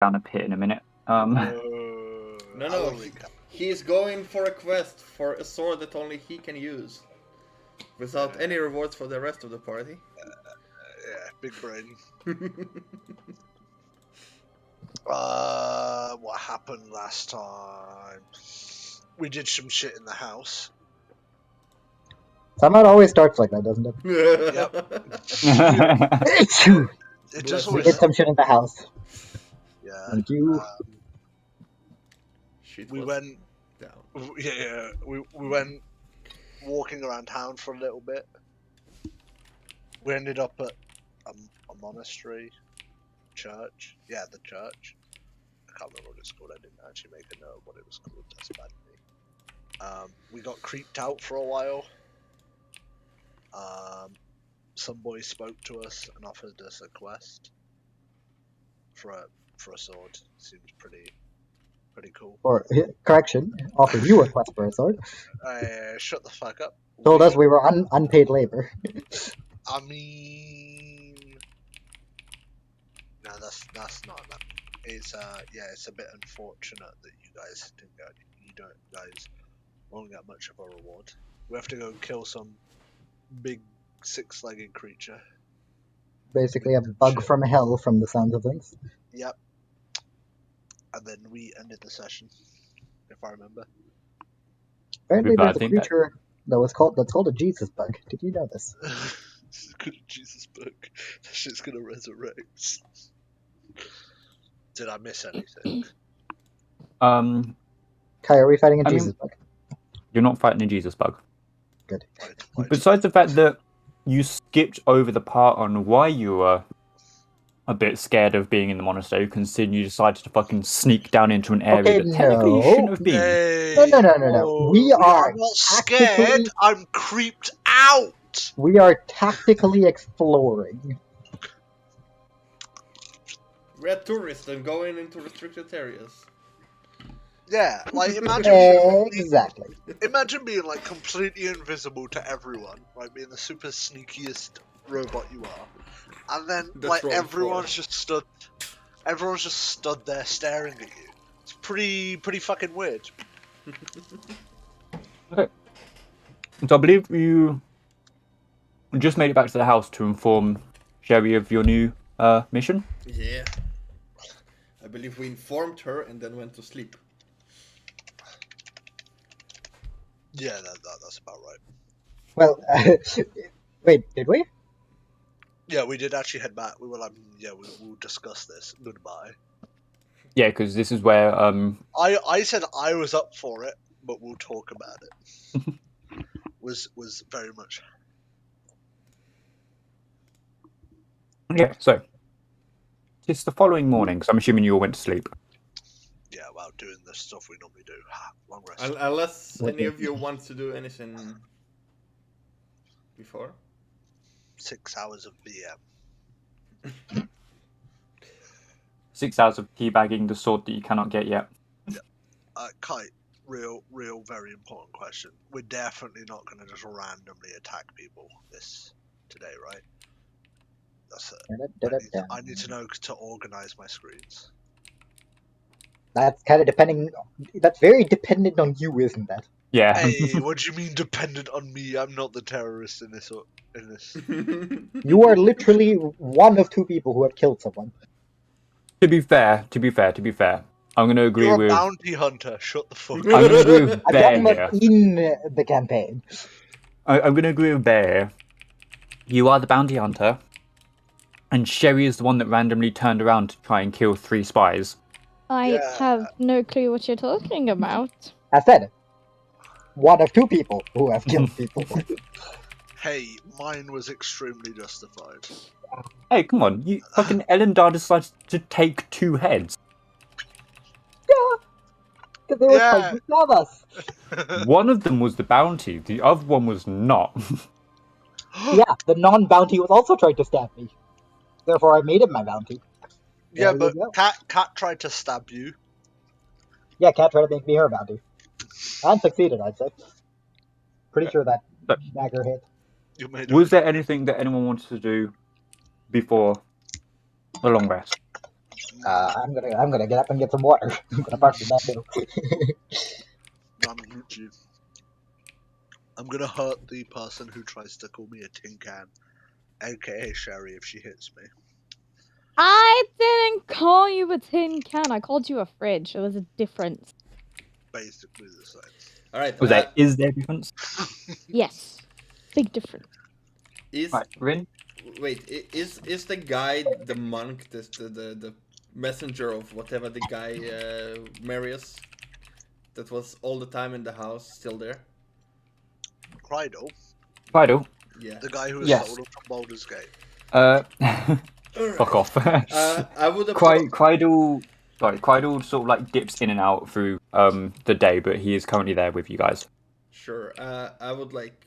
down a pit in a minute. No, he's going for a quest for a sword that only he can use, without any rewards for the rest of the party. Yeah, big brain. What happened last time? We did some shit in the house. Somehow it always starts like that, doesn't it? Yep. It just We always. did some shit in the house. Yeah. Thank you. We went. Down. Yeah. We went walking around town for a little bit. We ended up at a monastery, church. Yeah, the church. I can't remember what it's called. I didn't actually make a note of what it was called. That's bad of me. We got creeped out for a while. Some boy spoke to us and offered us a quest for a sword. Seems pretty cool. Or, correction, offered you a quest for a sword. Shut the fuck up. Told us we were unpaid labor. I mean, no, that's not that. It's it's a bit unfortunate that you guys won't get much of a reward. We have to go kill some big six-legged creature. Basically a bug from hell from the sounds of things. Yep. And then we ended the session, if I remember. Apparently there's a creature that's called a Jesus bug. Did you know this? It's a good Jesus bug. That shit's gonna resurrect. Did I miss anything? Kai, are we fighting a Jesus bug? You're not fighting a Jesus bug. Good. Besides the fact that you skipped over the part on why you were a bit scared of being in the monastery, considering you decided to fucking sneak down into an area that technically you shouldn't have been. No. We are not scared. I'm creeped out. We are tactically exploring. We're tourists and going into restricted areas. Yeah, like imagine exactly. Imagine being like completely invisible to everyone, like being the super sneakiest robot you are, and then like everyone's just stood there staring at you. It's pretty fucking weird. Okay, so I believe you just made it back to the house to inform Sherry of your new mission. Yeah, I believe we informed her and then went to sleep. Yeah, that's about right. Well, wait, did we? Yeah, we did actually head back. We were like, yeah, we'll discuss this. Goodbye. Yeah, because this is where I said I was up for it, but we'll talk about it. was very much. Yeah, so it's the following morning, so I'm assuming you all went to sleep. Yeah, well, doing the stuff we normally do. Long rest. Unless any of you want to do anything before. 6 hours of VM. 6 hours of teabagging the sword that you cannot get yet. Yeah. Kite, real, very important question. We're definitely not going to just randomly attack people today, right? That's it. I need to know to organize my screens. That's kind of depending. That's very dependent on you, isn't that? Yeah. Hey, what do you mean dependent on me? I'm not the terrorist in this. You are literally one of two people who have killed someone. To be fair, I'm going to agree You're with... a bounty hunter. Shut the fuck up. I'm going to agree with Bear here. In the campaign. I'm going to agree with Bear. You are the bounty hunter, and Sherry is the one that randomly turned around to try and kill 3 spies. I have no clue what you're talking about. I said, one of two people who have killed people. Hey, mine was extremely justified. Hey, come on. You fucking Elendar decided to take 2 heads. Yeah. Because they were trying to stab us. One of them was the bounty. The other one was not. Yeah, the non-bounty was also trying to stab me. Therefore, I made him my bounty. Yeah, but Cat tried to stab you. Yeah, Cat tried to make me her bounty. And succeeded, I'd say. Pretty sure that dagger hit. Was there anything that anyone wanted to do before the long rest? I'm gonna get up and get some water. I'm gonna park in that too. I'm gonna hurt the person who tries to call me a tin can, aka Sherry, if she hits me. I didn't call you a tin can. I called you a fridge. There was a difference. Basically the same. All right. Was that? Is there a difference? Yes. Big difference. Is Right, Rin. wait. Is the guy the monk? The messenger of whatever the guy Marius that was all the time in the house still there? Crydle, Fido. Yeah. the guy who was Yes. stolen from Baldur's Gate. Fuck off. I would have. Crydle sort of like dips in and out through the day, but he is currently there with you guys. Sure. I would like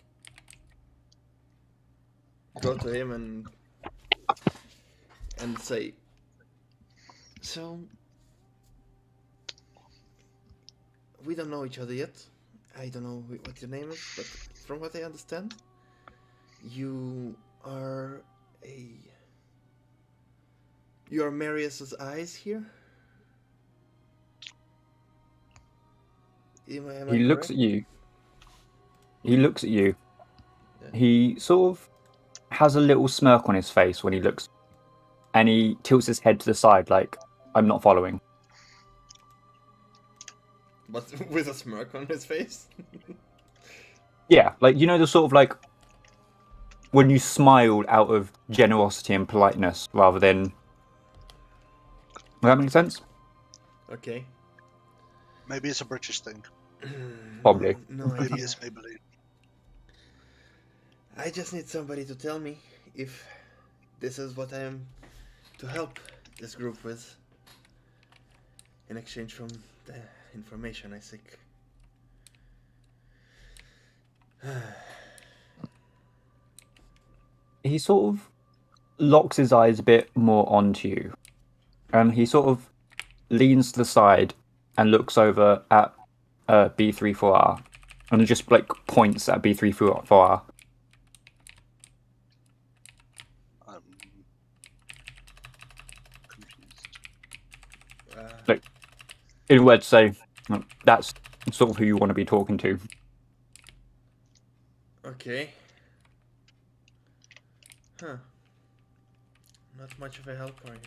go to him and say, so we don't know each other yet. I don't know what your name is, but from what I understand, you are Marius's eyes here. Am I He looks correct? at you. He looks at you. Yeah. He sort of has a little smirk on his face when he looks, and he tilts his head to the side like, I'm not following. But with a smirk on his face. Yeah, like, you know, the sort of like when you smiled out of generosity and politeness rather than. Does that make sense? Okay. Maybe it's a British thing. Probably. No Maybe idea. it's Maybelline. I just need somebody to tell me if this is what I am to help this group with in exchange from the information I seek. He sort of locks his eyes a bit more onto you, and he sort of leans to the side and looks over at B34R, and just like points at B34R. I'm confused. In a word, say that's sort of who you want to be talking to. Okay. Huh. Not much of a help, are you?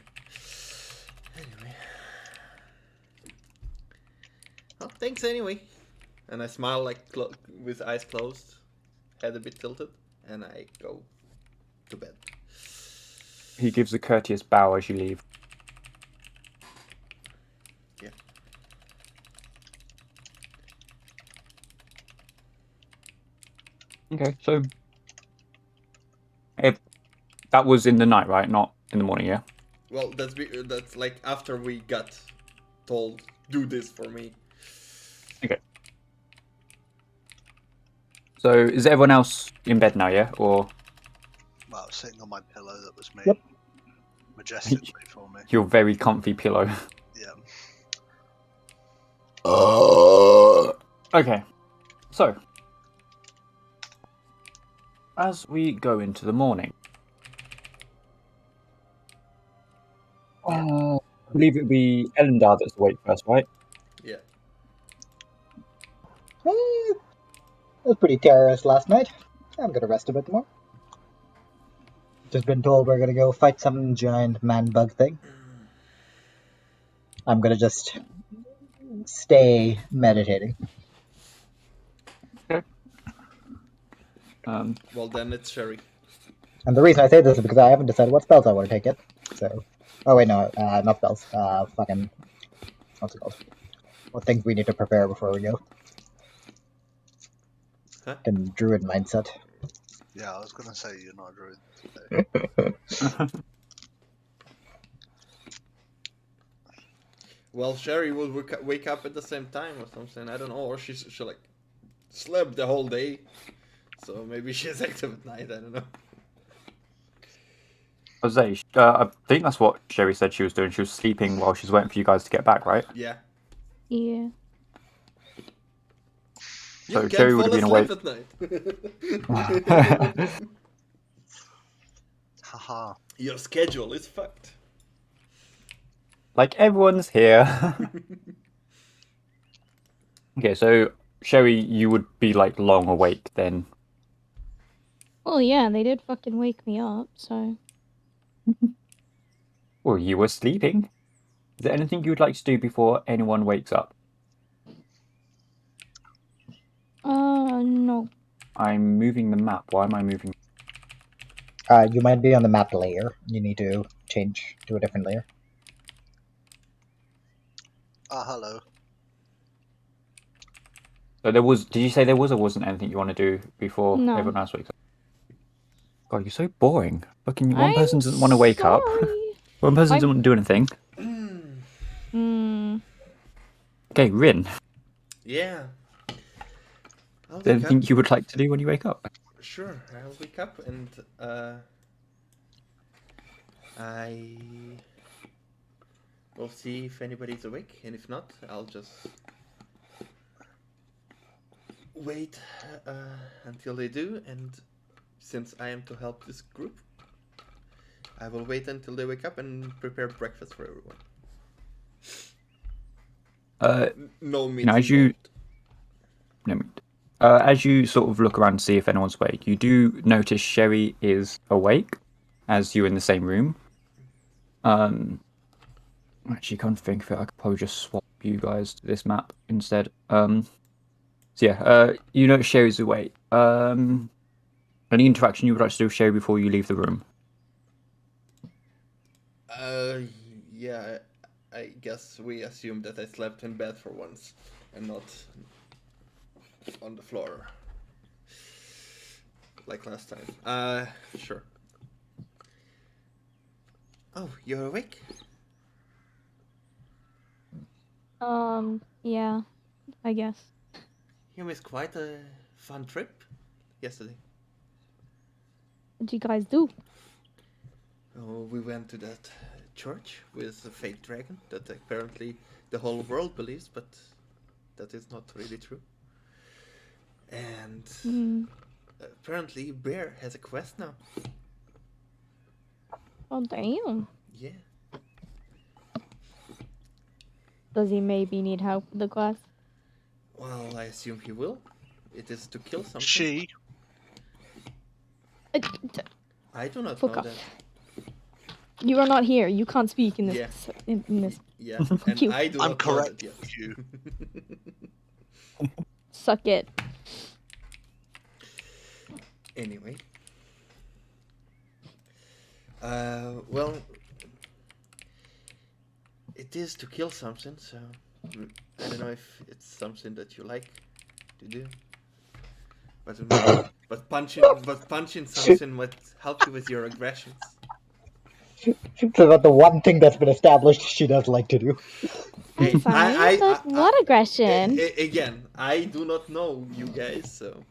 Anyway. Well, thanks anyway. And I smile like with eyes closed, head a bit tilted, and I go to bed. He gives a courteous bow as you leave. Yeah. Okay, so if that was in the night, right? Not in the morning, yeah? Well, that's like after we got told, do this for me. Okay. So is everyone else in bed now, yeah? Or Well, sitting on my pillow that was made Yep. majestically for me. your very comfy pillow? Yeah. Okay. So as we go into the morning, I believe it would be Elendar that's awake first, right? Yeah. It was pretty terrorist last night. I'm gonna rest a bit more. Just been told we're gonna go fight some giant man bug thing. I'm gonna just stay meditating. Well, then it's Sherry. And the reason I say this is because I haven't decided what spells I want to take yet. So, oh wait, no, not spells. Fucking, what's it called? What things we need to prepare before we go? Huh? Fucking druid mindset. Yeah, I was gonna say you're not a druid today. Well, Sherry will wake up at the same time or something. I don't know, or she like slept the whole day, so maybe she's active at night. I don't know. Jose, I think that's what Sherry said she was doing. She was sleeping while she's waiting for you guys to get back, right? Yeah. Yeah. You So can't Sherry would fall have been asleep awake. at night. Haha. Your schedule is fucked. Like everyone's here. Okay, so Sherry, you would be like long awake then. Well, yeah, they did fucking wake me up, so. Well, you were sleeping. Is there anything you would like to do before anyone wakes up? No. I'm moving the map. Why am I moving? You might be on the map layer. You need to change to a different layer. Ah, hello. So there was. Did you say there was or wasn't anything you want to do before No. everyone else wakes up? God, you're so boring. Fucking one I'm person doesn't want to wake up. sorry. One person I'm- doesn't want to do anything. Okay, Rin. Yeah. I'll Is there wake anything up. you would like to do when you wake up? Sure, I'll wake up and I will see if anybody's awake, and if not, I'll just wait until they do. And since I am to help this group, I will wait until they wake up and prepare breakfast for everyone. No meat as you- involved. No. As you sort of look around to see if anyone's awake, you do notice Sherry is awake, as you're in the same room. Actually, can't think of it. I could probably just swap you guys to this map instead. So yeah, you notice Sherry's awake. Any interaction you would like to do with Sherry before you leave the room? Yeah, I guess we assume that I slept in bed for once and not on the floor like last time. Sure. Oh, you're awake? Yeah, I guess. You missed quite a fun trip yesterday. What did you guys do? Oh, we went to that church with a fake dragon that apparently the whole world believes, but that is not really true. And apparently Bear has a quest now. Oh, damn. Yeah. Does he maybe need help with the quest? Well, I assume he will. It is to kill something. She. I do not Fuck know off. that. You are not here. You can't speak in this. Yeah. In this. Yeah, and You. I do I'm not correct. know that You. yet. Suck it. Anyway. Well, it is to kill something, so I don't know if it's something that you like to do. But punching something might help you with your aggressions. So that the one thing that's been established she does like to do. Hey, I'm sorry, but what aggression? Again, I do not know you guys, so.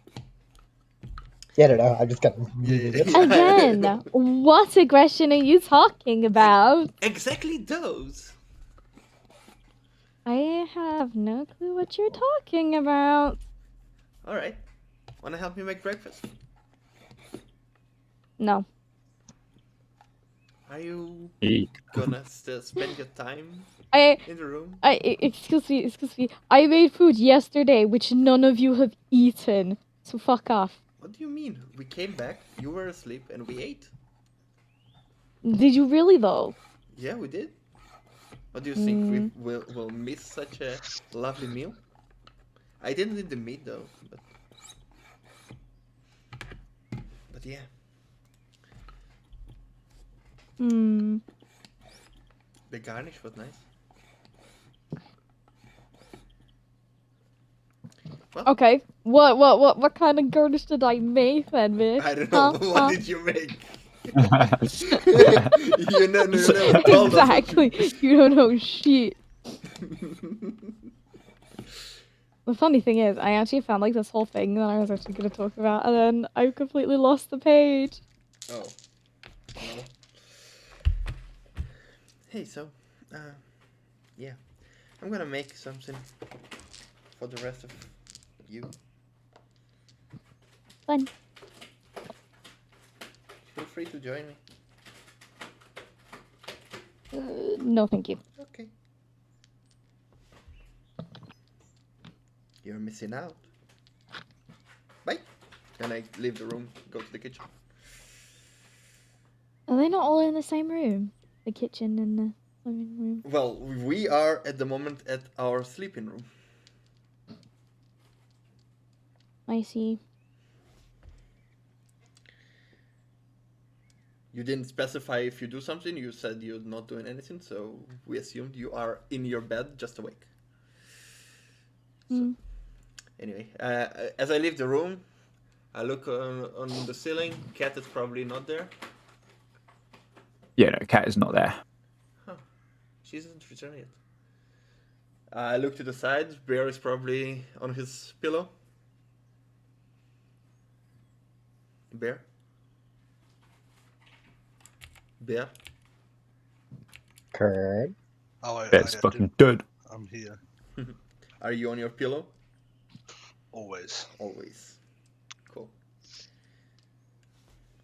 Yeah, I don't know. I'm just gonna Yeah. Again, what aggression are you talking about? Exactly those. I have no clue what you're talking about. All right. Wanna help me make breakfast? No. Are you Eat. gonna still spend your time I in the room? excuse me. I made food yesterday which none of you have eaten. So fuck off. What do you mean? We came back, you were asleep, and we ate. Did you really though? Yeah, we did. What do you think? We will miss such a lovely meal? I didn't eat the meat though, but yeah. The garnish was nice. Well, Okay. What kind of garnish did I make then, bitch? I don't know. Huh? What did you make? You never told us. Exactly. You don't know shit. The funny thing is, I actually found like this whole thing that I was actually going to talk about, and then I completely lost the page. Oh. Well. Hey, so, yeah. I'm gonna make something for the rest of you. Fun. Feel free to join me. No, thank you. Okay. You're missing out. Bye. And I leave the room, go to the kitchen. Are they not all in the same room? The kitchen and the living room. Well, we are at the moment at our sleeping room. I see. You didn't specify if you do something. You said you're not doing anything, so we assumed you are in your bed, just awake. So, anyway, as I leave the room, I look on the ceiling. Cat is probably not there. Yeah, no, Cat is not there. Huh. She isn't returned yet. I look to the side. Bear is probably on his pillow. Bear? Bear? Kurt. Oh, Bear's fucking dead. I'm here. Are you on your pillow? Always. Always. Cool.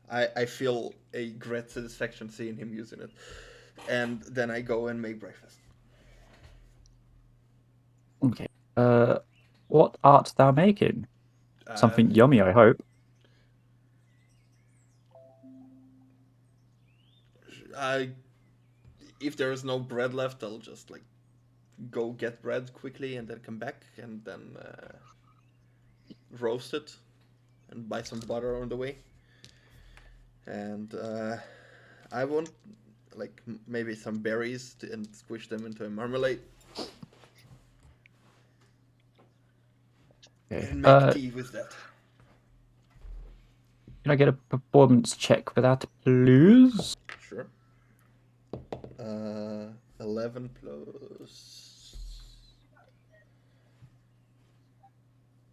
I feel a great satisfaction seeing him using it. And then I go and make breakfast. Okay. What art thou making? Something yummy, I hope. If there is no bread left, I'll just like go get bread quickly and then come back and then roast it and buy some butter on the way. And I want like maybe some berries and squish them into a marmalade. Okay. And make tea with that. Can I get a performance check for that, please? Sure. 11 plus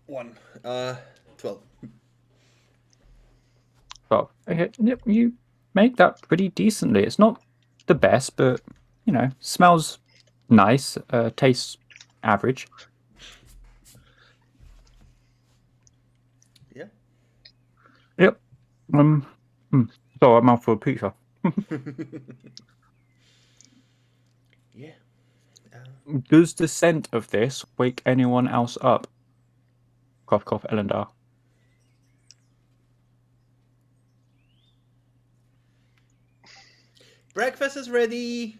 1. 12. Well, okay, yep, you make that pretty decently. It's not the best, but, you know, smells nice, tastes average. Yeah. Yep. So a mouthful of pizza. Yeah. Does the scent of this wake anyone else up? Cough, cough, Elendar. Breakfast is ready.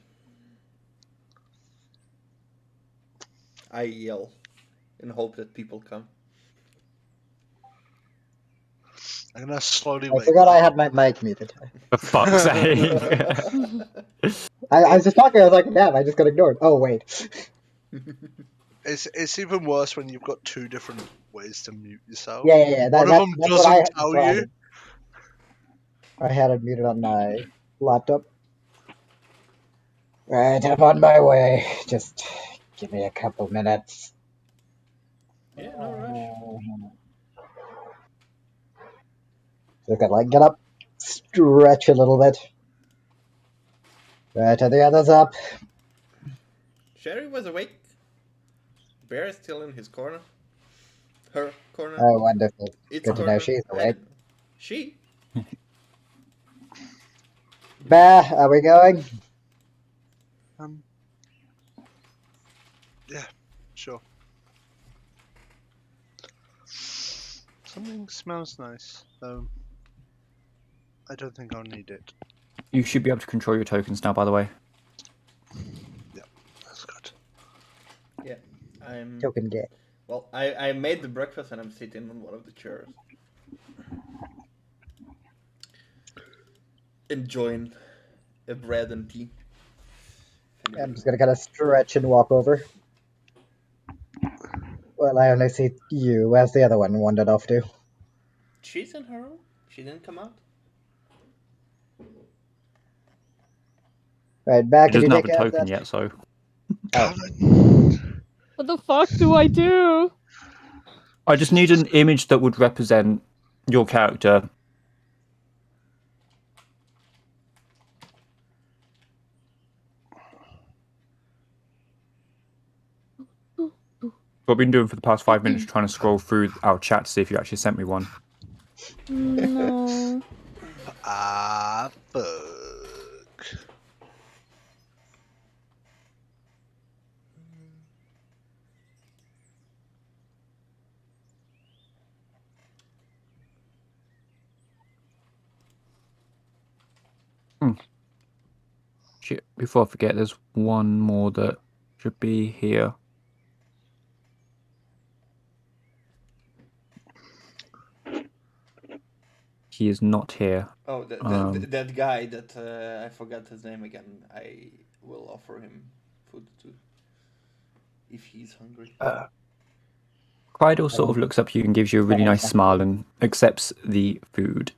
I yell and hope that people come. I'm gonna slowly I wake forgot I up. had my mic muted. For fuck's sake. I was just talking, I was like, damn, I just got ignored. Oh, wait. It's even worse when you've got two different ways to mute yourself. Yeah. One of them That's doesn't what tell that's what you. I had it muted on my laptop. Right, I'm on my way. Just give me a couple minutes. Yeah, no rush. Just gotta like get up, stretch a little bit. Right, are the others up? Sherry was awake. Bear is still in his corner. Her corner. Oh, wonderful. It's Good to corner. know she's I awake. don't know. She? Bah, are we going? Yeah, sure. Something smells nice, though. I don't think I'll need it. You should be able to control your tokens now, by the way. Yep, that's good. Yeah. I'm. Token get. Well, I made the breakfast and I'm sitting on one of the chairs. Enjoying a bread and tea. I'm just gonna kind of stretch and walk over. Well, I only see you. Where's the other one wandered off to? She's in her room. She didn't come out. Right, back. It Can you doesn't have take a care of token that? yet, so... Oh. What the fuck do I do? I just need an image that would represent your character. What I've been doing for the past 5 minutes, trying to scroll through our chat to see if you actually sent me one. No. Ah, fuck. Shit, before I forget, there's one more that should be here. He is not here. Oh, that guy that I forgot his name again. I will offer him food too, if he's hungry. Crydle sort of looks up at you and gives you a really nice smile and accepts the food.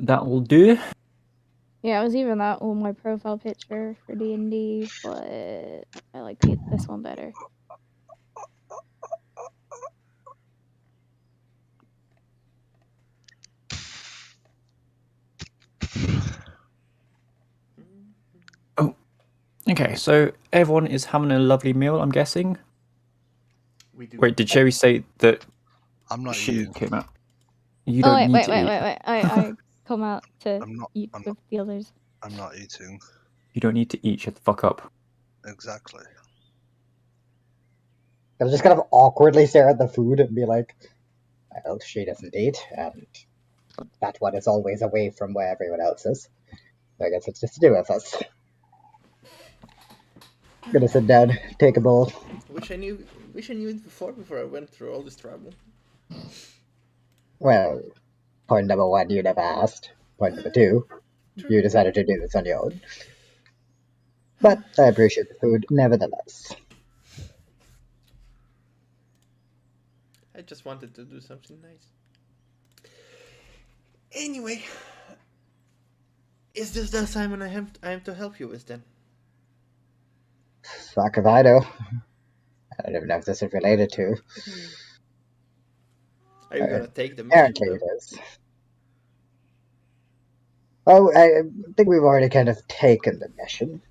That will do. Yeah, I was even that on my profile picture for D&D, but I like this one better. Oh, okay. So everyone is having a lovely meal, I'm guessing. We do. Wait, did Sherry say that I'm not she eating. came out? You don't need to eat. I come out to I'm not. eat I'm with not. the others. I'm not eating. You don't need to eat. Shut the fuck up. Exactly. I'll just kind of awkwardly stare at the food and be like, well, she doesn't eat, and that one is always away from where everyone else is. So I guess it's just to do with us. Gonna sit down, take a bowl. Wish I knew it before I went through all this trouble. Well, point number one, you never asked. Point number two, you decided to do this on your own. But I appreciate the food, nevertheless. I just wanted to do something nice. Anyway, is this the assignment I am to help you with then? Fuck if I know. I don't even know if this is related to. Are you gonna take the mission? Apparently it is. Oh, I think we've already kind of taken the mission.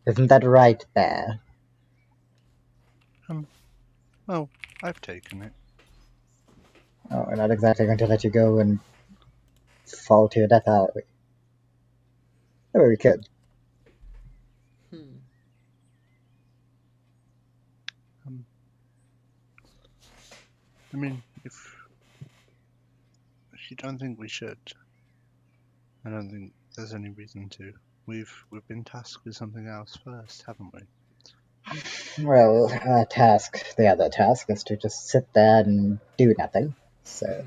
Isn't that right there? Well, I've taken it. Oh, we're not exactly going to let you go and fall to your death, are we? Oh, we could. I mean, if you don't think we should, I don't think there's any reason to. We've been tasked with something else first, haven't we? Well, the other task is to just sit there and do nothing. So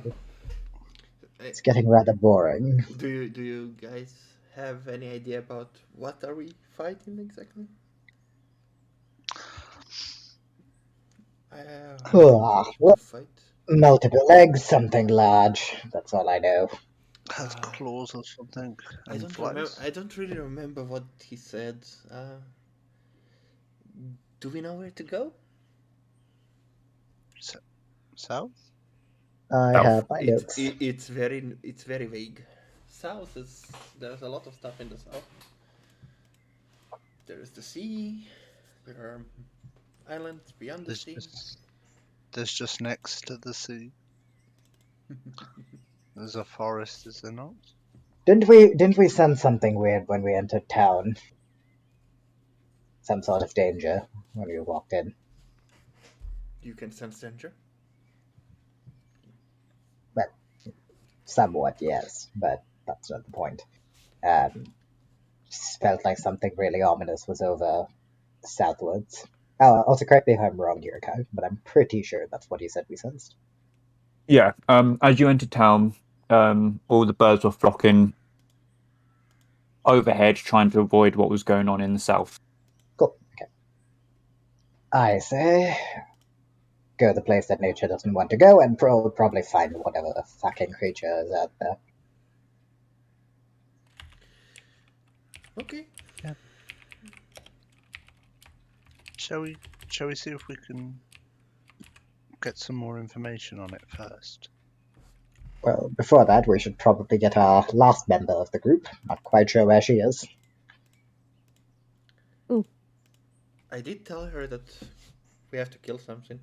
it's getting rather boring. Do you guys have any idea about what are we fighting exactly? Fight. Multiple legs, something large. That's all I know. Has claws or something. I don't remember. I don't really remember what he said. Do we know where to go? South? I have my notes. It's very vague. South there's a lot of stuff in the south. There is the sea. There are islands beyond the sea. There's just next to the sea. There's a forest, is there not? Didn't we sense something weird when we entered town? Some sort of danger when we walked in. You can sense danger? Well, somewhat, yes, but that's not the point. Just felt like something really ominous was over southwards. Oh, also correct me if I'm wrong here, Kai, but I'm pretty sure that's what you said we sensed. Yeah. As you entered town, all the birds were flocking overhead, trying to avoid what was going on in the south. Cool. Okay. I say, go the place that nature doesn't want to go, and probably find whatever the fucking creature is out there. Okay. Yeah. Shall we see if we can get some more information on it first? Well, before that, we should probably get our last member of the group. Not quite sure where she is. Ooh. I did tell her that we have to kill something.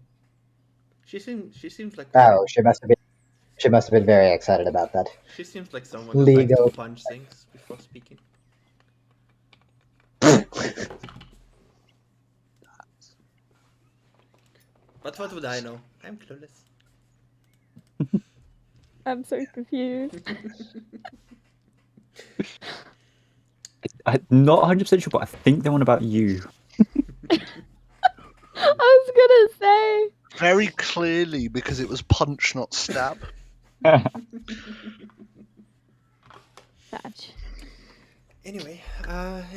She seems like. Oh, she must have been very excited about that. She seems like someone who likes to punch things before speaking. But what would I know? I'm clueless. I'm so confused. I'm not 100% sure, but I think they're on about you. I was gonna say. Very clearly, because it was punch, not stab. Badge. Anyway,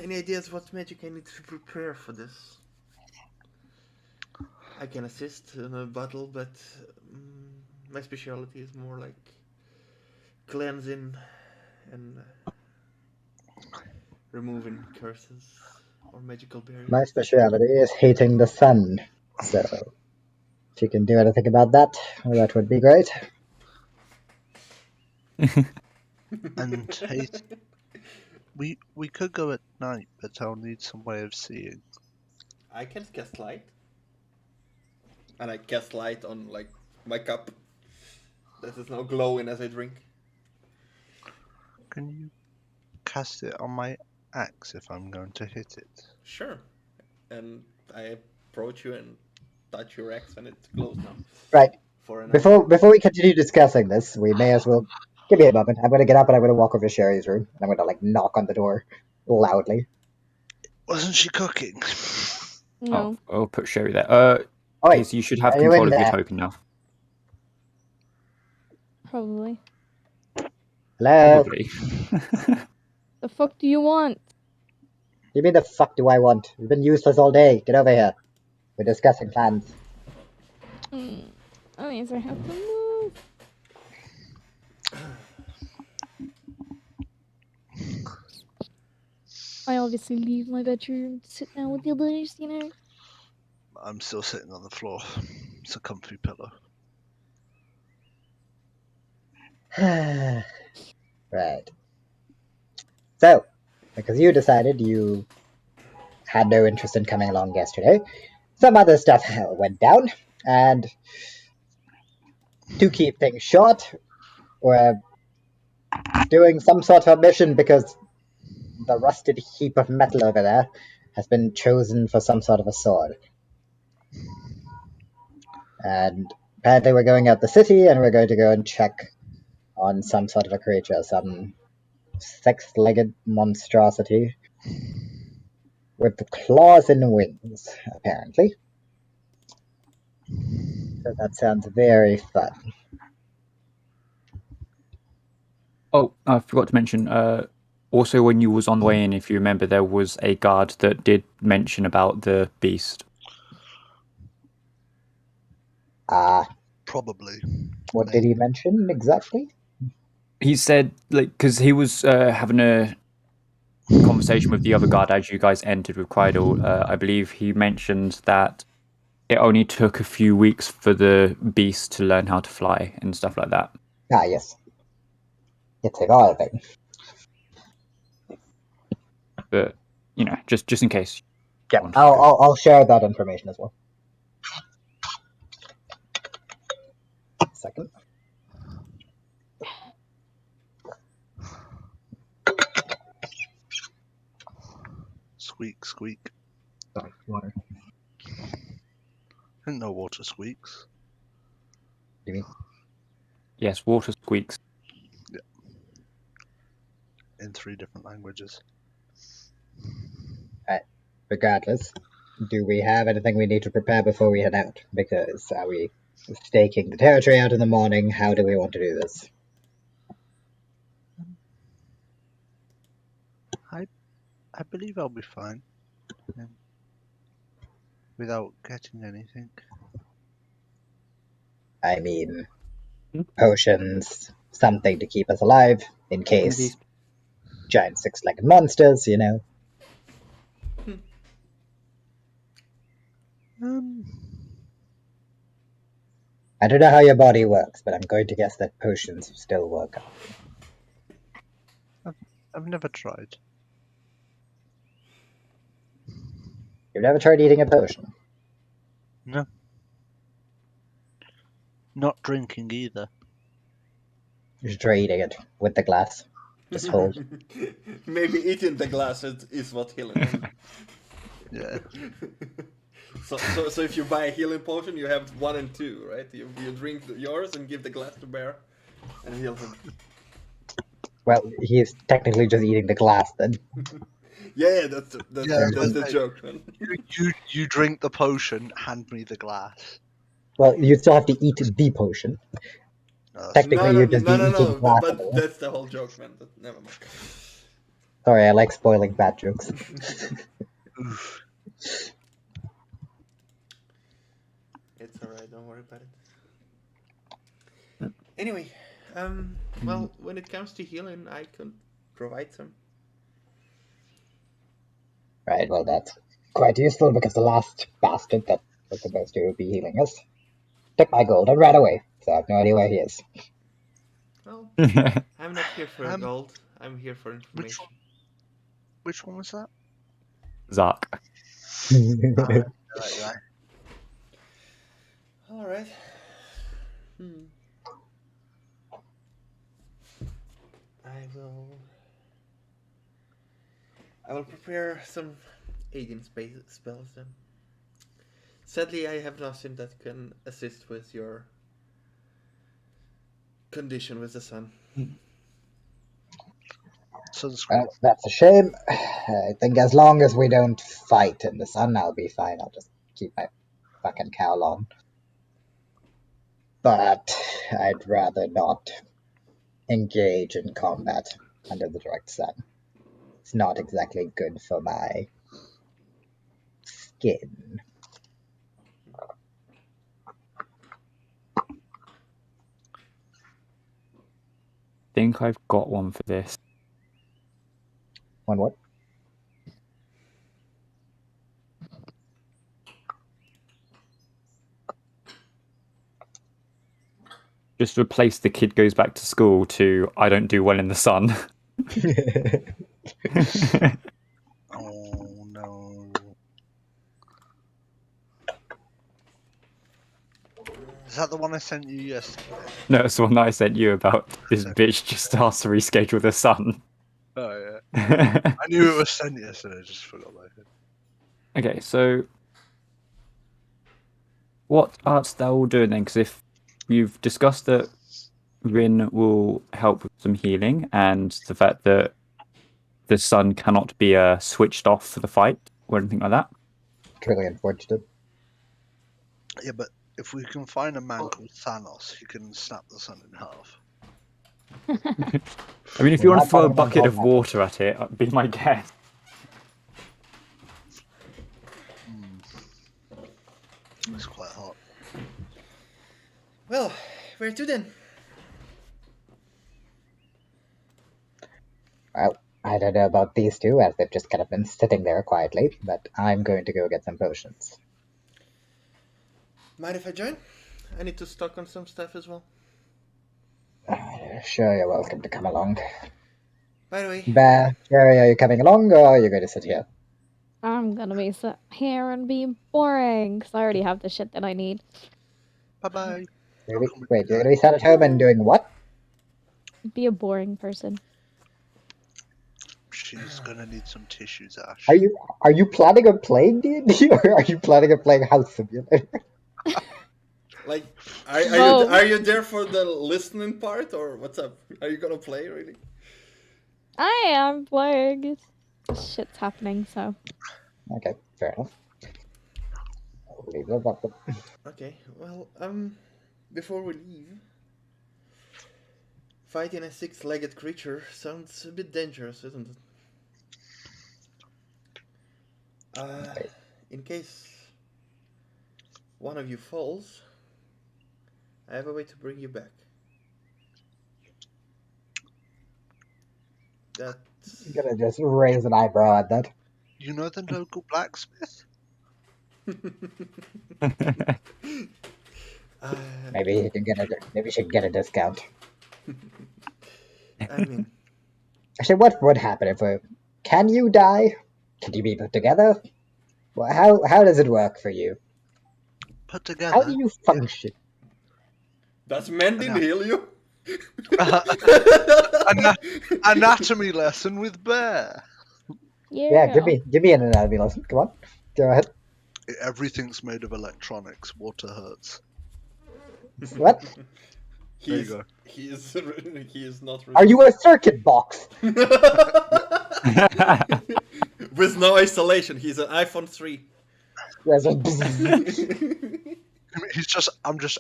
any ideas what magic I need to prepare for this? I can assist in a battle, but my specialty is more like cleansing and removing curses or magical barriers. My speciality is hating the sun, so if you can do anything about that, that would be great. And hey, we could go at night, but I'll need some way of seeing. I can cast light, and I cast light on like my cup that is now glowing as I drink. Can you cast it on my axe if I'm going to hit it? Sure. And I approach you and touch your axe, and it glows now. Right. For an Before we continue discussing this, we may as well give me a moment. I'm gonna get up and I'm gonna walk over to Sherry's room and I'm gonna like knock on the door loudly. Wasn't she cooking? No. I'll put Sherry there. Oh wait, Casey, you should have are you control in of your there? token now. Probably. Hello? Probably. The fuck do you want? You mean the fuck do I want? You've been useless all day. Get over here. We're discussing plans. That means I have to move. I obviously leave my bedroom to sit down with the others, you know. I'm still sitting on the floor. It's a comfy pillow. Right. So, because you decided you had no interest in coming along yesterday, some other stuff went down, and to keep things short, we're doing some sort of mission because the rusted heap of metal over there has been chosen for some sort of a sword. And apparently we're going out the city and we're going to go and check on some sort of a creature, some six-legged monstrosity with claws and wings, apparently. So that sounds very fun. Oh, I forgot to mention, also when you was on the way in, if you remember, there was a guard that did mention about the beast. Probably. What did he mention exactly? He said, like, because he was having a conversation with the other guard as you guys entered with Crydal. I believe he mentioned that it only took a few weeks for the beast to learn how to fly and stuff like that. Ah, yes. It's evolving. But, you know, just in case. Yeah, wanted to go. I'll share that information as well. Second. Squeak, squeak. Sorry, water. I didn't know water squeaks. You mean? Yes, water squeaks. In 3 different languages. Regardless, do we have anything we need to prepare before we head out? Because are we staking the territory out in the morning? How do we want to do this? I believe I'll be fine. Without getting anything. I mean, potions, something to keep us alive, in case Indeed. giant six-legged monsters, you know. I don't know how your body works, but I'm going to guess that potions still work. I've never tried. You've never tried eating a potion? No. Not drinking either. You should try eating it with the glass. Just hold. Maybe eating the glass is what healing is. Yeah. So if you buy a healing potion, you have 1 and 2, right? You drink yours and give the glass to bear. and heal him. Well, he's technically just eating the glass then. Yeah, that's Yeah, the but- joke, man. You drink the potion, hand me the glass. Well, you still have to eat the potion. No, that's- Technically, you'd just be eating glass. But that's the whole joke, man. Never mind. Sorry, I like spoiling bad jokes. oof. It's alright, don't worry about it. Anyway, well, when it comes to healing, I can provide some. Right, well, that's quite useful because the last bastard that was supposed to be healing us took my gold and ran away, so I have no idea where he is. Well, I'm not here for gold. I'm here for information. Which one was that? Zark. Right. Alright. I will prepare some aiding spells then. Sadly, I have nothing that can assist with your condition with the sun. Sunscreen. That's a shame. I think as long as we don't fight in the sun, I'll be fine. I'll just keep my fucking cowl on. But I'd rather not engage in combat under the direct sun. It's not exactly good for my skin. Think I've got one for this. One what? Just replace the kid goes back to school to I don't do well in the sun. Oh no. Is that the one I sent you yesterday? No, it's the one that I sent you about this bitch just asked to reschedule the sun. Oh yeah. I knew it was sent yesterday, I just forgot about it. Okay, so what art's thou all doing then? Because if you've discussed that Rin will help with some healing and the fact that the sun cannot be switched off for the fight or anything like that. Truly unfortunate. Yeah, but if we can find a man called Thanos, he can snap the sun in half. I mean, if you We're want not to throw a talking about bucket of that. water at it, be my guest. It's quite hot. Well, where to then? Well, I don't know about these two, as they've just kind of been sitting there quietly, but I'm going to go get some potions. Mind if I join? I need to stock on some stuff as well. Sure, you're welcome to come along. By the way, Bear, Jerry, are you coming along, or are you going to sit here? I'm gonna be sitting here and be boring, because I already have the shit that I need. Bye bye. Wait, you're going to be sat at home and doing what? Be a boring person. She's gonna need some tissues, Ash. Are you planning on playing D&D, or are you planning on playing House Simulator? like, Both. are you there for the listening part, or what's up? Are you gonna play really? I am playing. Shit's happening, so. Okay, fair enough. I'll leave that up. Okay, well, before we leave, fighting a six-legged creature sounds a bit dangerous, isn't it? In case one of you falls, I have a way to bring you back. That's... I'm gonna just raise an eyebrow at that. You know the local blacksmith? Maybe he can get maybe she can get a discount. I mean, Actually, what would happen if can you die? Can you be put together? Well, how does it work for you? Put How together. do you function? does mending heal you? Anatomy lesson with Bear. Yeah. Yeah, give me an anatomy lesson. Come on, go ahead. Everything's made of electronics. Water hurts. What? There you He's go. he is not. Are you a circuit box? With no isolation? He's an iPhone 3. There's a bzzz. He's just. I'm just.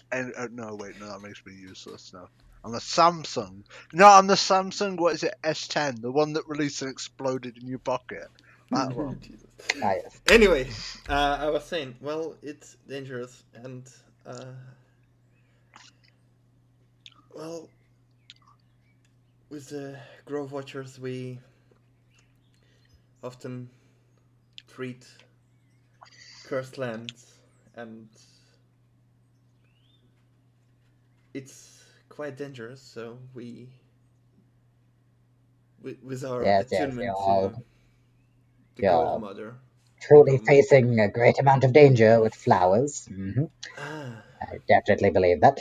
No, wait. No, that makes me useless now. I'm a Samsung. No, I'm the Samsung. What is it? S10, the one that released and exploded in your pocket. That one. Jesus. Ah, yes. Anyway, I was saying, well, it's dangerous, and well, with the Grove Watchers, we often treat cursed lands, and it's quite dangerous. So with our Yes, attunement we all- to the yeah. Grove Mother. Truly Grove Mother. facing a great amount of danger with flowers. Ah, I definitely believe that.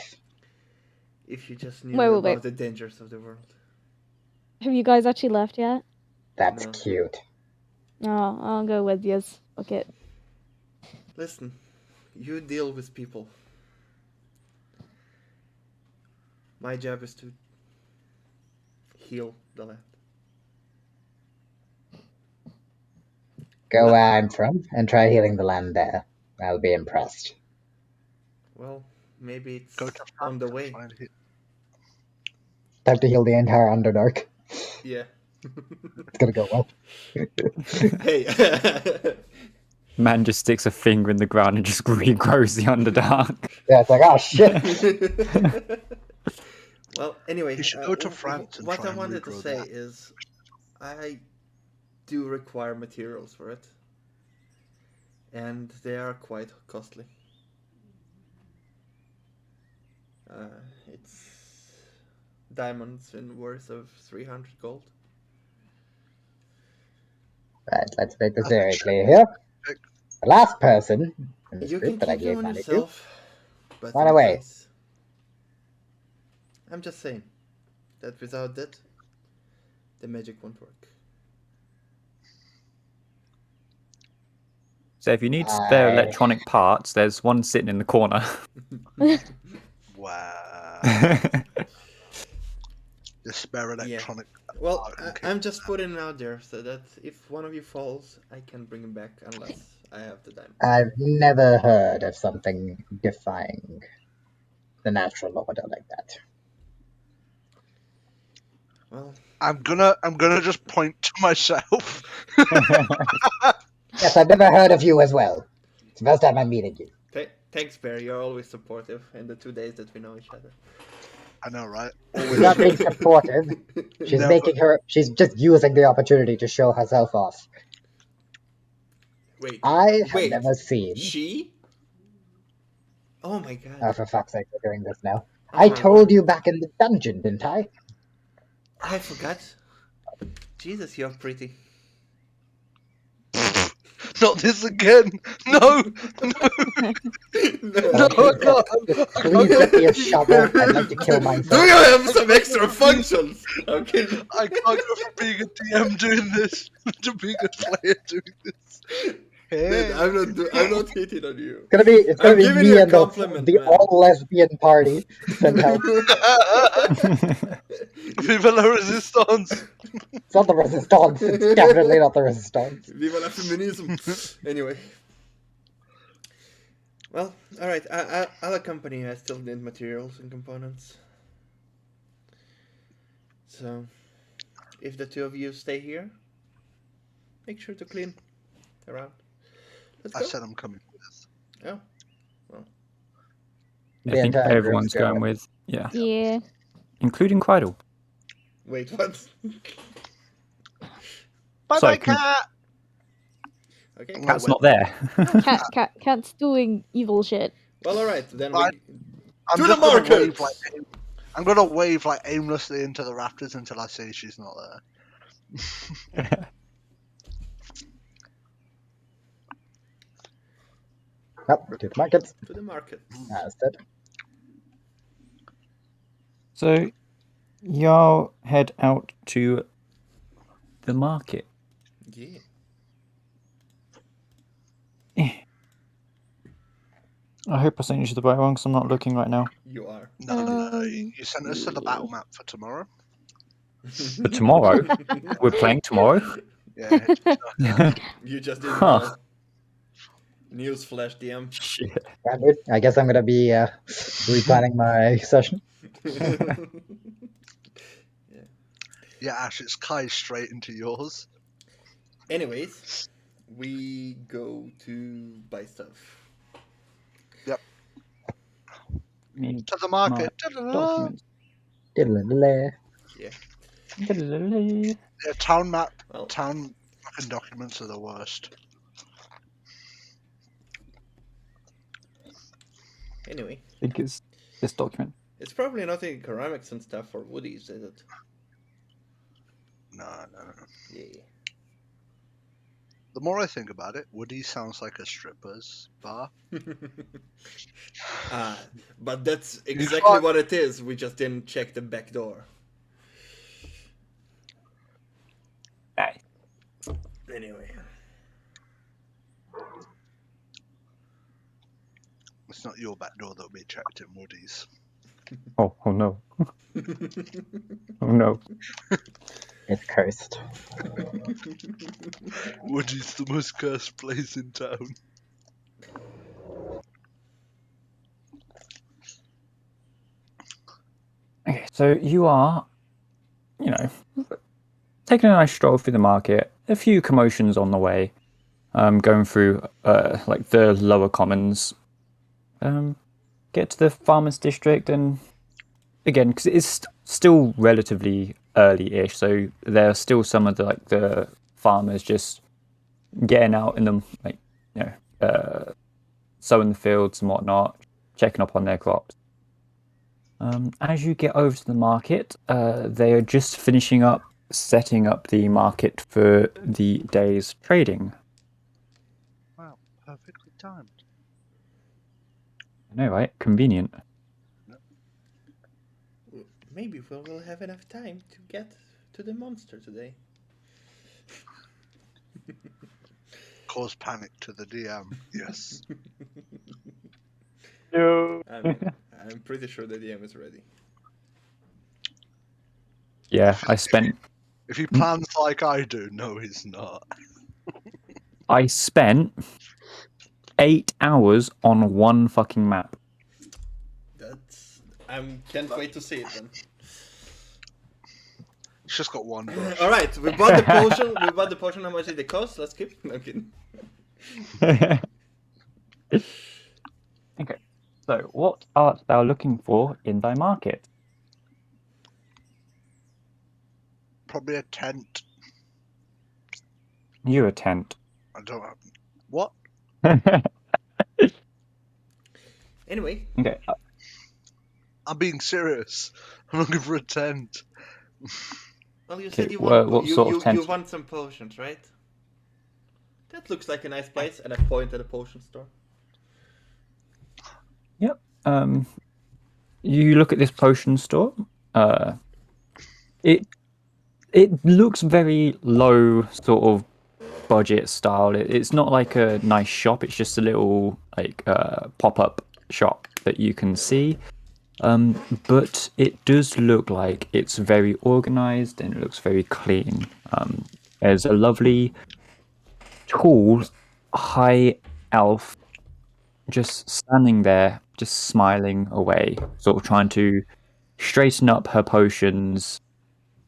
if you just knew Wait. about the dangers of the world. Have you guys actually left yet? That's No. cute. No, I'll go with yous. Fuck it. Listen, you deal with people. My job is to heal the land. Go where I'm from and try healing the land there. I'll be impressed. Well, maybe it's Go to on the France and way. find it. Time to heal the entire Underdark. Yeah. It's gonna go well. Hey. Man just sticks a finger in the ground and just regrows the Underdark. Yeah, it's like, oh shit. Well, anyway, You should go to France and what try I and wanted to regrow say that. is, I do require materials for it, and they are quite costly. It's diamonds in worth of 300 gold. Right, let's make this That's a very check. clear here. The last person in this You group can that I keep them gave on money to. yourself, but Run in away. case, I'm just saying that without that, the magic won't work. So if you need spare I- electronic parts, there's one sitting in the corner. Wow. The spare electronic. Well, Okay. I'm just putting it out there so that if one of you falls, I can bring him back unless I have the diamond. I've never heard of something defying the natural order like that. Well, I'm gonna just point to myself. Yes, I've never heard of you as well. It's the first time I'm meeting you. thanks, Bear. You're always supportive in the 2 days that we know each other. I know, right? She's not being supportive. She's Never. she's just using the opportunity to show herself off. Wait, I have wait. never seen. She? Oh my god. Oh, for fuck's sake, we're doing this now. Oh I my told word. you back in the dungeon, didn't I? I forgot. Jesus, you're pretty. Not this again. No. No. No, I can't. Please get me a shovel. I'd like to kill myself. Do you have some extra functions? Okay. I can't go from being a DM doing this to being a player doing this. Hey. Dude, I'm not hitting on you. It's gonna I'm be giving me you a and compliment, the man. all lesbian party. Send help. Viva la resistance. It's not the resistance. It's definitely not the resistance. Viva la feminism. Anyway. Well, alright. I'll accompany you. I still need materials and components. So, if the two of you stay here, make sure to clean around. Let's I go. said I'm coming with this. Oh. I The think entire everyone's group's going going. with, yeah, Yeah. including Quidle. Wait, what? Bye Sorry, bye, cat. Okay. I'm Cat's gonna not there. Cat's doing evil shit. Well, alright. Then Fine. we... I'm To just the gonna market! wave I'm gonna wave like aimlessly into the rafters until I see she's not there. Nope, to the markets. To the market. That's it. So, y'all head out to the market. Yeah. I hope I sent you to the right one because I'm not looking right now. You are. No, you sent us to the battle map for tomorrow. For tomorrow? We're playing tomorrow? Yeah. You just didn't Huh. know. Newsflash, DM. Shit. Yeah, dude, I guess I'm gonna be replanning my session. Yeah, Ash, it's Kai straight into yours. Anyways, we go to buy stuff. Me, To the market. documents. Diddle-a-diddle-a. Yeah. Yeah, town map. Well, Town mapping documents are the worst. anyway, I think it's this document. it's probably not in ceramics and stuff for woodies, is it? No. Yeah. The more I think about it, Woody sounds like a stripper's bar. But that's exactly what it is. We just didn't check the back door. Hey. Anyway. It's not your back door that we checked in Woody's. Oh no. Oh no. It's cursed. Woody's the most cursed place in town. Okay, so you are, taking a nice stroll through the market. A few commotions on the way. Going through like the lower commons. Get to the farmers district, and again, because it's still relatively early-ish, so there are still some of the farmers just getting out in them, sowing the fields and whatnot, checking up on their crops. As you get over to the market, they are just finishing up setting up the market for the day's trading. Wow, perfectly timed. I know, right? Convenient. Maybe we'll have enough time to get to the monster today. Cause panic to the DM. Yes. No. I'm pretty sure the DM is ready. Yeah, I spent If he plans like I do, no, he's not. I spent 8 hours on one fucking map. I can't wait to see it then. He's just got one brush. All right, we bought the potion. How much did it cost? Let's skip. No, I'm kidding. Okay, so what art thou looking for in thy market? Probably a tent. You a tent. I don't have... What? Anyway. Okay. I'm being serious. I'm looking for a tent. Well, you Okay, said you what want sort of tent? you want some potions, right? That looks like a nice place, and I point at a potion store. Yep. You look at this potion store. It looks very low sort of budget style. It's not like a nice shop. It's just a little pop-up shop that you can see. But it does look like it's very organized and it looks very clean. There's a lovely, tall, high elf just standing there, just smiling away, sort of trying to straighten up her potions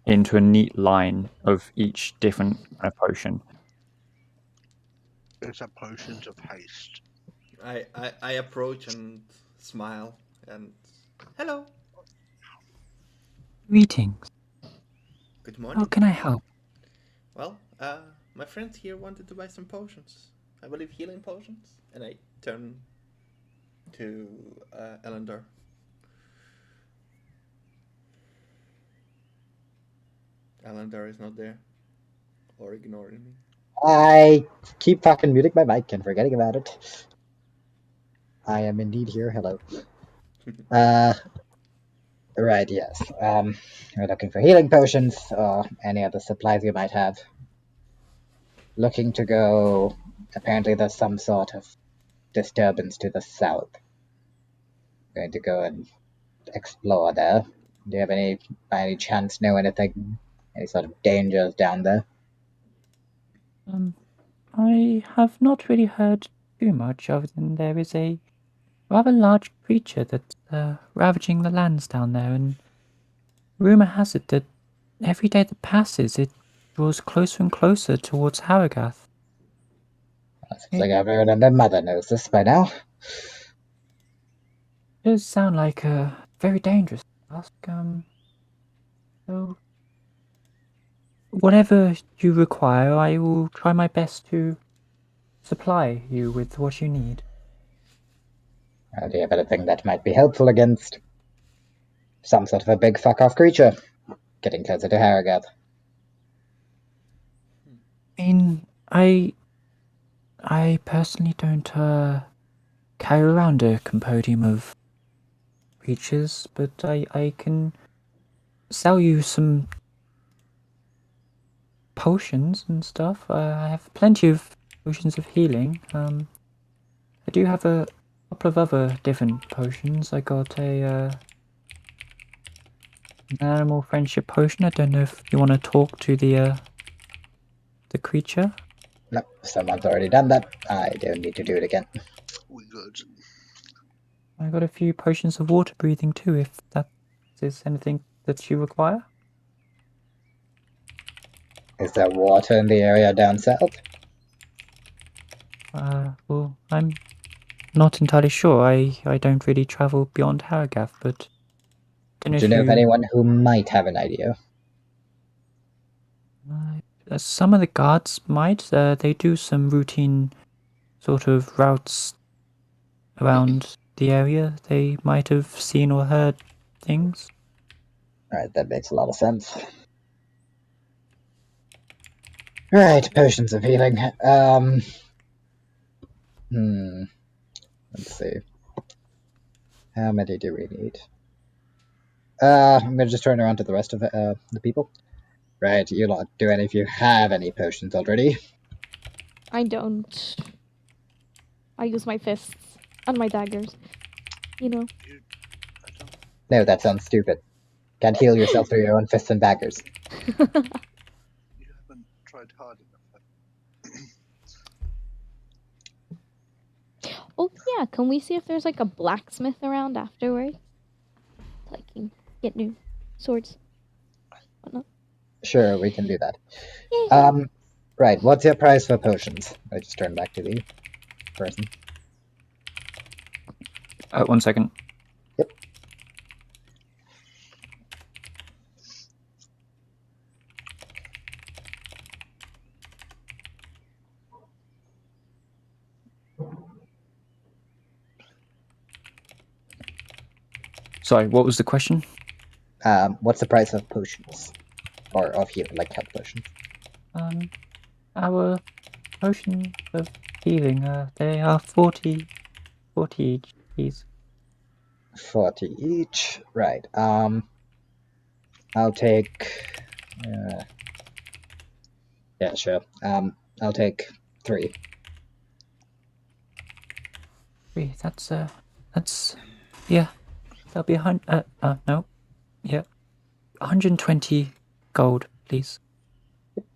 into a neat line of each different kind of potion. It's a potions of haste. I approach and smile and hello. Greetings. Good morning. How can I help? Well, my friend here wanted to buy some potions. I believe healing potions. And I turn to Elendor. Elendor is not there. Or ignoring me. I keep fucking muting my mic and forgetting about it. I am indeed here. Hello. Right, yes. We're looking for healing potions or any other supplies you might have. Looking to go... Apparently there's some sort of disturbance to the south. going to go and explore there. Do you have by any chance, know anything? Any sort of dangers down there? I have not really heard too much other than there is a rather large creature that's ravaging the lands down there, and rumour has it that every day that passes it draws closer and closer towards Harrogath. It seems like everyone and their mother knows this by now. It does sound like very dangerous. Ask so whatever you require, I will try my best to supply you with what you need. Do you have anything that might be helpful against some sort of a big fuck-off creature getting closer to Harrogath? I mean, I personally don't carry around a compendium of creatures, but I can sell you some potions and stuff. I have plenty of potions of healing. I do have a couple of other different potions. I got an animal friendship potion. I don't know if you want to talk to the creature. No, someone's already done that. I don't need to do it again. We good. I got a few potions of water breathing too, if that is anything that you require. Is there water in the area down south? Well, I'm not entirely sure. I don't really travel beyond Harrogath, but don't know Do you know of anyone who might have an idea? Some of the guards might. They do some routine sort of routes around the area. They might have seen or heard things. Right, that makes a lot of sense. Right, potions of healing. Let's see. How many do we need? I'm gonna just turn around to the rest of the people. Right, you lot, do any of you have any potions already? I don't. I use my fists and my daggers. You know. No, that sounds stupid. Can't heal yourself through your own fists and daggers. You haven't tried hard enough. Oh yeah, can we see if there's like a blacksmith around afterwards? So I can get new swords. Whatnot. Sure, we can do that. Yay. Right, what's your price for potions? I just turn back to the person. 1 second. Yep. Sorry, what was the question? What's the price of potions? Or of healing, like health potions? Our potion of healing, they are 40 each, please. 40 each. Right. I'll take... yeah, sure. I'll take 3. 3, that's... Yeah. That'll be no. Yeah. 120 gold, please.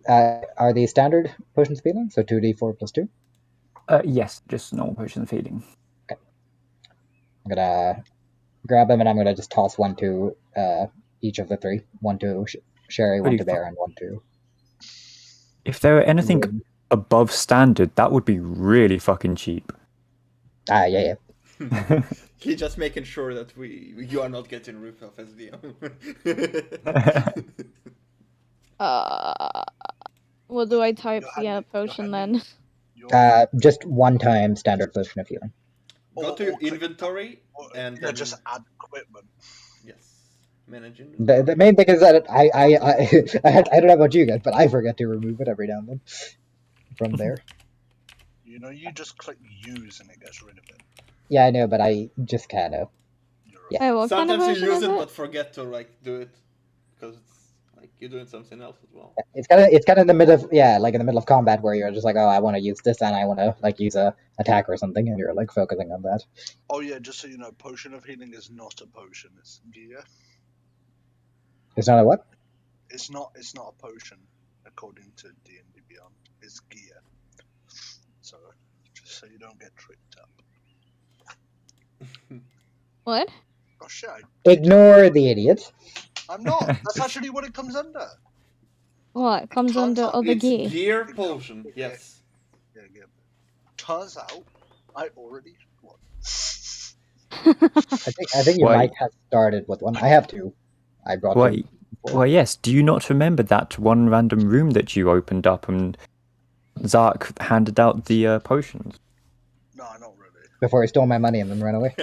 Are these standard potions of healing? So 2d4 plus 2? Yes, just normal potion of healing. Okay. I'm gonna grab them and I'm gonna just toss 1 to each of the 3. 1 to Sherry, 1 to Bear, and 1 to... If there were anything above standard, that would be really fucking cheap. Yeah. He's just making sure that you are not getting ripped off as DM. What do I type to get a potion then? Just 1 time standard potion of healing. Go to your inventory and then... just add equipment. Yes. Manage inventory. The main thing is that I don't know about you guys, but I forget to remove it every now and then from there. You know, you just click use and it gets rid of it. Yeah, I know, but I just kind of... Yeah. Hey, what Sometimes kind of you use version it is but forget to like do it because it's like Like you're doing something else as well. It's kind of in the middle of like in the middle of combat where you're just like, oh, I want to use this and I want to like use a attack or something, and you're like focusing on that. Oh yeah, just so you know, potion of healing is not a potion. It's gear. It's not a what? It's not a potion according to D&D Beyond. It's gear. So just so you don't get tripped up. What? Oh shit! Ignore the idiot. I'm not. That's actually what it comes under. What comes Turns under out other It's gear? gear potion. Yes. Yeah. Turns out I already won. I think you Wait. might have started with one. I have two. I brought Wait. two before. Well, yes. Do you not remember that one random room that you opened up and Zark handed out the potions? No, not really. Before he stole my money and then ran away.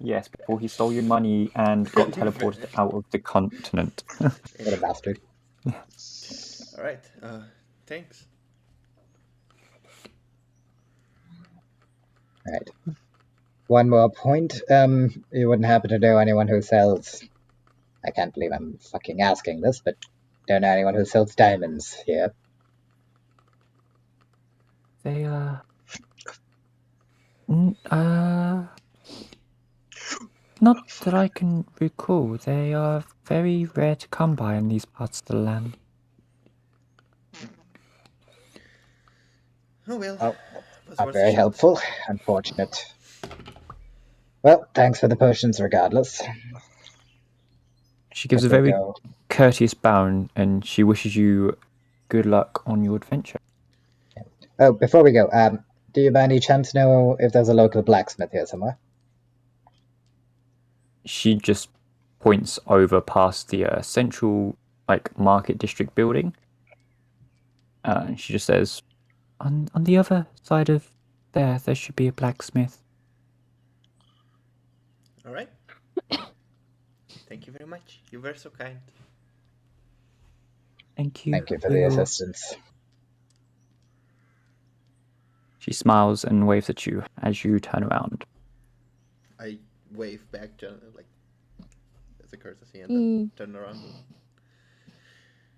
Yes, before he stole your money and got teleported out of the continent. What a bastard. All right. Thanks. Right. One more point. You wouldn't happen to know anyone who sells... I can't believe I'm fucking asking this, but don't know anyone who sells diamonds here. They not that I can recall. They are very rare to come by in these parts of the land. Oh well. Oh, was not worth a very shot. helpful. Unfortunate. Well, thanks for the potions regardless. She gives a Guess we'll very go. courteous bow and she wishes you good luck on your adventure. Oh, before we go, do you by any chance know if there's a local blacksmith here somewhere? She just points over past the central market district building. And she just says, on the other side of there should be a blacksmith. All right. Thank you very much. You were so kind. Thank you. Thank you for the assistance. She smiles and waves at you as you turn around. I wave back to as a courtesy and then turn around.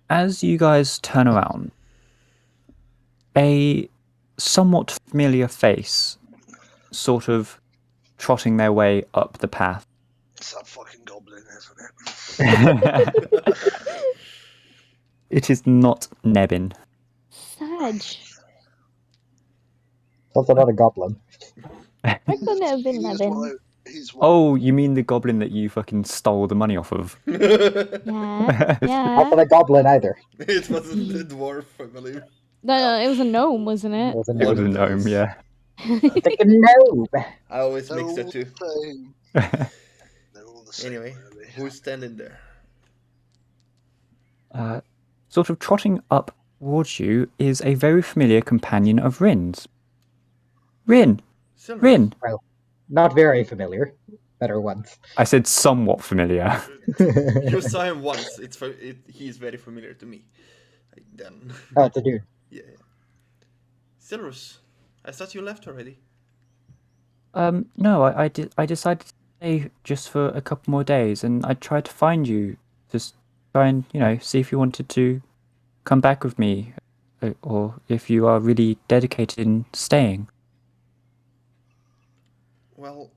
As you guys turn around, a somewhat familiar face sort of trotting their way up the path. It's that fucking goblin, isn't it? It is not Nebin. Sag. Also not a goblin. I couldn't have been Nevin. Oh, you mean the goblin that you fucking stole the money off of? Yeah. Not Yeah. a goblin either. It wasn't the dwarf, I believe. No, it was a gnome, wasn't It it? was a It was a gnome. gnome, yeah. Like a gnome. I always mix the two. They're all the same, Anyway, really. who's standing there? Sort of trotting up towards you is a very familiar companion of Rin's. Rin! Silver. Rin! Well, not very familiar. Better once. I said somewhat familiar. You saw him once. He's very familiar to me. Then. Oh, it's a dude. Yeah. Silverus, I thought you left already. No, I decided to stay just for a couple more days, and I tried to find you, just try and, see if you wanted to come back with me, or if you are really dedicated in staying. Well,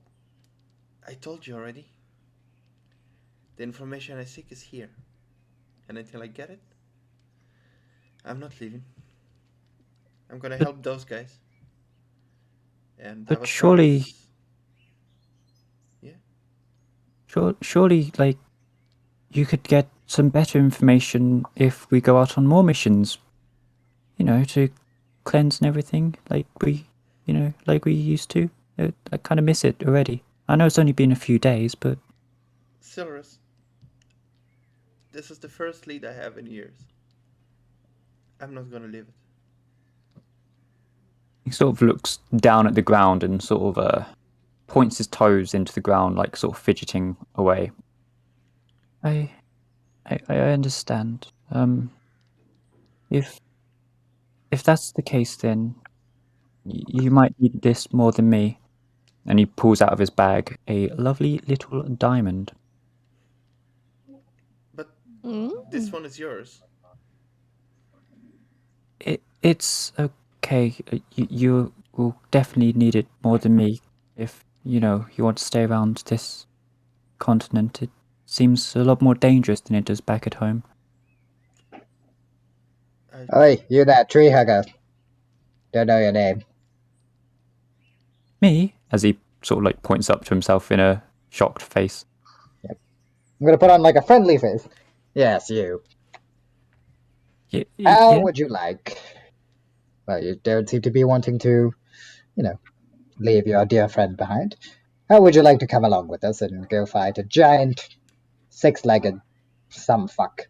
I told you already. The information I seek is here. And until I get it, I'm not leaving. I'm gonna help those guys. And I But was surely, promised- surely, you could get some better information if we go out on more missions, to cleanse and everything, like we used to. I kind of miss it already. I know it's only been a few days, but Silverus, this is the first lead I have in years. I'm not gonna leave it. he sort of looks down at the ground and sort of points his toes into the ground, like sort of fidgeting away. I understand. If that's the case, then you might need this more than me. And he pulls out of his bag a lovely little diamond. But This one is yours. It's okay. You will definitely need it more than me if, you want to stay around this continent. It seems a lot more dangerous than it does back at home. Oi, you that tree hugger. Don't know your name. Me? As he sort of points up to himself in a shocked face. I'm gonna put on a friendly face. Yes, you. How would you like? Well, you don't seem to be wanting to, leave your dear friend behind. How would you like to come along with us and go fight a giant, six-legged some fuck?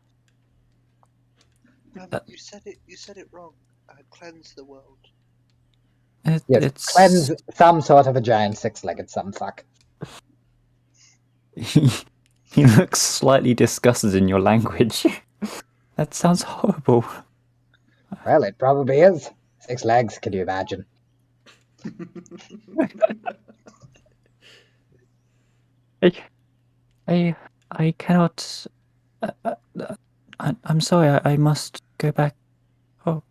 You said it wrong. Cleanse the world. Yes, It's cleanse some sort of a giant six-legged some fuck. He looks slightly disgusted in your language. That sounds horrible. Well, it probably is. 6 legs, can you imagine? I cannot. I'm sorry. I must go back. Oh,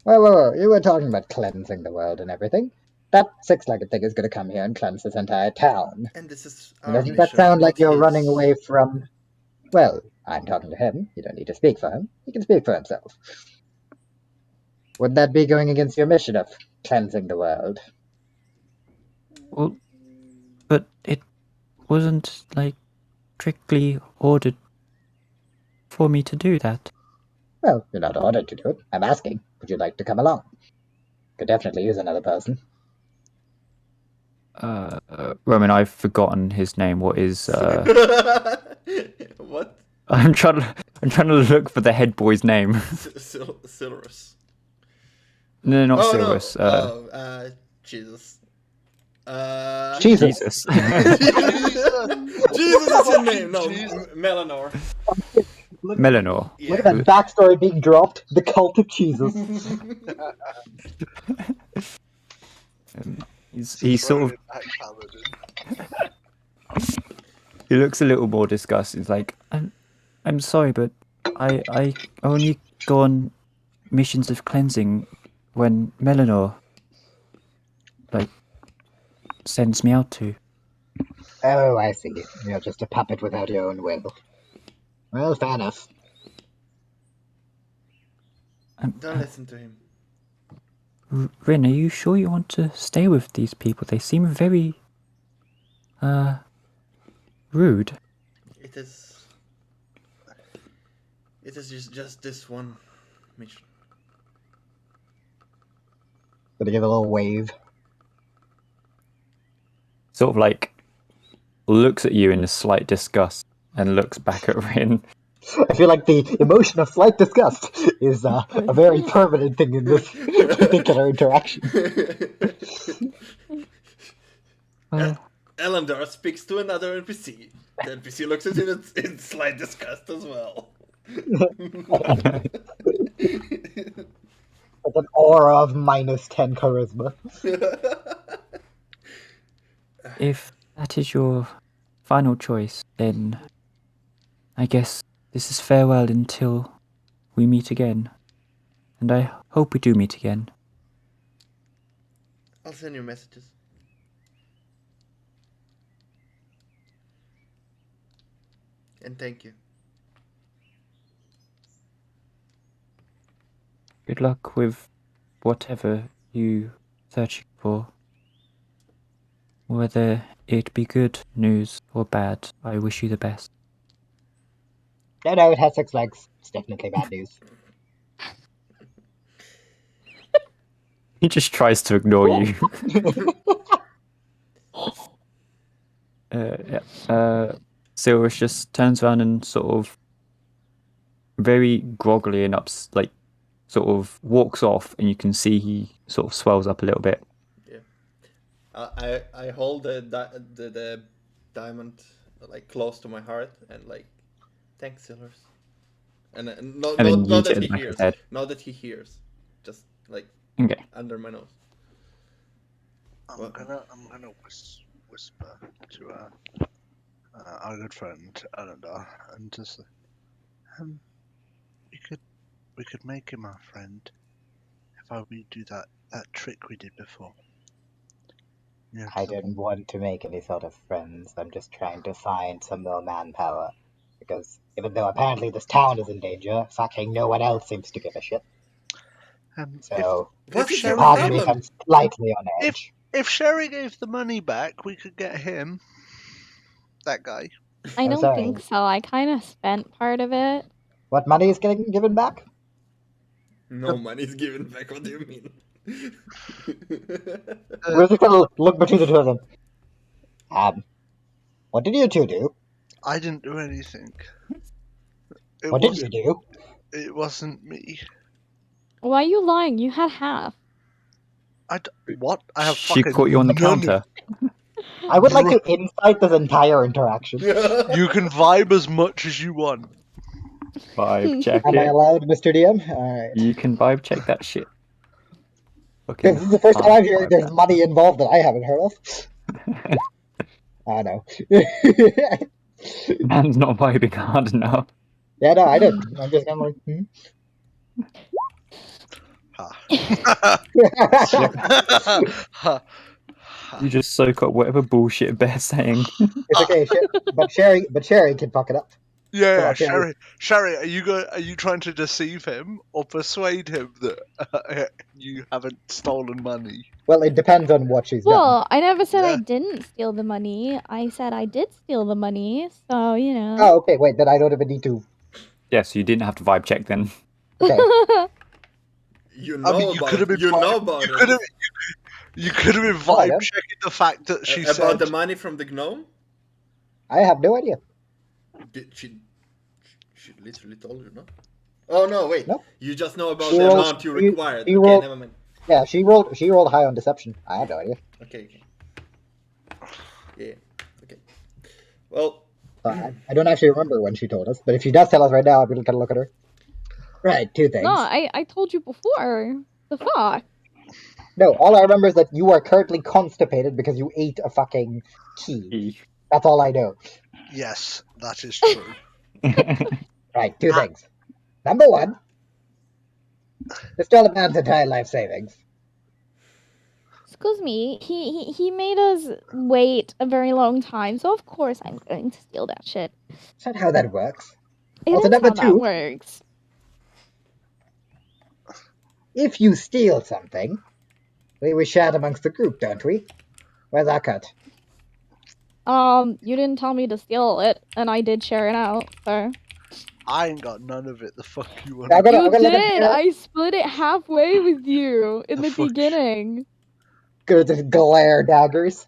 Whoa, you were talking about cleansing the world and everything. That 6-legged thing is going to come here and cleanse this entire town. And this is And our doesn't that mission, sound like not you're his. running away from... Well, I'm talking to him. You don't need to speak for him. He can speak for himself. Wouldn't that be going against your mission of cleansing the world? well, but it wasn't strictly ordered for me to do that. Well, you're not ordered to do it. I'm asking. Would you like to come along? Could definitely use another person. Roman, I've forgotten his name. What is? What? I'm trying to look for the head boy's name. Silurus. No, not Oh Silurus. no. Jesus. Jesus. Jesus is his name. No, Jesus. Melanor. Melanor. Yeah. Look at that backstory being dropped. The cult of Jesus. He's sort of. He looks a little more disgusted. He's like, I'm sorry, but I only go on missions of cleansing when Melanor sends me out to. Oh, I see. You're just a puppet without your own will. Well, fair enough. Don't listen to him. Rin, are you sure you want to stay with these people? They seem very rude. It is just this one mission. Gonna give a little wave. Sort of looks at you in a slight disgust and looks back at Rin. I feel like the emotion of slight disgust is a very permanent thing in this particular interaction. Elandar speaks to another NPC. The NPC looks at him in slight disgust as well. With an aura of -10 charisma. If that is your final choice, then I guess this is farewell until we meet again. And I hope we do meet again. I'll send you messages. And thank you. Good luck with whatever you searching for. Whether it be good news or bad, I wish you the best. No, it has 6 legs. It's definitely bad news. He just tries to ignore you. Silvers just turns around and sort of very groggily and sort of walks off, and you can see he sort of swells up a little bit. Yeah. I hold the diamond close to my heart and thanks, Silvers. And not that he hears. Not that he hears. Just okay. Under my nose. I'm gonna whisper to her. our good friend Eleanor, and just we could make him our friend if we do that trick we did before. You know, I didn't want to make any sort of friends. I'm just trying to find some more manpower. Because even though apparently this town is in danger, fucking no one else seems to give a shit. So, What is Sherry your part of me problem? I'm slightly on edge. if Sherry gave the money back, we could get him. That guy. I I'm don't sorry. think so. I kind of spent part of it. What money is getting given back? No money's given back. What do you mean? We're just gonna look between the two of them. What did you two do? I didn't do anything. What did you do? It wasn't me. Why are you lying? You had half. What? I have She fucking caught you on the none of- counter. I would like to insight this entire interaction. You can vibe as much as you want. Vibe check Am I it. allowed, Mr. DM? Alright. You can vibe check that shit. Fucking This is the first time I'm hearing vibe there's that. money involved that I haven't heard of. I know. Man's not vibing hard enough. Yeah, no, I didn't. I'm just kind of like, Ha. You just soak up whatever bullshit Bear's saying. It's okay, but Sherry can fuck it up. Yeah, Come on, Sherry, are you trying to deceive him or persuade him that you haven't stolen money? Well, it depends on what she's done. Well, I never said I Yeah. didn't steal the money. I said I did steal the money. So, you know. Oh, okay, wait, then I don't even need to. Yes, you didn't have to vibe check then. Okay. You know you about could have it. been You know vibe- about you it. could have you could have been Oh, I vibe know. checking the fact that she About said the money from the gnome? I have no idea. She literally told you, no? Oh no, wait. No. You just know about She the rolled- amount you she- required. she Okay, rolled- never mind. Yeah, she rolled high on deception. I have no idea. Okay. Yeah. Okay. Well, I don't actually remember when she told us, but if she does tell us right now, I'm gonna kind of look at her. Right, two things. No, I told you before. The fuck? No, all I remember is that you are currently constipated because you ate a fucking key. That's all I know. yes, that is true. Right, two things. Number one, destroy the man's entire life savings. Excuse me. He made us wait a very long time, so of course I'm going to steal that shit. That's not how that works. It Also, is number how that two- works. If you steal something, we share it amongst the group, don't we? Where's our cut? You didn't tell me to steal it, and I did share it out, so. I ain't got none of it. The fuck you want? I'm gonna You look at did! the- I split it halfway with you in The the fuck? beginning. Gonna just glare daggers.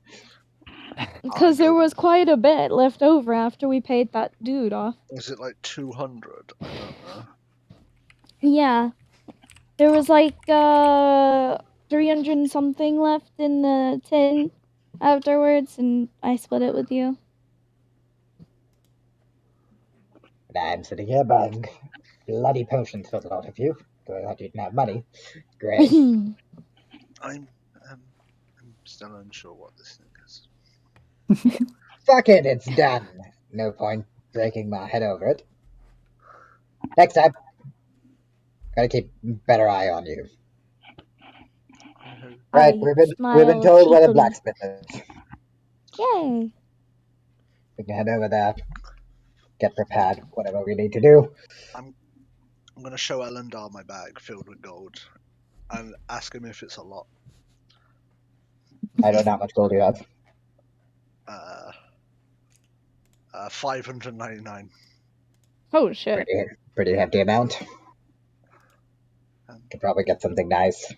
Because there was quite a bit left over after we paid that dude off. Was it like 200? I don't know. Yeah. There was like 300 and something left in the tin afterwards, and I split it with you. And I'm sitting here buying bloody potions for the lot of you. So I thought you didn't have money. Great. I'm still unsure what this thing is. Fuck it, it's done. No point breaking my head over it. Next time, gotta keep a better eye on you. Right, I we've been smile told where the cheekily. blacksmith is. Yay! We can head over there, get prepared, whatever we need to do. I'm gonna show Elendar my bag filled with gold and ask him if it's a lot. I don't know how much gold you have. 599. Oh shit. Pretty hefty amount. Could probably get something nice.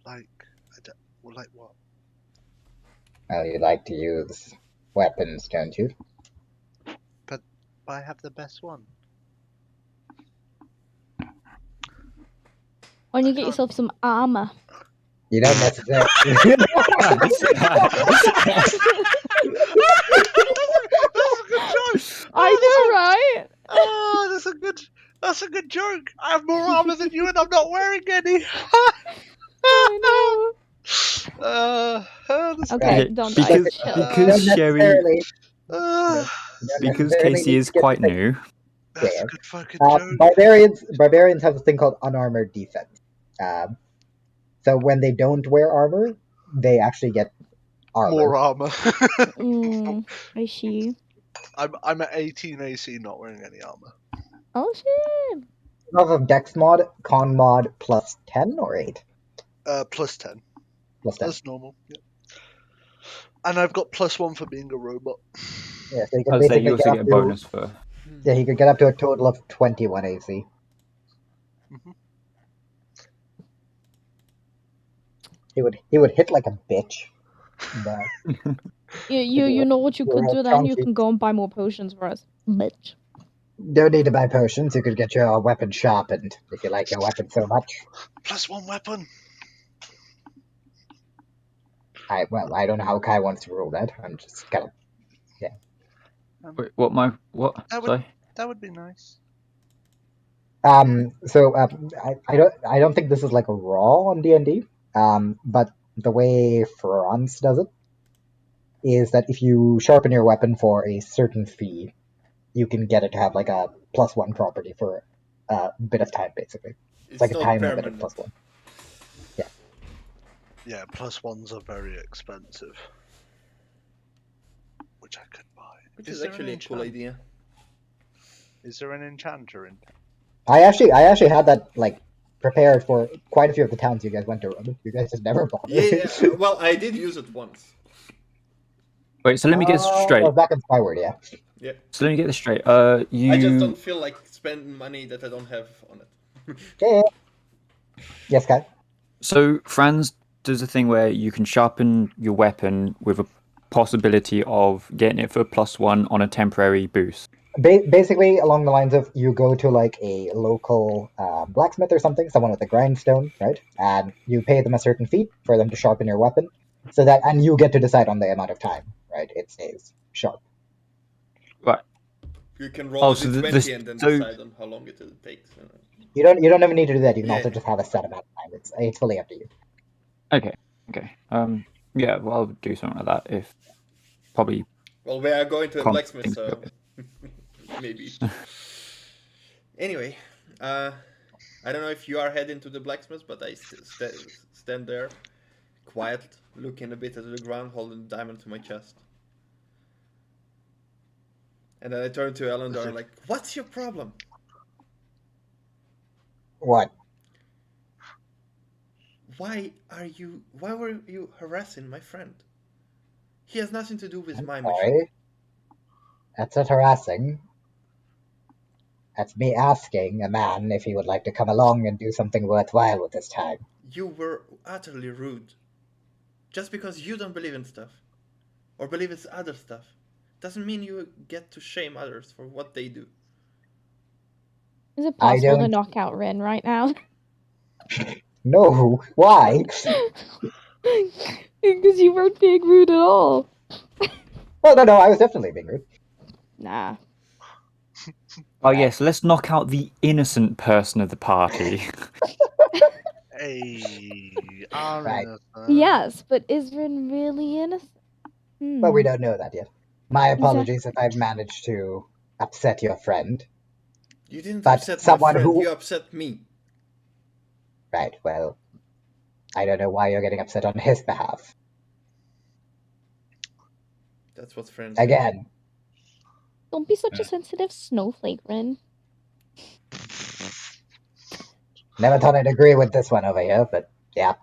Like what? Well, you like to use weapons, don't you? But I have the best one. Why don't you get yourself some armor? You don't necessarily. I know, right? Oh, that's a good joke. I have more armor than you, and I'm not wearing any. I know. That's Okay, Right. don't Because- die. Chill. because- Don't Sherry- necessarily Uh, You don't Because necessarily Casey need is to get quite the thing. new. that's Yeah. a good fucking joke. Barbarians have a thing called unarmored defense. So when they don't wear armor, they actually get armor. More armor. I see. I'm at 18 AC, not wearing any armor. Oh shit. Off of Dex mod, Con mod plus 10 or 8? Plus 10. Plus 10. That's normal. Yeah. And I've got +1 for being a robot. Yeah, so you can I'd say basically you also get get up a to, bonus for. yeah, he could get up to a total of 21 AC. Mhm. He would hit like a bitch. But You know what you could You're do then? You chunky. can go and buy more potions for us. Bitch. Don't need to buy potions. You could get your weapon sharpened if you like your weapon so much. +1 weapon. I don't know how Kai wants to rule that. I'm just kind of Wait, what? That would Sorry. that would be nice. So I don't think this is like a raw on D&D. But the way France does it is that if you sharpen your weapon for a certain fee, you can get it to have like a +1 property for a bit of time, basically. It's like a not time limited permanent. +1. Yeah, +1s are very expensive. Which I could buy. Which is there an actually a cool enchant- idea. Is there an enchanter in? I actually had that like prepared for quite a few of the towns you guys went to. You guys just never bothered. Yeah, well, I did use it once. Wait, so let me get this straight. Back in Skyward, yeah. Yeah. So let me get this straight. I just You don't feel like spending money that I don't have on it. Yeah. Yes, Kai. so Franz does a thing where you can sharpen your weapon with a possibility of getting it for +1 on a temporary boost. Basically, along the lines of you go to like a local blacksmith or something, someone with a grindstone, right? And you pay them a certain fee for them to sharpen your weapon, so that and you get to decide on the amount of time, right? It stays sharp. Right. You can roll Oh, a so d20 and then so- decide on how long it takes. You don't even need to do that. You can Yeah. also just have a set amount of time. It's fully up to you. Okay. Yeah, well, I'll do something like that if probably. Well, we are going to a Can't blacksmith, think so of maybe. Anyway, I don't know if you are heading to the blacksmith, but I stand there, quiet, looking a bit at the ground, holding the diamond to my chest. And then I turn to Elendor and like, "What's your problem? What? Why were you harassing my friend? He has nothing to do with I'm my mission." sorry. That's not harassing. That's me asking a man if he would like to come along and do something worthwhile with his time. You were utterly rude. Just because you don't believe in stuff, or believe it's other stuff, doesn't mean you get to shame others for what they do. Is it possible to don't- knock out Ren right now? No, why? Because you weren't being rude at all. Oh, no, I was definitely being rude. Nah. Oh yes, let's knock out the innocent person of the party. Hey, Right. Yes, but is Ren really innocent? But we don't know that yet. My apologies if I've managed to upset your friend. You didn't But upset my someone friend, who- you upset me. Right, well, I don't know why you're getting upset on his behalf. That's what friends do. Again, Don't be such a sensitive snowflake, Ren. never thought I'd agree with this one over here, but yeah.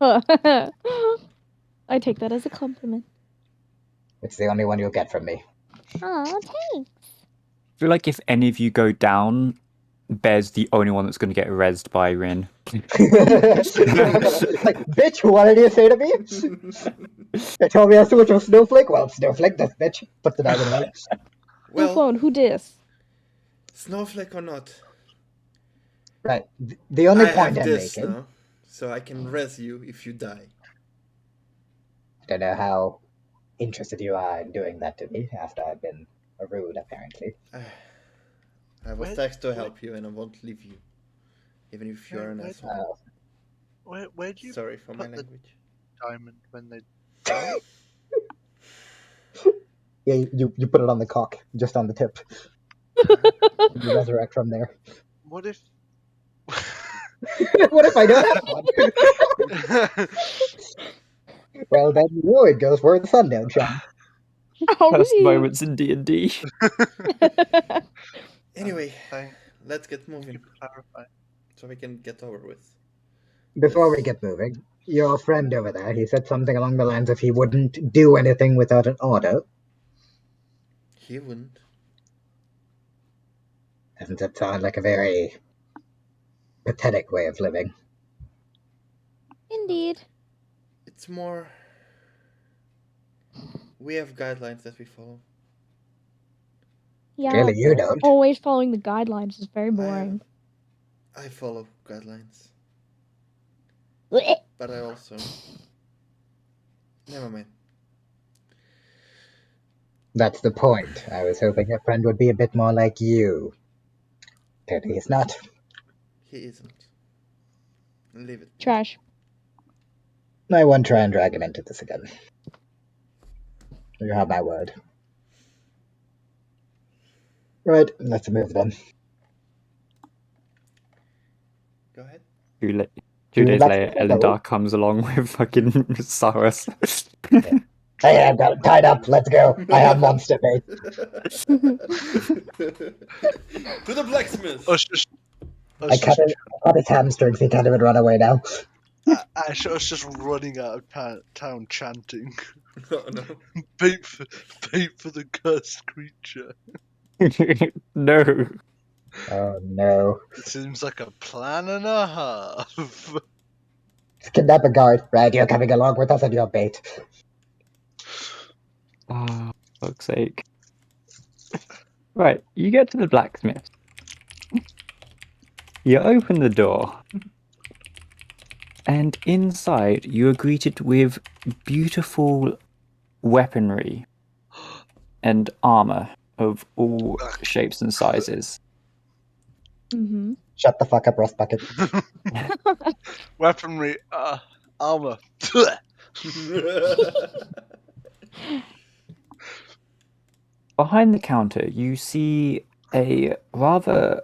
I take that as a compliment. It's the only one you'll get from me. Aw, thanks. I feel like if any of you go down, Bear's the only one that's going to get rezzed by Rin. Like, bitch, what did you say to me? They told me I was too much of a snowflake? Well, snowflake, this bitch. Put the diamond away. Well, Well, phone, who dis? snowflake or not, Right. The only I point have I'm this making, now, so I can res you if you die. I don't know how interested you are in doing that to me after I've been rude, apparently. I was Where- tasked to help you, and I won't leave you, even if you are an Where- asshole. Where do you Sorry for my put the- language. diamond when they? Yeah, you put it on the cock, just on the tip. You resurrect from there. What if? What if I don't have one? Well, then you know it goes where the sun don't shine. First Oh, moments in D&D. Anyway, Thank let's get moving you for clarifying. so we can get over with. Before we Yes. get moving, your friend over there, he said something along the lines of he wouldn't do anything without an order. He wouldn't. Doesn't that sound like a very pathetic way of living? Indeed. It's more. We have guidelines that we follow. Yeah. Clearly you but don't. Always following the guidelines is very boring. I follow guidelines, Blech. but I also. Never mind. That's the point. I was hoping your friend would be a bit more like you. Clearly he's not. He isn't. Leave it. Trash. I won't try and drag him into this again. You have my word. Right, let's move then. Go ahead. 2 days Let's later, go. Elendar comes along with fucking Cyrus. Hey, I've got it tied up. Let's go. I have monster bait. To the blacksmith. Us just, I cut his hamstrings. He can't even run away now. us just running out of town chanting, Oh, no. bait for the cursed creature. No. Oh no. It seems like a plan and a half. Let's kidnap a guard. Right, you're coming along with us on your bait. Oh, fuck's sake. Right, you get to the blacksmith. You open the door. And inside, you are greeted with beautiful weaponry and armor of all shapes and sizes. Mm-hmm. Shut the fuck up, Rust Bucket. Weaponry, armor. Behind the counter, you see a rather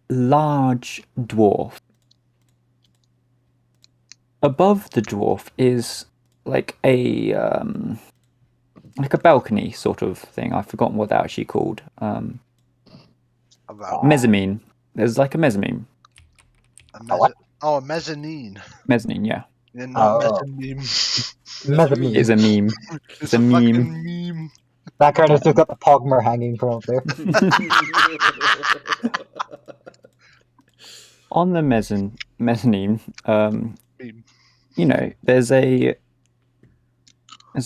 large dwarf. Above the dwarf is like a balcony sort of thing. I've forgotten what they're actually called. Mezzanine. There's like a mezzanine. what? Oh, a mezzanine. Mezzanine, yeah. Yeah, not Oh. mezzanine. Mezzanine. It's a meme. It's a meme. fucking meme. That card has just got the Pogmer hanging from up there. On the mezzanine, Meme. you know, there's a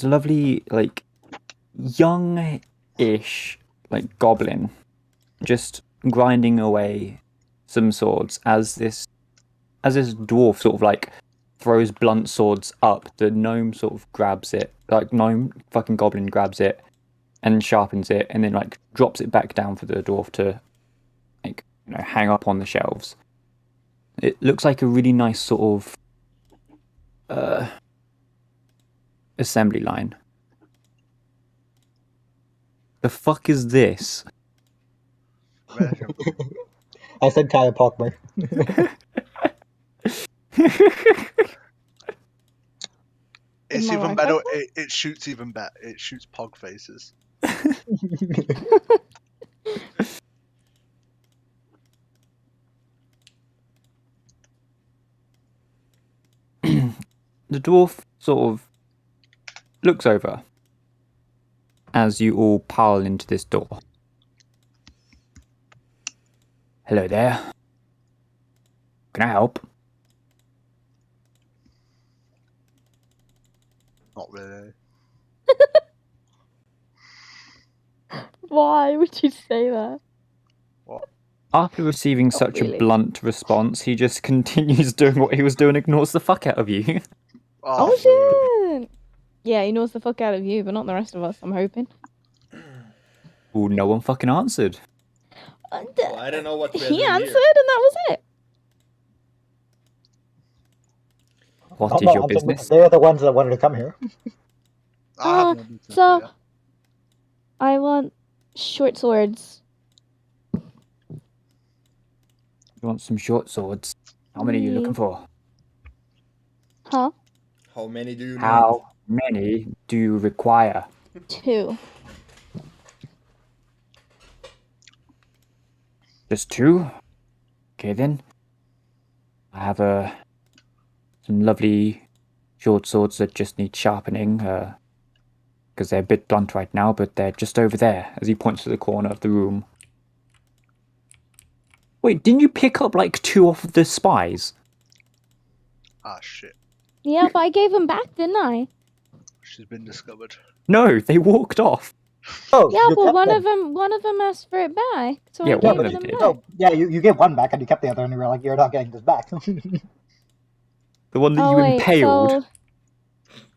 lovely, like, young-ish, like, goblin just grinding away some swords as this dwarf sort of, like, throws blunt swords up. The gnome sort of grabs it, like, goblin grabs it and sharpens it and then, like, drops it back down for the dwarf to, like, you know, hang up on the shelves. It looks like a really nice sort of assembly line. The fuck is this? I said Kaya Pogmer. It's Am I even right, better. Pogmer? It shoots even better. It shoots pog faces. The dwarf sort of looks over as you all pile into this door. Hello there. Can I help? Not really. Why would you say that? After receiving such really. a blunt response, he just continues doing what he was doing, ignores the fuck out of you. Oh shit! Yeah, he knows the fuck out of you, but not the rest of us, I'm hoping. Ooh, no one fucking answered. Well, I don't know what we're He doing answered, here. and that was it. What I'm is not your answering business? because they're the ones that wanted to come here. I have one. So Yeah. I want short swords. You want some short swords? How many are you looking for? Huh? How many do you need? How many do you require? 2. Just 2? Okay then. I have some lovely short swords that just need sharpening, because they're a bit blunt right now, but they're just over there, as he points to the corner of the room. Wait, didn't you pick up like 2 off of the spies? Ah, shit. Yeah, but I gave them back, didn't I? She's been discovered. No, they walked off. Oh, Yeah, you but kept one of them asked for it back, so Yeah, I one gave of them them did. back. Oh, yeah, you gave one back and you kept the other, and you were like, "You're not getting this back." The one that Oh you wait, impaled.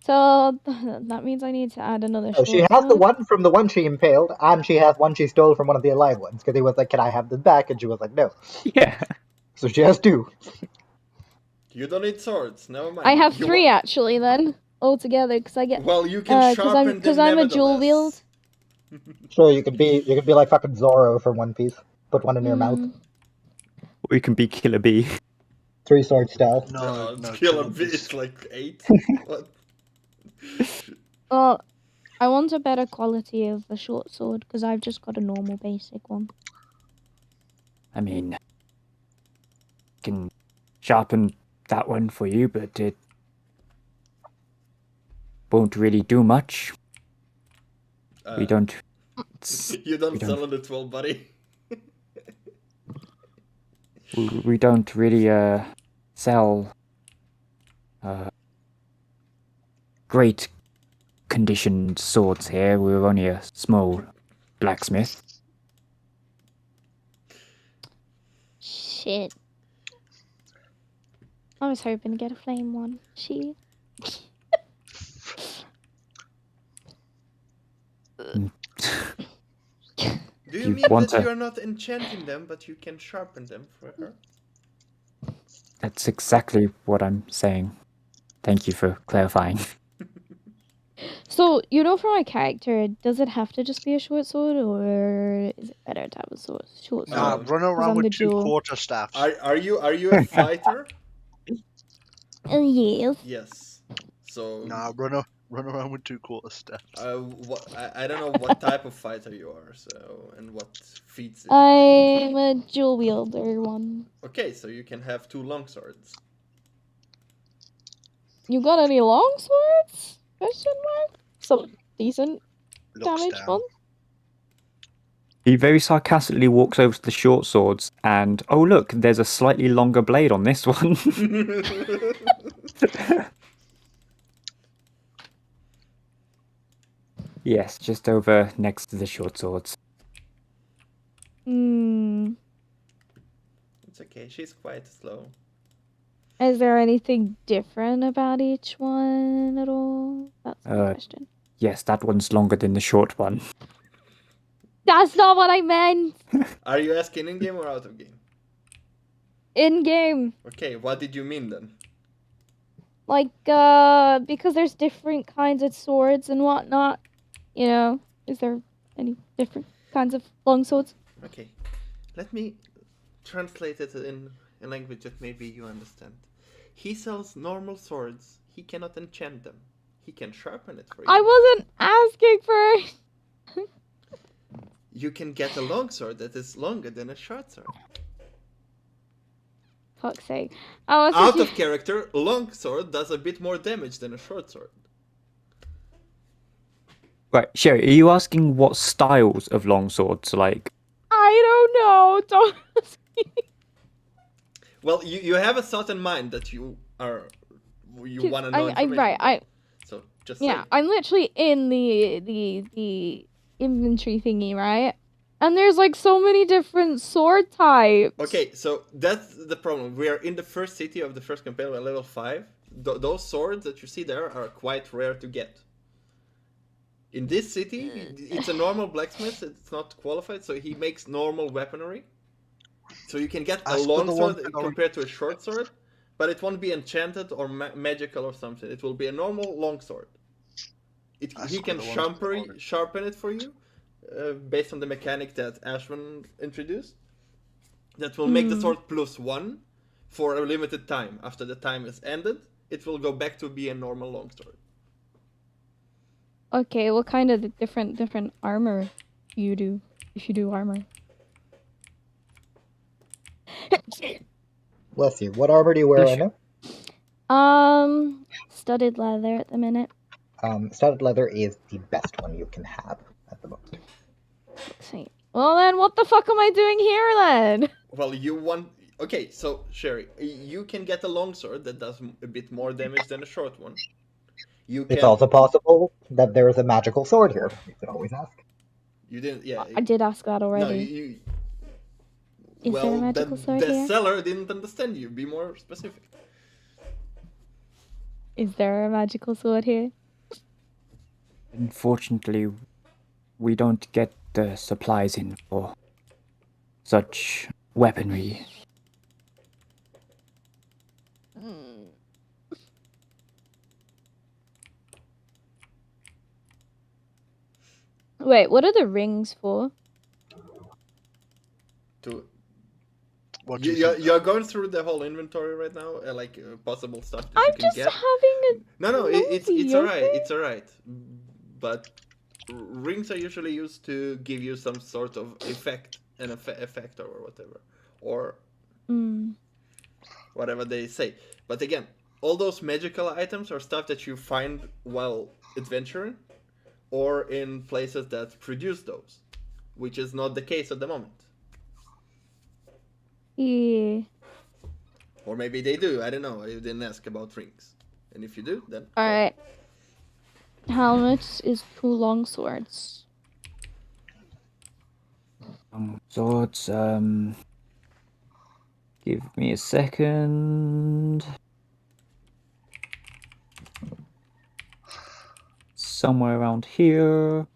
so that means I need to add another So short she has the sword. one from the one she impaled, and she has one she stole from one of the alive ones. Because he was like, "Can I have this back?" And she was like, "No." Yeah. So she has 2. You don't need swords. Never mind. I have You 3 actually then altogether because I get Well, you can sharpen because them I'm a dual nevertheless. wield. Sure, you could be like fucking Zorro from One Piece. Put one in your mouth. Or you can be Killer Bee. 3 sword style. No, it's no, killer Killer bee. Bees. It's like 8. What? Well, I want a better quality of the short sword because I've just got a normal basic one. I mean, can sharpen that one for you, but it won't really do much. We don't. You don't we sell don't- on the 12, buddy. We don't really sell great conditioned swords here. We're only a small blacksmith. Shit. I was hoping to get a flame one. Shit. Do you You mean want that a- you are not enchanting them, but you can sharpen them for her? That's exactly what I'm saying. Thank you for clarifying. So, you know, for my character, does it have to just be a short sword, or is it better to have a short sword? Nah, run I'm around the with 2 dual. quarterstaffs. Are you a fighter? Yes. Yes. So Nah, run around with 2 quarterstaffs. I don't know what type of fighter you are, so and what feats. I'm a dual wielder one. Okay, so you can have 2 long swords. You got any long swords? Question mark. Some decent Looks damage down. one. He very sarcastically walks over to the short swords and, oh look, there's a slightly longer blade on this one. Yes, just over next to the short swords. Hmm. It's okay. She's quite slow. Is there anything different about each one at all? That's the question. Yes, that one's longer than the short one. That's not what I meant! Are you asking in game or out of game? In game. Okay, what did you mean then? Like, because there's different kinds of swords and whatnot. You know, is there any different kinds of long swords? Okay, let me translate it in a language that maybe you understand. He sells normal swords. He cannot enchant them. He can sharpen it for you. I wasn't asking for... You can get a long sword that is longer than a short sword. Fuck's sake. I was Out of character, long sword does a bit more damage than a short sword. Right, Sherry, are you asking what styles of longswords, like? I don't know. Don't... Well, you have a thought in mind that you want to know information. Right, So just yeah, say. I'm literally in the inventory thingy, right? And there's like so many different sword types. Okay, so that's the problem. We are in the first city of the first campaign, we're level 5. Those swords that you see there are quite rare to get. In this city, it's a normal blacksmith, it's not qualified, so he makes normal weaponry. So you can get a As for long the sword ones that are- compared to a short sword, but it won't be enchanted or magical or something. It will be a normal long sword. That's he what can the ones with the orange. sharpen it for you, based on the mechanic that Ashwin introduced. That will make the sword +1 for a limited time. After the time is ended, it will go back to be a normal longsword. Okay, what kind of different armor you do if you do armor? Bless you. What armor do you wear right now? Studded leather at the minute. Studded leather is the best one you can have at the moment. Sweet. Well then, what the fuck am I doing here then? Well, you want... Okay, so, Sherry, you can get a longsword that does a bit more damage than a short one. You can... It's also possible that there is a magical sword here. You can always ask. You didn't... Yeah. I did ask that already. No, you... Is there a magical sword here? The seller didn't understand you. Be more specific. Is there a magical sword here? Unfortunately, we don't get the supplies in for such weaponry. Wait, what are the rings for? What do you think? You're going through the whole inventory right now, possible stuff that I'm you can just get. having a No, it's nosy, alright. okay? It's alright. But rings are usually used to give you some sort of effect, an effect or whatever, or whatever they say. But again, all those magical items are stuff that you find while adventuring, or in places that produce those, which is not the case at the moment. Yeah. Or maybe they do. I don't know. I didn't ask about rings. And if you do, then... Alright. How much is 2 long swords? Swords, give me a second. Somewhere around here.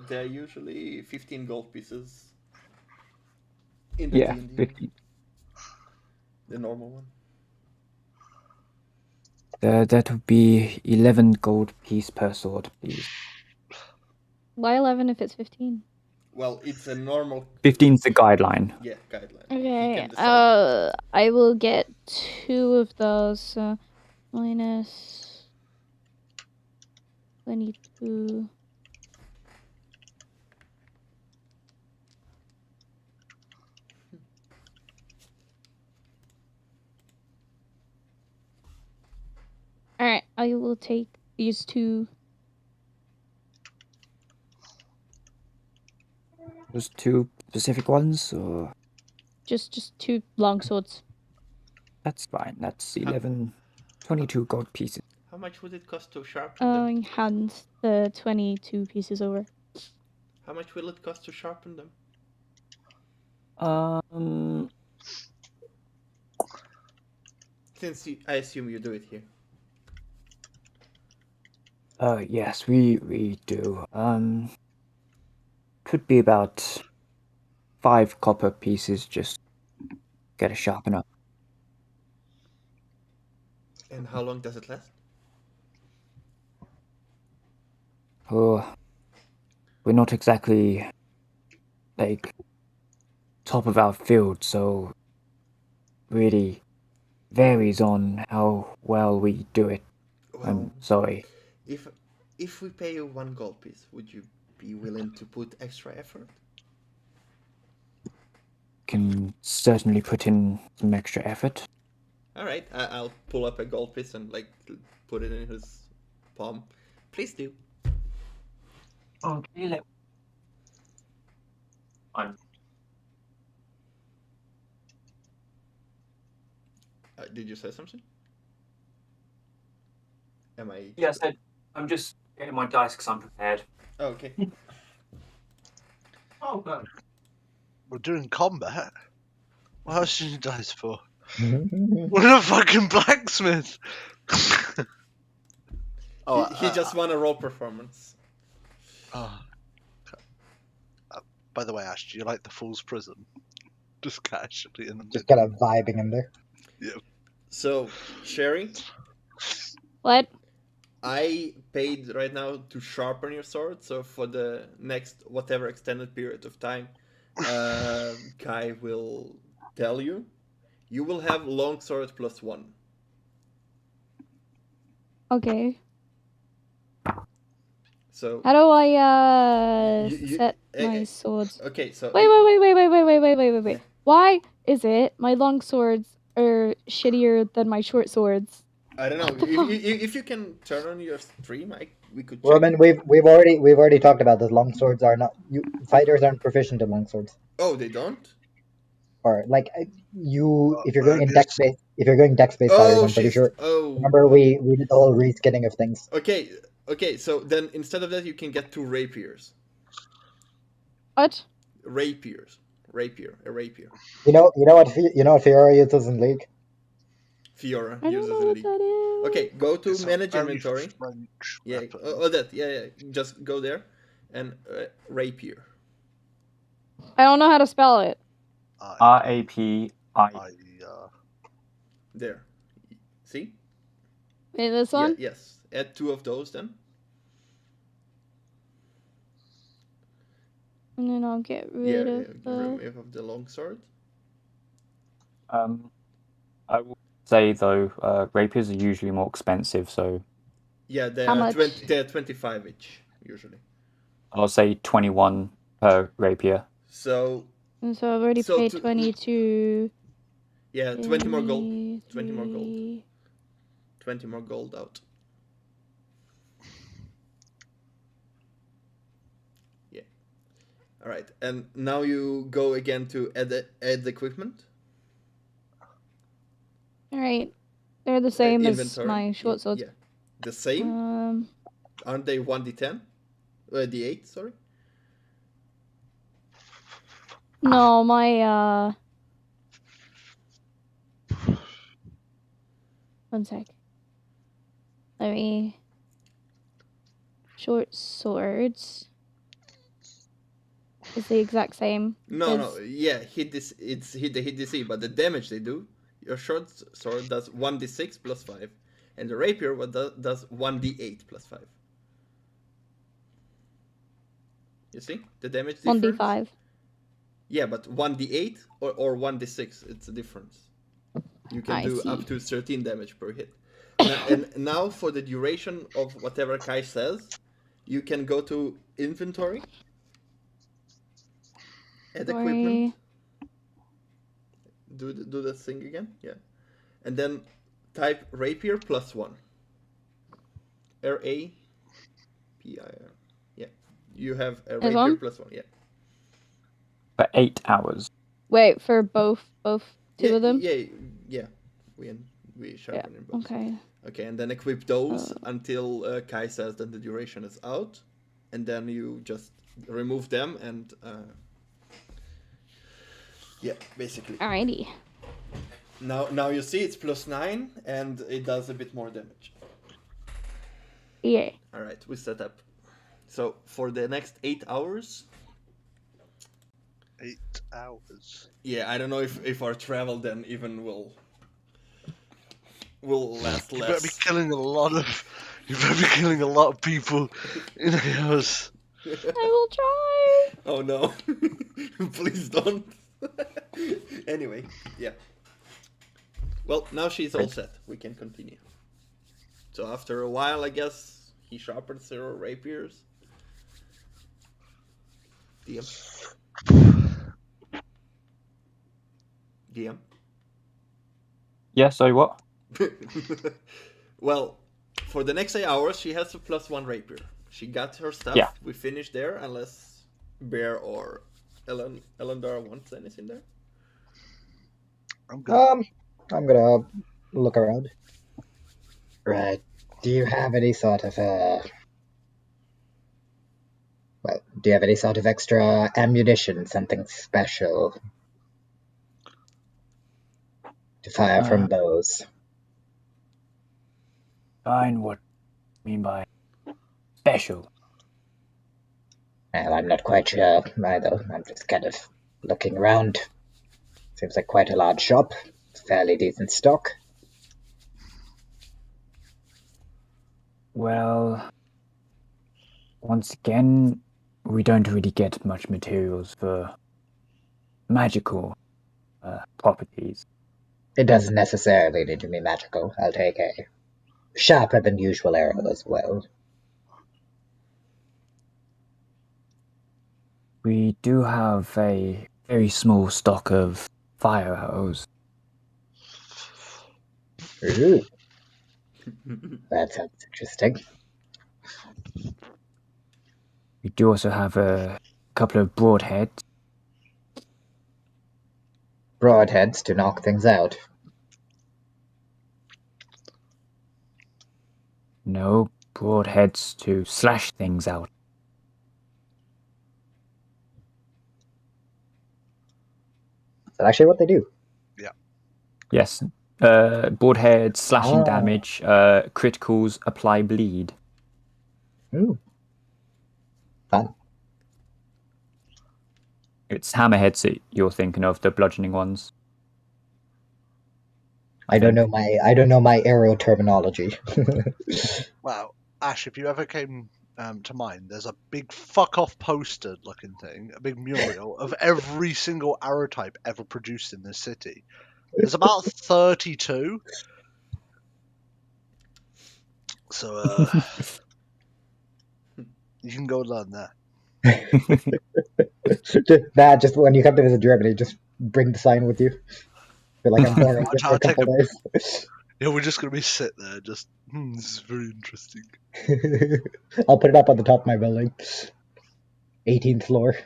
They're usually 15 gold pieces. In the Yeah, D&D. 50. The normal one. That would be 11 gold piece per sword, please. Why 11 if it's 15? Well, it's a normal... 15's the guideline. Yeah, guideline. Okay, I will get 2 of those, minus 22. Alright, I will take these 2. Those 2 specific ones, or... Just 2 long swords. That's fine. That's 11, 22 gold pieces. How much would it cost to sharpen them? Hand the 22 pieces over. How much will it cost to sharpen them? Since I assume you do it here. Yes, we do. Could be about 5 copper pieces, just get a sharpener. And how long does it last? Oh, we're not exactly, like, top of our field, so really varies on how well we do it. Well, I'm sorry. If we pay you 1 gold piece, would you be willing to put extra effort? Can certainly put in some extra effort. Alright, I'll pull up a gold piece and put it in his palm. Please do. Okay, Did you say something? Am I... Yes, I'm just getting my dice because I'm prepared. Oh, okay. Oh, no. We're doing combat. What else do you need dice for? We're a fucking blacksmith. He just won a roll performance. By the way, Ash, do you like the Fool's Prison? Just casually in the Just kind of vibing in there. Yeah. So, Sherry, What? I paid right now to sharpen your sword, so for the next whatever extended period of time, Kai will tell you. You will have longsword +1. Okay. So How do I set my eh, swords? okay, so Wait. Yeah. Why is it my long swords are shittier than my short swords? I don't know What the fuck? if you can turn on your stream. We could check. Roman, we've already talked about this. Longswords are not fighters aren't proficient in longswords. Oh, they don't. Or like if you're going in Yes. dex based fighters, Oh I'm pretty shit. sure. Oh. Remember we did the whole reskinning of things. Okay. So then instead of that, you can get 2 rapiers. What? Rapier. A rapier. You know what Fiora uses in League? Fiora I don't uses know in what League. that is. Okay, go to It's a manage very inventory. French Yeah, weapon. yeah. Just go there and rapier. I don't know how to spell it. RAPI. There. See? Wait, this one? Yeah, yes. Add 2 of those then. And then I'll get rid of Get the... rid of the longsword. I will say though, rapiers are usually more expensive, so Yeah, they How are much? 25 each usually. I'll say 21 per rapier. So And so I've already So paid to- 22. yeah, 20 more gold. 20 more gold. 23. 20 more gold out. Yeah. All right, and now you go again to add equipment. Alright. They're the same as Inventory. my short swords. Yeah, the same. Aren't they 1d10? D8, sorry. No, my, one sec. Let me... Short swords is the exact same. No. Yeah, hit this. It's hit DC, but the damage they do. Your short sword does 1d6 plus 5, and the rapier does 1d8 plus 5. You see the damage difference? 1d5. Yeah, but 1d8 or 1d6, it's a difference. You can I do see. up to 13 damage per hit. And now for the duration of whatever Kai says, you can go to inventory, add equipment, do the thing again, yeah, and then type rapier +1. RAPIR. Yeah, you have a rapier one? +1. Yeah. For 8 hours. Wait, for both two of them? Yeah. We sharpen in both. Okay. Okay, and then equip those until Kai says that the duration is out, and then you just remove them and yeah, basically. Alrighty. Now you see it's +9 and it does a bit more damage. Yeah. All right, we set up. So for the next 8 hours. 8 hours. Yeah, I don't know if our travel then even will last You less. better be killing a lot of people in a house. I will try. Oh no. Please don't. Anyway, yeah. Well, now she's all set. We can continue. So after a while, I guess, he sharpens her rapiers. DM? Yeah, so what? Well, for the next 8 hours, she has a +1 rapier. She got her stuff. Yeah. We finished there, unless Bear or Elendar wants anything there. I'm good. I'm gonna look around. Right. Do you have any sort of do you have any sort of extra ammunition, something special to fire from bows? Fine, what do you mean by special? Well, I'm not quite sure either. I'm just kind of looking around. Seems like quite a large shop. Fairly decent stock. Well, once again, we don't really get much materials for magical properties. It doesn't necessarily need to be magical. I'll take a sharper than usual arrow as well. We do have a very small stock of fire arrows. Ooh, that sounds interesting. We do also have a couple of broadheads. Broadheads to knock things out. No, broadheads to slash things out. Is that actually what they do? Yes. Broadheads, slashing Ah. damage, criticals, apply bleed. Ooh. Fun. It's hammerheads that you're thinking of, the bludgeoning ones. I don't know my arrow terminology. Wow, Ash, if you ever came to mind, there's a big fuck off poster looking thing, a big mural of every single arrow type ever produced in this city. There's about 32. So you can go learn there. Just when you come to visit Germany, just bring the sign with you. Feel like I'm borrowing it for a couple days. Yeah, we're just gonna be sit there, just this is very interesting. I'll put it up on the top of my building. 18th floor.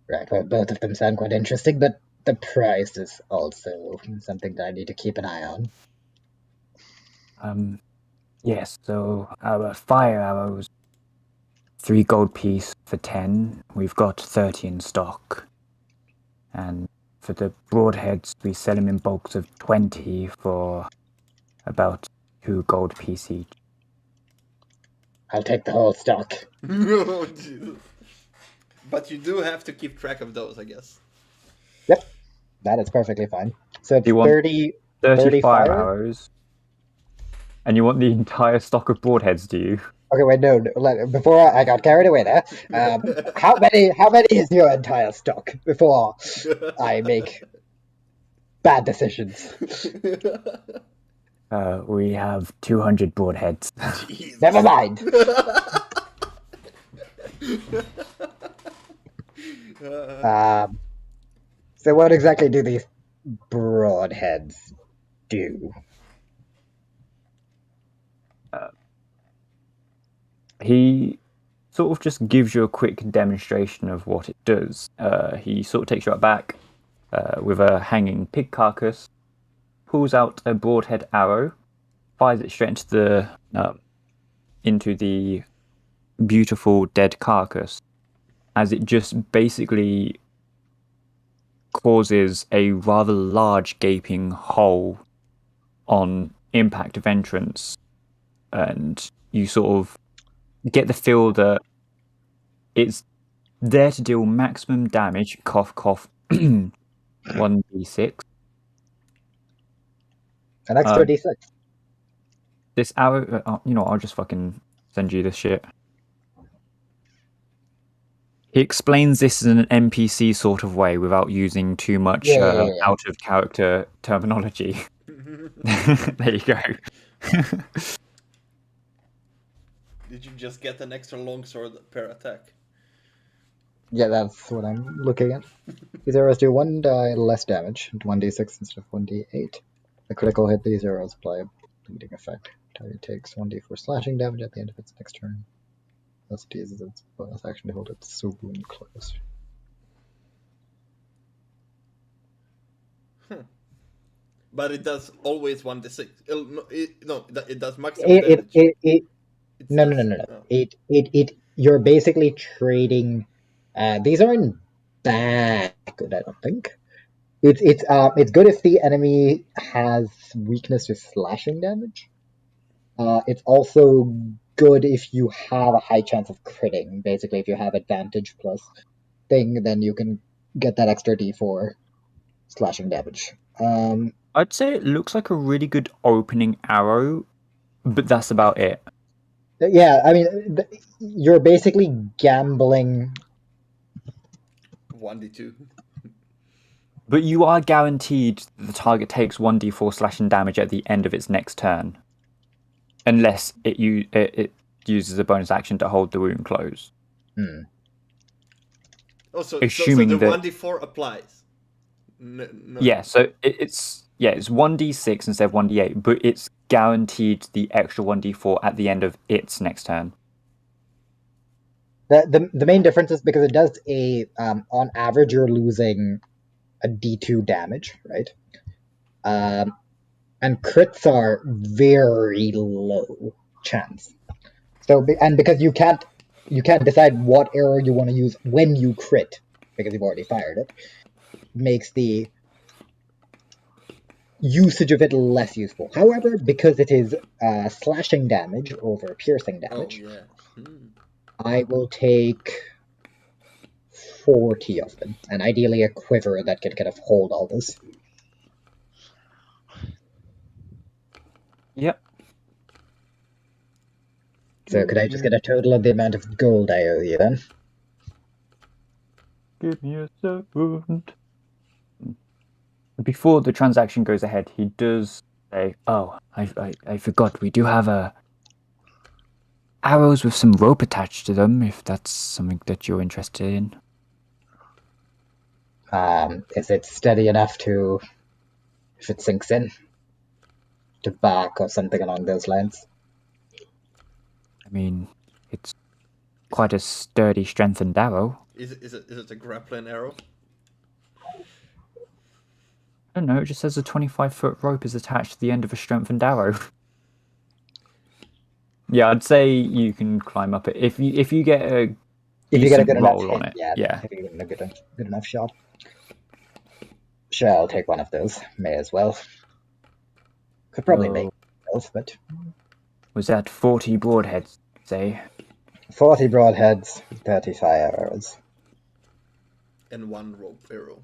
Right, well, both of them sound quite interesting, but the price is also something that I need to keep an eye on. Yes, so our fire arrows, 3 gold piece for 10. We've got 30 in stock. And for the broadheads, we sell them in bulks of 20 for about 2 gold piece each. I'll take the whole stock. Oh, Jesus. But you do have to keep track of those, I guess. Yep, that is perfectly fine. So it's You want 30 fire fire? arrows. And you want the entire stock of broadheads, do you? Okay, wait, no. Before I got carried away there, how many is your entire stock before I make bad decisions? We have 200 broadheads. Jesus. Never mind. So what exactly do these broadheads do? He sort of just gives you a quick demonstration of what it does. He sort of takes you out back with a hanging pig carcass, pulls out a broadhead arrow, fires it straight into the beautiful dead carcass, as it just basically causes a rather large gaping hole on impact of entrance, and you sort of get the feel that it's there to deal maximum damage, cough cough, 1d6. An extra d6. This arrow, I'll just fucking send you this shit. He explains this in an NPC sort of way without using too much out of character terminology. There you go. Did you just get an extra longsword per attack? Yeah, that's what I'm looking at. These arrows do 1 die less damage, 1d6 instead of 1d8. A critical hit, these arrows apply a bleeding effect. Target takes 1d4 slashing damage at the end of its next turn. Thus it uses its bonus action to hold its wound closed. But it does always 1d6. It does maximum damage. No. You're basically trading. These aren't that good, I don't think. It's good if the enemy has weakness to slashing damage. It's also good if you have a high chance of critting. Basically, if you have advantage plus thing, then you can get that extra d4 slashing damage. I'd say it looks like a really good opening arrow, but that's about it. Yeah, I mean, you're basically gambling. 1d2. But you are guaranteed the target takes 1d4 slashing damage at the end of its next turn, unless it uses a bonus action to hold the wound closed. Oh, so Assuming the that 1d4 applies. No. yeah, so it's 1d6 instead of 1d8, but it's guaranteed the extra 1d4 at the end of its next turn. The main difference is because it does on average you're losing a d2 damage, right? And crits are very low chance. So and because you can't decide what arrow you want to use when you crit because you've already fired it, makes the usage of it less useful. However, because it is slashing damage over piercing damage, I will take 40 of them, and ideally a quiver that can kind of hold all this. Yep. So could I just get a total of the amount of gold I owe you then? Give me a second. Before the transaction goes ahead, he does say, "Oh, I forgot. We do have arrows with some rope attached to them. If that's something that you're interested in." Is it steady enough to, if it sinks in, to back or something along those lines? I mean, it's quite a sturdy, strengthened arrow. Is it a grappling arrow? I don't know. It just says a 25-foot rope is attached to the end of a strengthened arrow. Yeah, I'd say you can climb up it if you get a decent roll on it. Yeah. If you get a good enough shot. Sure, I'll take one of those. May as well. Could probably make both, but was that 40 broadheads? Say 40 broadheads, 30 fire arrows, and 1 rope arrow.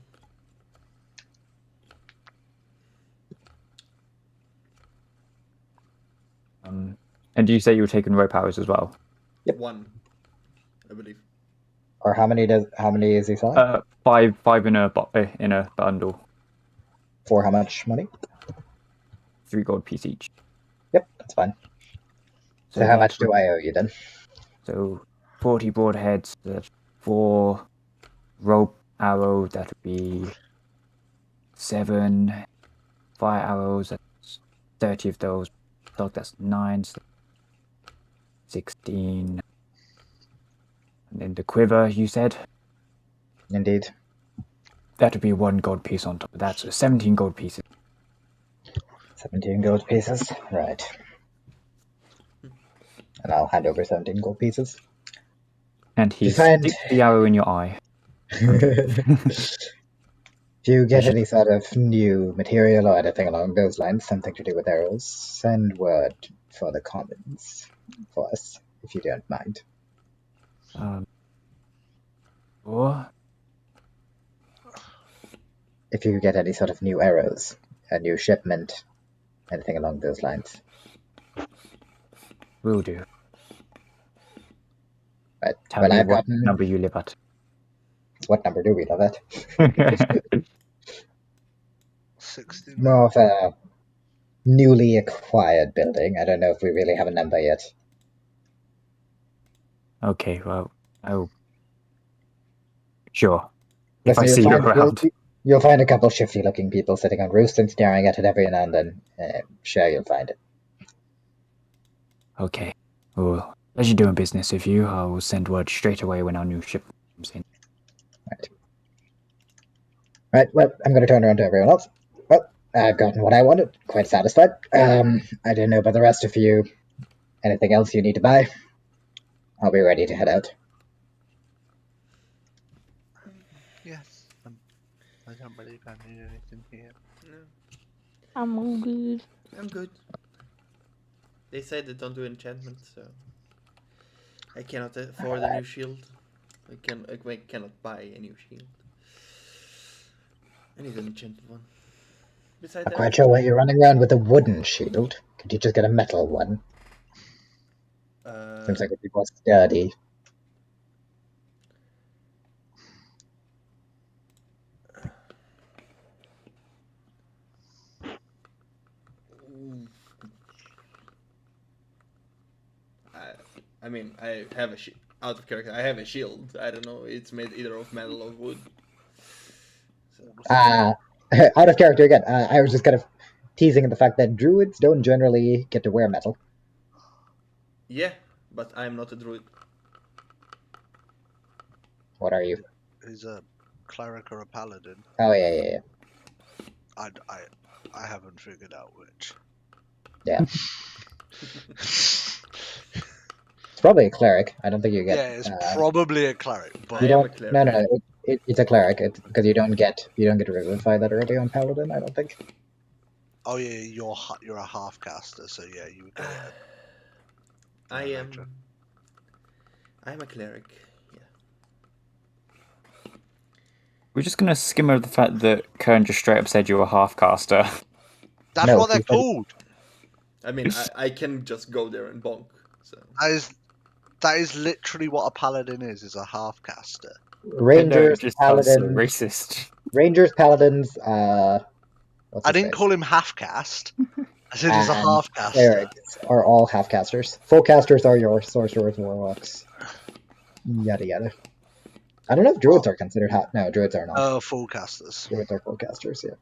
And do you say you were taking rope arrows as well? Yep. 1, I believe. Or how many is he selling? 5 in a bundle. For how much money? 3 gold piece each. Yep, that's fine. So how much do I owe you then? So 40 broadheads, that's 4 rope arrows, that would be 7 fire arrows, that's 30 of those. Dog, that's 9, so 16. And then the quiver, you said? Indeed. That would be 1 gold piece on top of that, so 17 gold pieces. 17 gold pieces, right. And I'll hand over 17 gold pieces. And he sticks the arrow in your eye. Do you get any sort of new material or anything along those lines, something to do with arrows, send word for the commons for us, if you don't mind. Or if you get any sort of new arrows, a new shipment, anything along those lines. Will do. Right. Tell me what number you live at. What number do we live at? 60. More of a newly acquired building. I don't know if we really have a number yet. Okay, well, sure. If I see you around. You'll find a couple shifty-looking people sitting on roofs and staring at it every now and then. Sure, you'll find it. Okay. Well, as you're doing business with you, I will send word straight away when our new ship comes in. Right, well, I'm going to turn around to everyone else. Well, I've gotten what I wanted. Quite satisfied. I don't know about the rest of you. Anything else you need to buy? I'll be ready to head out. Yes. I don't believe I need anything here. No, I'm all good. I'm good. They said they don't do enchantments, so I cannot afford a new shield. I cannot buy a new shield. I need an enchanted one. Besides I'm quite sure why you're running around with a wooden shield. Could you just get a metal one? Seems like it'd be more sturdy. I mean, I have a out of character. I have a shield. I don't know. It's made either of metal or wood. So. Out of character again. I was just kind of teasing the fact that druids don't generally get to wear metal. Yeah, but I'm not a druid. What are you? He's a cleric or a paladin. Oh yeah. I haven't figured out which. Yeah. It's probably a cleric. I don't think you get. Yeah, it's probably a cleric, but You I am don't. a cleric. No. It's a cleric. Because you don't get revivify that early on paladin. I don't think. oh yeah, you're a half caster, so yeah, you would get it. I'm a cleric. Yeah. We're just gonna skim over the fact that Kern just straight up said you were a half caster. That's No, what they're he said- called. I mean, I can just go there and bonk. So. That is literally what a paladin is a half caster. Rangers, It just sounds so paladins, racist. Rangers, paladins. What's I his didn't face? call him half cast. I said he's a And half caster. Clerics are all half casters. Full casters are your sorcerers, warlocks, yada yada. I don't know if druids are considered half. No, druids are not. Full casters. Druids are full casters. Yeah.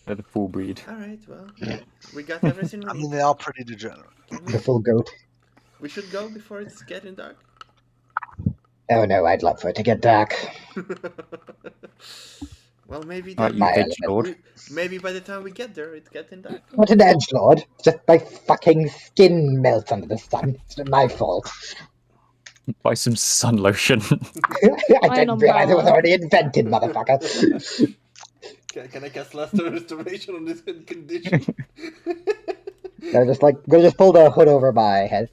They're the full breed. All right. Well, we got everything we I need. mean, they are pretty degenerate. The full goat. We should go before it's getting dark. Oh no, I'd love for it to get dark. Well, maybe Right, then you My edge lord. maybe by the time we get there, it's getting dark. What an edgelord! Just my fucking skin melts under the sun. It's not my fault. Buy some sun lotion. I didn't realize it was already invented, motherfucker. Can I cast Last Restoration on this condition? They're just like, we'll just pull the hood over my head.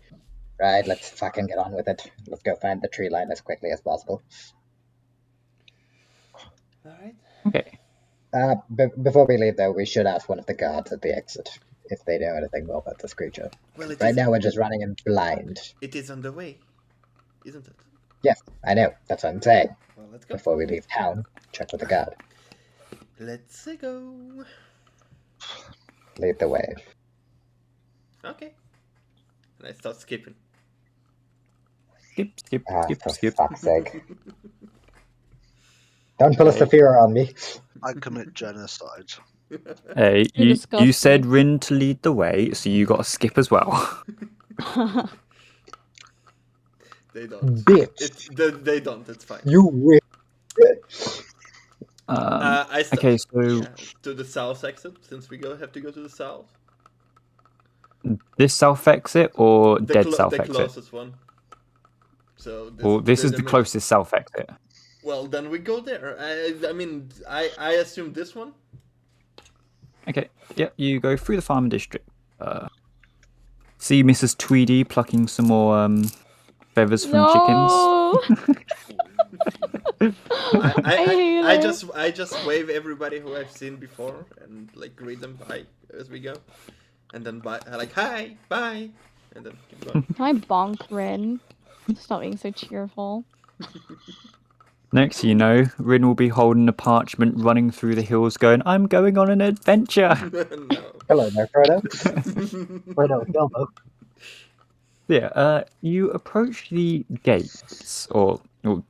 Right, let's fucking get on with it. Let's go find the tree line as quickly as possible. Alright. Okay. Before we leave, though, we should ask one of the guards at the exit if they know anything more about this creature. Well, Right now, we're just running in blind. it is on the way, isn't it? Yes, I know. That's what I'm saying. Well, let's go. Before we leave town, check with the guard. Let's go. Lead the way. Okay. And I start skipping. Skip. For fuck's sake. Don't pull a Saphira on me. I commit genocide. Hey, You're you disgusting. said Rin to lead the way, so you got to skip as well. They don't. Bitch. They don't. It's fine. You win. Okay, so to the south exit, since we have to go to the south. this south exit or dead south the exit? closest one. So Well, this is the middle. closest south exit. Well, then we go there. I mean, I assume this one. Okay, yep, you go through the farming district. See Mrs. Tweedy plucking some more feathers from chickens. No. hate I it. just wave everybody who I've seen before and like greet them bye as we go, and then bye like hi bye, and then keep going. Can I bonk Rin? Stop being so cheerful. Next, you know, Rin will be holding a parchment, running through the hills, going, "I'm going on an adventure." No. Hello there, Frodo. Wait, no, Bilbo. Yeah, you approach the gates, or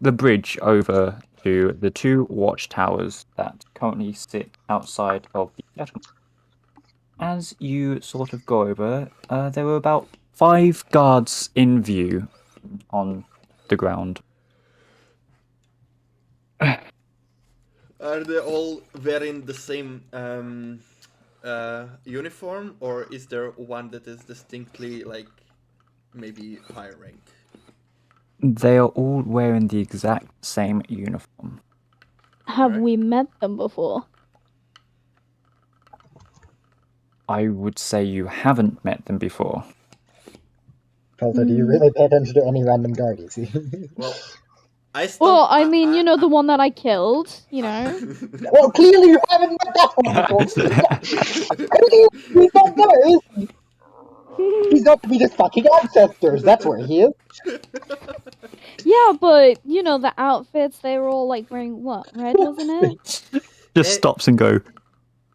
the bridge over to the two watchtowers that currently sit outside of the settlement. As you sort of go over, there were about 5 guards in view on the ground. Are they all wearing the same uniform, or is there one that is distinctly like maybe higher rank? They are all wearing the exact same uniform. Have Right. we met them before? I would say you haven't met them before. Pelter, do you really pay attention to any random guard you see? Well, I Well, I mean, you know, the one that I killed, you know. Well, clearly you haven't met that one before. We don't know. He's got to be his fucking ancestors. That's where he is. Yeah, but you know the outfits they were all like wearing what? Red, wasn't it? Just stops and go.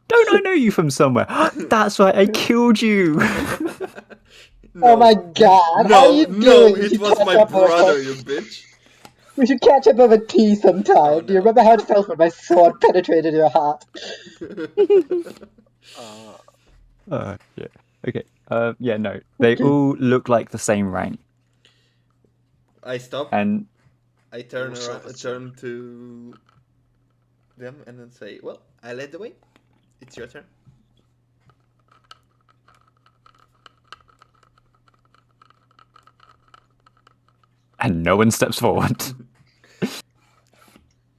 Don't I know you from somewhere? That's right, I killed you. Oh my god, how are you no, doing? You it should was catch my up over brother, a- you bitch. We should catch up over tea sometime. Oh, Do you no. remember how it felt when my sword penetrated your heart? Yeah. Okay. Yeah, no. They all look like the same rank. I stop. And I turn Also around, the turn to them, and then say, "Well, I led the way. It's your turn." no one steps forward.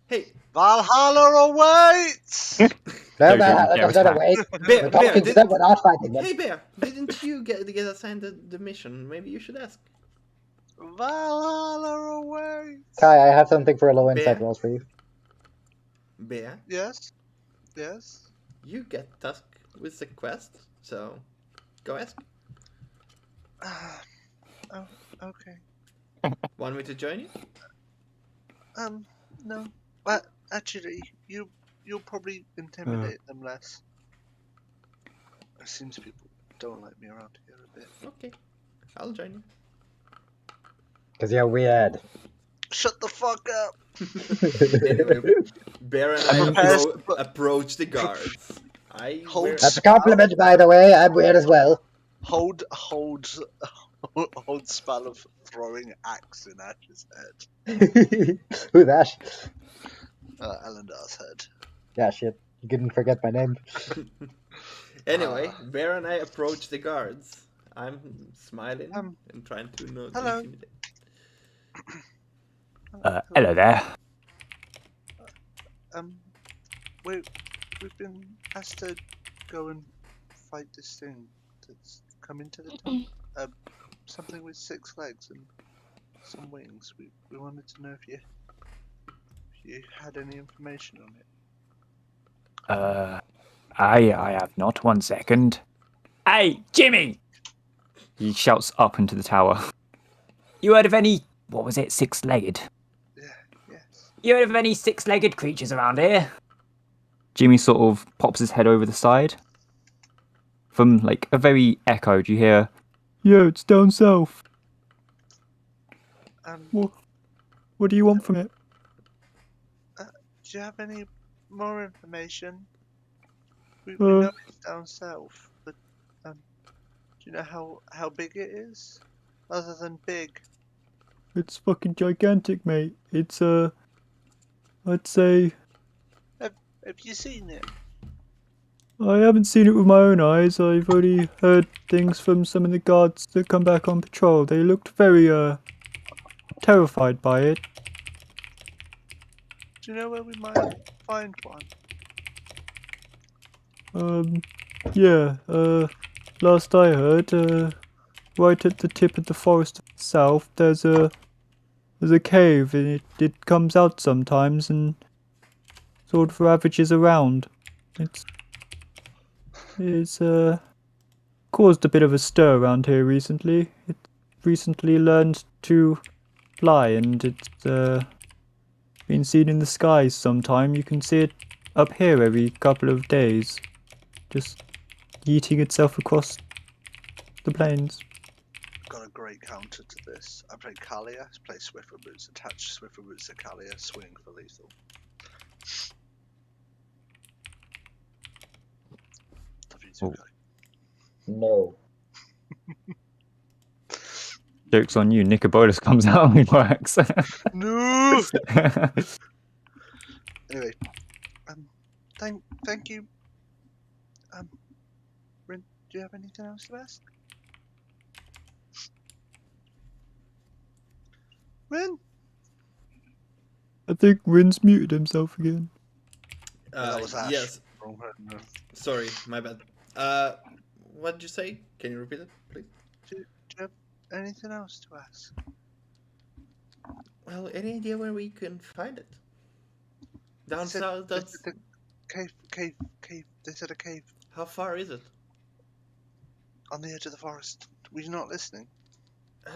Hey, Valhalla awaits! No, Don't man, even that care does not attack. wait. Bear, We're talking to them, we're not fighting them. Hey, Bear, didn't you get assigned the mission? Maybe you should ask. Valhalla awaits! Kai, I have something for a low insight Bear? rolls for you. Bear, Yes? Yes? you get tasked with the quest, so go ask. Oh, okay. Want me to join you? No. But actually, you'll probably intimidate them less. It seems people don't like me around here a bit. Okay, I'll join you. Because you're weird. Shut the fuck up! Anyway, Bear and I Prepares- approach the guards. Hold That's a compliment, by the way. I'm weird as well. hold spell of throwing axe in Ash's head. Who that? Elendar's head. Yeah, shit. You couldn't forget my name. Anyway, Bear and I approach the guards. I'm smiling and trying to hello. intimidate. Hello there. We've been asked to go and fight this thing that's come into the town. Something with 6 legs and some wings. We wanted to know if you had any information on it. I have not. 1 second. Hey, Jimmy! He shouts up into the tower. You heard of any, what was it, 6-legged? Yes. You heard of any 6-legged creatures around here? Jimmy sort of pops his head over the side. From, like, a very echo, do you hear, yeah, it's down south. What do you want from it? Do you have any more information? We know it's down south, but do you know how big it is? Other than big. It's fucking gigantic, mate. It's, I'd say... Have you seen it? I haven't seen it with my own eyes. I've only heard things from some of the guards that come back on patrol. They looked very, terrified by it. Do you know where we might find one? Yeah, last I heard, right at the tip of the forest to the south, there's a cave, and it comes out sometimes and sort of ravages around. It's caused a bit of a stir around here recently. It recently learned to fly, and it's been seen in the skies sometime. You can see it up here every couple of days, just yeeting itself across the plains. Got a great counter to this. I play Kalia, play Swiffer Boots, attach Swiffer Boots to Kalia, swing for lethal. Oh. No. Joke's on you, Nicobolus comes out and works. No! Anyway, thank you. Rin, do you have anything else to ask? Rin? I think Rin's muted himself again. That was Ash. Yes. Wrong button, no. Sorry, my bad. What did you say? Can you repeat it, please? Do you have anything else to ask? Well, any idea where we can find it? Down Said- south, that's... The cave. They said a cave How far is it? on the edge of the forest. Were you not listening?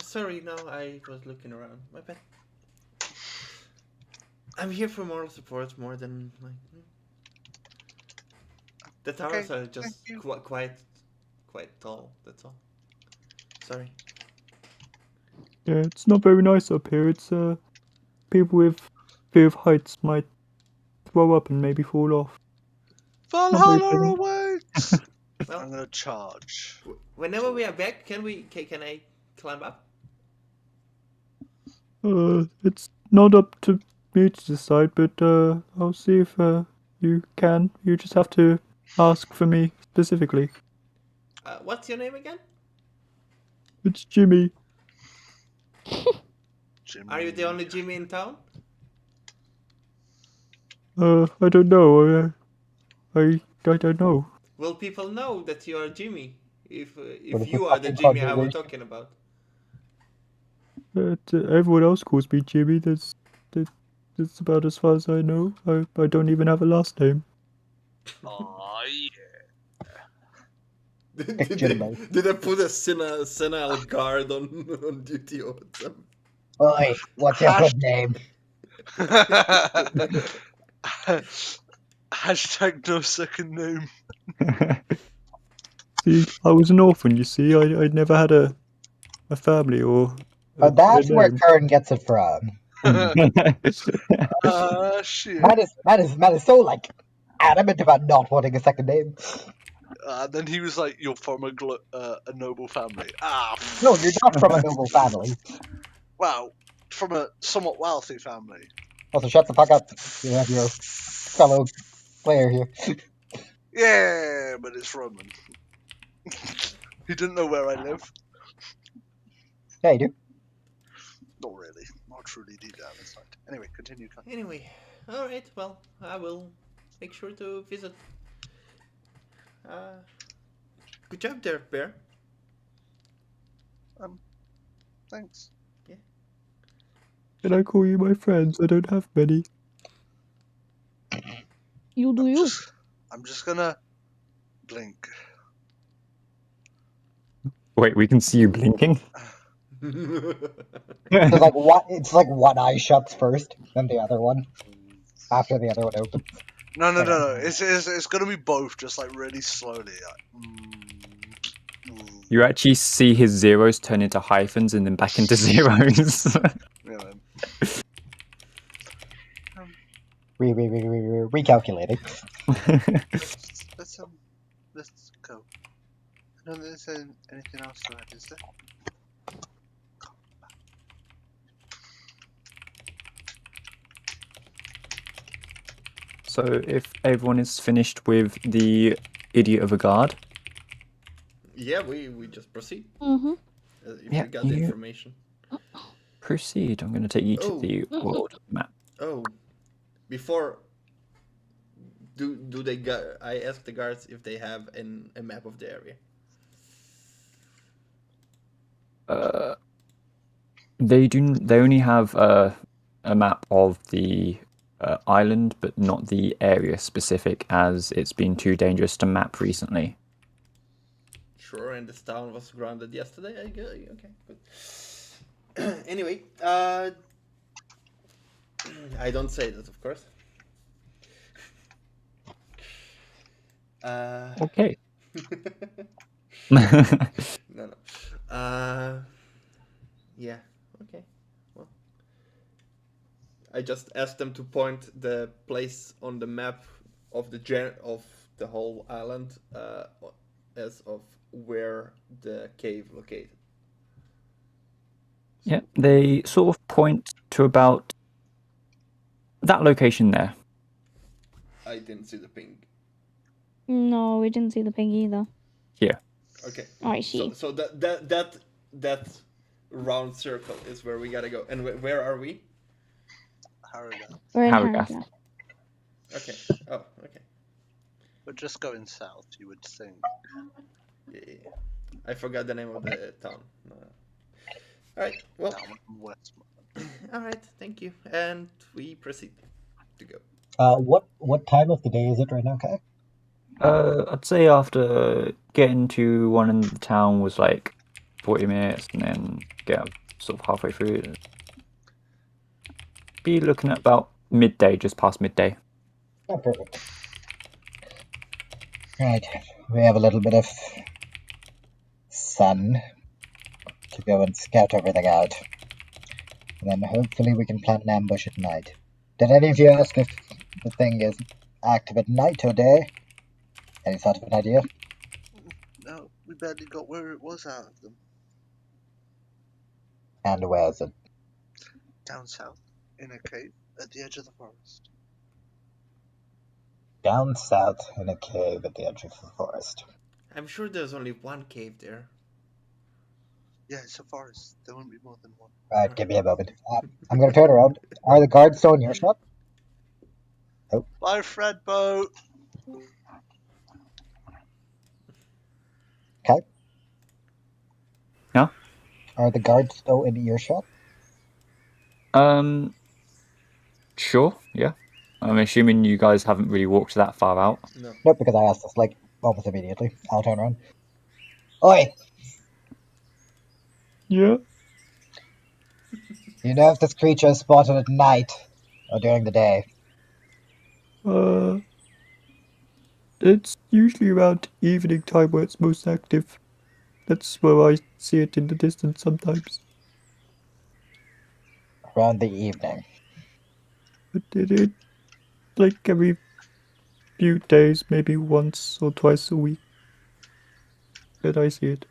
Sorry, no, I was looking around. My bad. I'm here for moral support more than like. The towers Okay, are just thank you. quite tall. That's all. Sorry. Yeah, it's not very nice up here. It's people with fear of heights might throw up and maybe fall off. Valhalla awaits! Well, I'm gonna charge. Whenever we are back, can I climb up? It's not up to me to decide, but I'll see if you can. You just have to ask for me specifically. What's your name again? It's Jimmy. Jimmy. Are you the only Jimmy in town? I don't know. I don't know. Will people know that you are Jimmy if is you this are the fucking Jimmy I was conversation? talking about? Everyone else calls me Jimmy. That's about as far as I know. I don't even have a last name. Oh, yeah. Did I put a senile guard on duty or something? Oi, what's your good name? Hashtag no second name. See, I was an orphan. You see, I'd never had a family or. That's where Kern gets it from. Shit. Matt is so like adamant about not wanting a second name. Then he was like, "You're from a noble family." No, you're not from a noble family. Well, from a somewhat wealthy family. Also, shut the fuck up. You have your fellow player here. Yeah, but it's Roman. He didn't know where I live. Yeah, you do. Not really. Not truly deep down inside. Anyway, continue. Anyway, all right. Well, I will make sure to visit. Good job there, Bear. Thanks. Can I call you my friends? I don't have many. You do you. I'm just gonna blink. Wait, we can see you blinking. It's like one eye shuts first, then the other one. After the other one opens. No. It's gonna be both, just like really slowly. You actually see his zeros turn into hyphens and then back into zeros. Yeah, man. Recalculating. Let's go. I don't think there's anything else to add, is there? So if everyone is finished with the idiot of a guard. Yeah, we just proceed. Mm-hmm. If Yeah, you got the you- information. Proceed. I'm going to take you to Oh. the world map. Oh, before. Do they I asked the guards if they have a map of the area. They only have a map of the island, but not the area specific, as it's been too dangerous to map recently. Sure, and this town was grounded yesterday. Okay, good. Anyway, I don't say that, of course. Okay. No. Yeah. Okay. Well, I just asked them to point the place on the map of the whole island as of where the cave located. Yeah, they sort of point to about that location there. I didn't see the ping. No, we didn't see the pig either. Here. Okay. Oh, I see. So that round circle is where we gotta go. And where are we? Harrogate. We're in Harrogate. Harrogate. Okay. Oh, okay. We're just going south, you would think. Yeah. I forgot the name of the town. All right. Well. Down west. All right. Thank you. And we proceed to go. What time of the day is it right now, Kai? I'd say after getting to one in the town was like 40 minutes, and then get sort of halfway through. Be looking at about midday, just past midday. Oh, perfect. Right, we have a little bit of sun to go and scout everything out. And then hopefully we can plant an ambush at night. Did any of you ask if the thing is active at night or day? Any sort of an idea? No, we barely got where it was out of them. And where is it? Down south, in a cave, at the edge of the forest. Down south in a cave at the edge of the forest. I'm sure there's only one cave there. Yeah, it's a forest. There won't be more than one. Right, give me a moment. I'm going to turn around. Are the guards still in earshot? Bye, Fred boat. Okay. Yeah? Are the guards still in earshot? Sure, yeah. I'm assuming you guys haven't really walked that far out. No. Nope, because I asked this, like, almost immediately. I'll turn around. Oi! Yeah. You know if this creature is spotted at night or during the day? It's usually around evening time where it's most active. That's where I see it in the distance sometimes. Around the evening. But it like every few days, maybe once or twice a week, that I see it.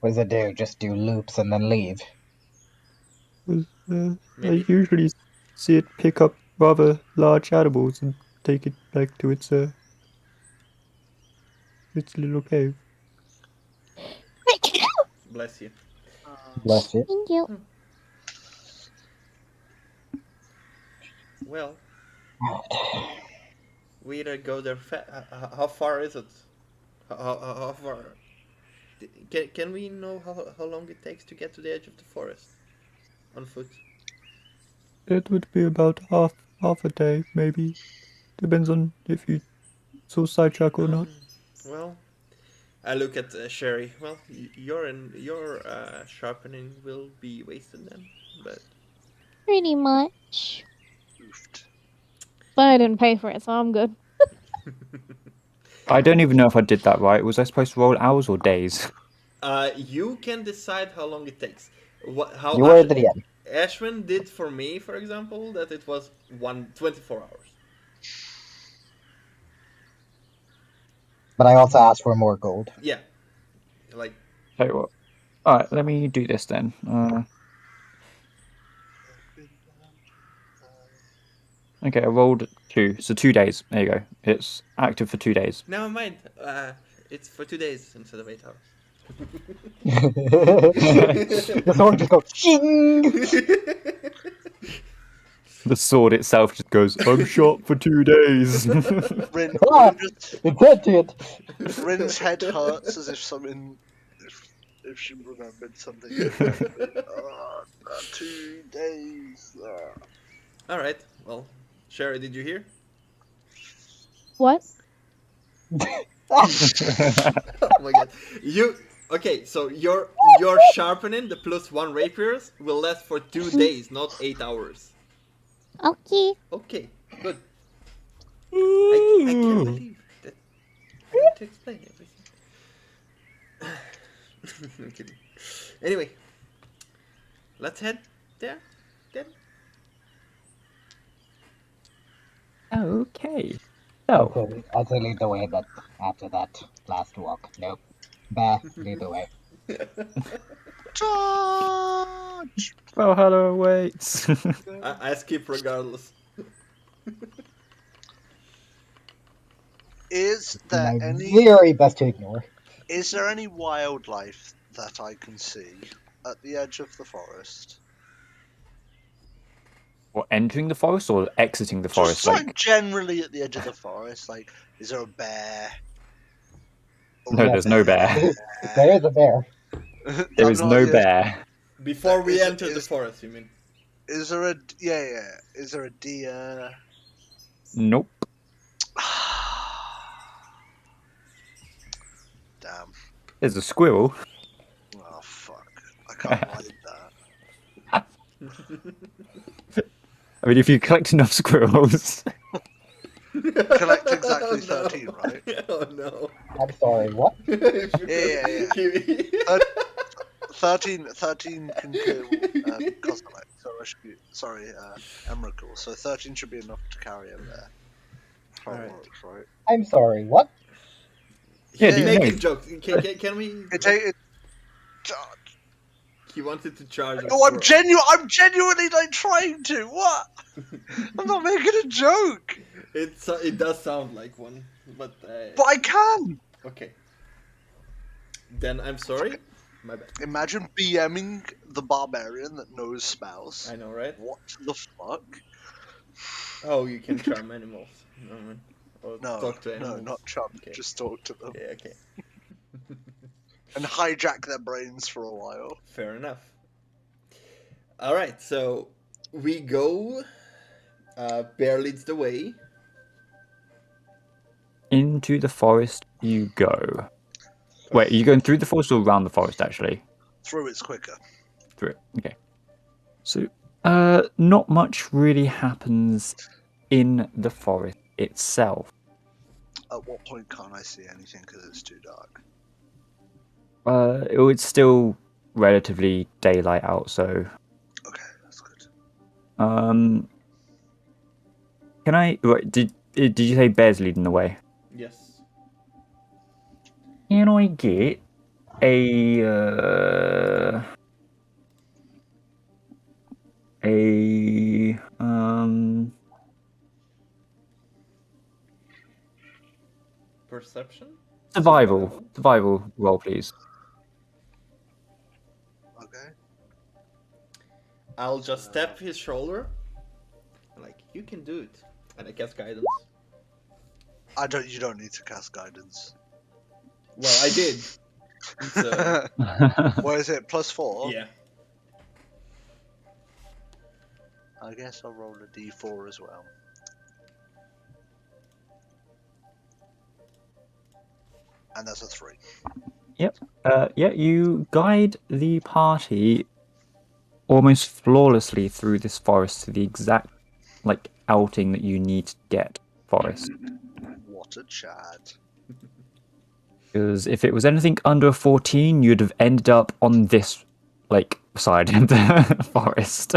What does it do? Just do loops and then leave? I Maybe. usually see it pick up rather large animals and take it back to its little cave. Bless you. Bless you. Thank you. Well, we either go there. How far is it? How far? Can we know how long it takes to get to the edge of the forest on foot? It would be about half a day, maybe. Depends on if you saw sidetrack or not. Well, I look at Sherry. Well, your sharpening will be wasted then, but Pretty much. Oofed. But I didn't pay for it, so I'm good. I don't even know if I did that right. Was I supposed to roll hours or days? you can decide how long it takes. How You were at the DM. Ashwin did for me, for example, that it was 24 hours. But I also asked for more gold. Yeah, like Tell you what. Alright, let me do this then. Okay, I rolled 2. So 2 days. There you go. It's active for 2 days. never mind. It's for 2 days instead of 8 hours. The sword just goes ching! The sword itself just goes, I'm shot for 2 days. Rin, Ah, Rin just, it's sentient! Rin's head hurts as if something. If she remembered something. 2 days. All right. Well, Sherry, did you hear? What? Oh my god. Okay, so your sharpening, the +1 rapiers, will last for 2 days, not 8 hours. Okay. Okay, good. I can't believe that I need to explain everything. I'm kidding. Anyway, let's head there then. Okay. So, I'd say lead the way, but after that last walk, nope. Bah, lead the way. Charge! Valhalla waits. I skip regardless. Is there My any? very best to ignore. Is there any wildlife that I can see at the edge of the forest? Or entering the forest or exiting the forest? Just like generally at the edge of the forest. Like, is there a bear? No, there's no bear. There is a bear. There is no bear. Before we Is- enter the is- forest, you mean? Is there a Is there a deer? Nope. Damn. There's a squirrel. can't like that. I mean, if you collect enough squirrels. Collect exactly Oh, no. 13, right? Oh no. I'm sorry, what? Yeah. 13 can kill Cosmic. Sorry, Emrakul. So 13 should be enough to carry him there. If that Alright. works, right? I'm sorry, what? Yeah, He's do you making know? jokes. Can we? It, He wanted to charge. no, I'm genuinely like trying to. What? I'm not making a joke. It does sound like one, but But I can. okay. Then I'm sorry. My bad. Imagine BMing the barbarian that knows spells. I know, right? What the fuck? Oh, you can charm animals. Or No, talk to animals. no, not chum. Okay. Just talk to them Yeah, okay. and hijack their brains for a while. Fair enough. All right, so we go. Bear leads the way. Into the forest you go. Wait, are you going through the forest or around the forest, actually? Through it's quicker. Through it. Okay. So, not much really happens in the forest itself. At what point can't I see anything because it's too dark? It's still relatively daylight out, so... Okay, that's good. Can I... Wait, did you say bear's leading the way? Yes. Can I get a Perception. survival roll, please. Okay. I'll just tap his shoulder. Like, you can do it. And I cast guidance. You don't need to cast guidance. Well, I did. So, What is it? +4? yeah. I guess I'll roll a d4 as well. And that's a 3. Yep. Yeah, you guide the party almost flawlessly through this forest to the exact outing that you need to get forest. What a Chad. Because if it was anything under a 14, you'd have ended up on this side of the forest.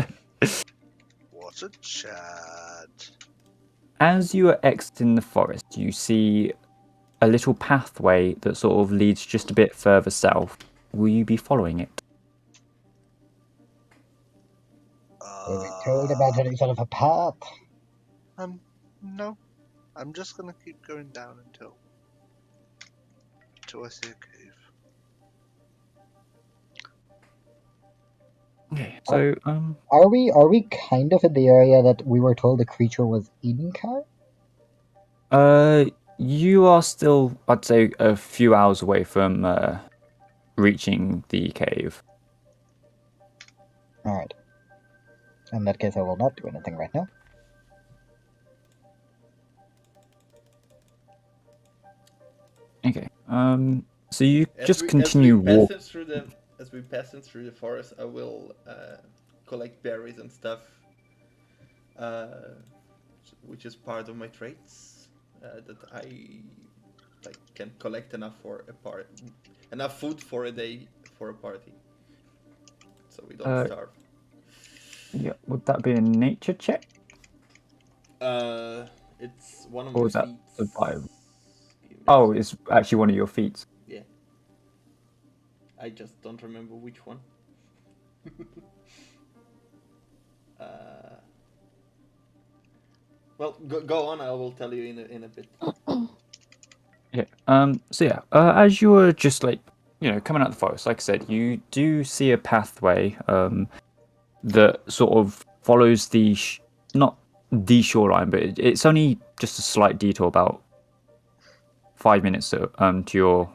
What a Chad. As you are exiting the forest, you see a little pathway that sort of leads just a bit further south. Will you be following it? Were we told about any sort of a path? No. I'm just gonna keep going down until I see a cave. Okay, so Are we kind of in the area that we were told the creature was in, Kai? you are still, I'd say, a few hours away from reaching the cave. Alright. In that case, I will not do anything right now. Okay. So you just continue walking. As we pass through the forest, I will collect berries and stuff, which is part of my traits. That I can collect enough enough food for a day for a party, so we don't starve. Yeah, would that be a nature check? It's one of Or my is that feats. survival? Oh, it's actually one of your feats. Yeah. I just don't remember which one. Well, go on. I will tell you in a bit. Yeah. So yeah, as you were just coming out of the forest, like I said, you do see a pathway that sort of follows not the shoreline, but it's only just a slight detour, about 5 minutes to your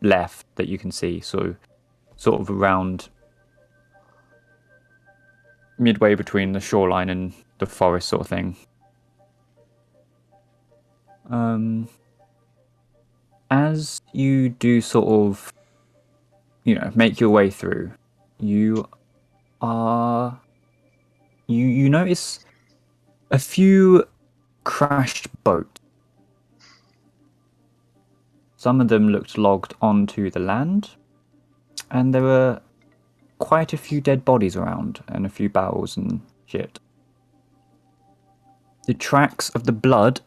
left that you can see. So sort of around midway between the shoreline and the forest, sort of thing. As you do sort of, make your way through, you are you notice a few crashed boats. Some of them looked logged onto the land, and there were quite a few dead bodies around and a few barrels and shit. The tracks of the blood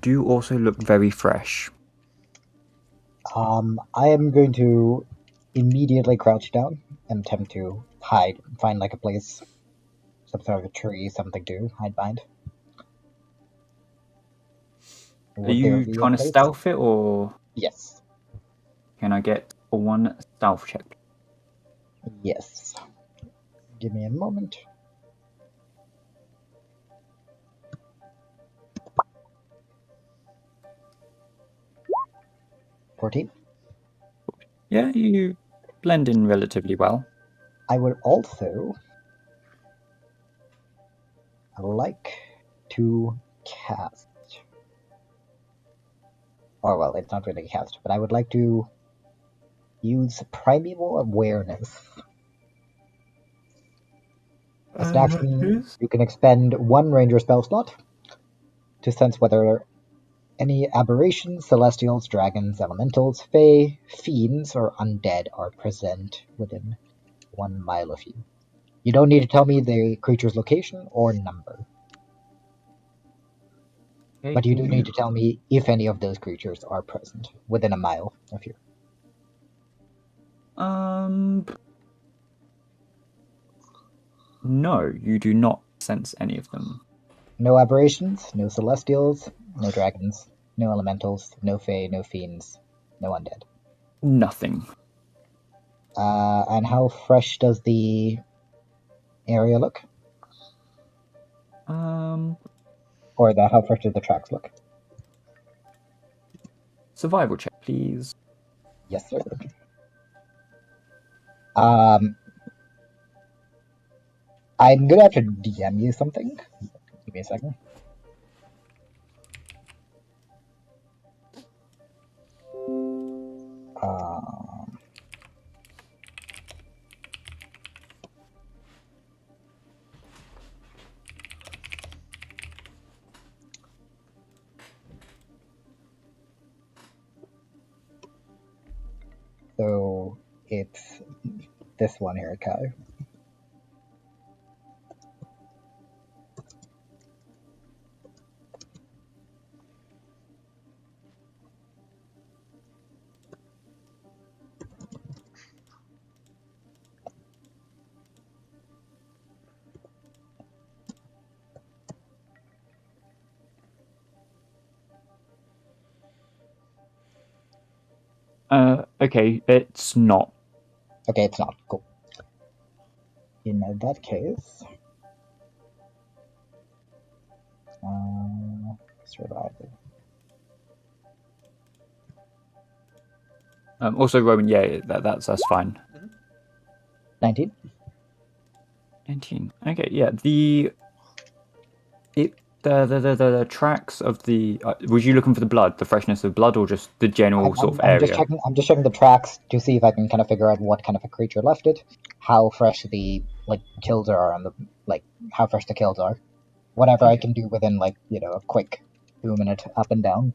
do also look very fresh. I am going to immediately crouch down and attempt to hide, find like a place, some sort of a tree, something to hide behind. Are Would there you be a trying to place? stealth it, or Yes. can I get a 1 stealth check? Yes. Give me a moment. 14. Yeah, you blend in relatively well. I would also like to cast. Or, well, it's not really cast, but I would like to use Primeval Awareness. As an action, you can expend 1 ranger spell slot to sense whether any aberrations, celestials, dragons, elementals, fae, fiends, or undead are present within 1 mile of you. You don't need to tell me the creature's location or number, Okay, but you do need to tell me if any of those creatures are present within 1 mile of you. No, you do not sense any of them. No aberrations, no celestials, no dragons, no elementals, no fae, no fiends, no undead. Nothing. And how fresh does the area look? Or how fresh do the tracks look? Survival check, please. Yes, sir. I'm gonna have to DM you something. Give me a second. So it's this one here, Kai. Okay, it's not. Okay, it's not. Cool. In that case, survival. Also, Roman, yeah, that's fine. 19. 19. Okay, yeah. The tracks of the. Was you looking for the blood, the freshness of blood, or just the general sort of area? I'm just checking the tracks to see if I can kind of figure out what kind of a creature left it, how fresh the kills are, and how fresh the kills are. Whatever I can do within a quick 2-minute up and down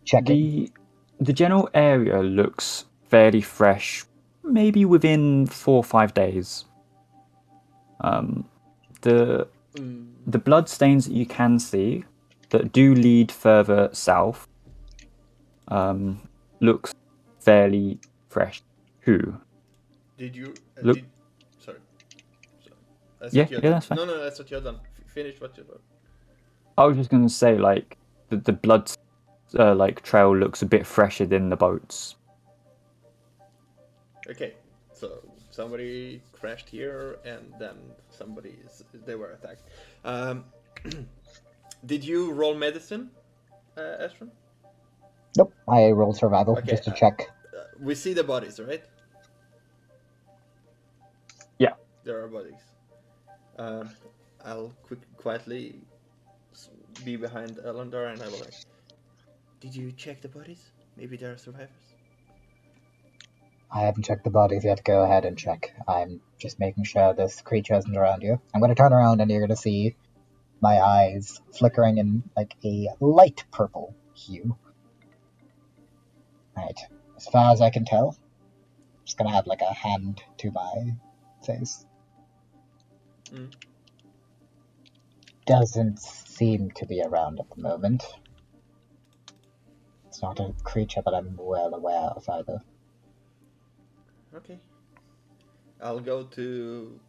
checking. The general area looks fairly fresh, maybe within 4 or 5 days. The blood stains that you can see that do lead further south looks fairly fresh too. Did you? Look. Sorry. Yeah, that's fine. No, that's what you're done. Finish what you're done. I was just gonna say, the blood trail looks a bit fresher than the boats. Okay, so somebody crashed here, and then they were attacked. Did you roll medicine, Astron? Nope, I rolled survival just to check. We see the bodies, right? Yeah. There are bodies. I'll quietly be behind Elendar, and I will did you check the bodies? Maybe there are survivors. I haven't checked the bodies yet. Go ahead and check. I'm just making sure this creature isn't around you. I'm going to turn around and you're going to see my eyes flickering in like a light purple hue. Right. As far as I can tell, I'm just going to have like a hand to my face. Mm. Doesn't seem to be around at the moment. It's not a creature that I'm well aware of either. Okay. I'll go to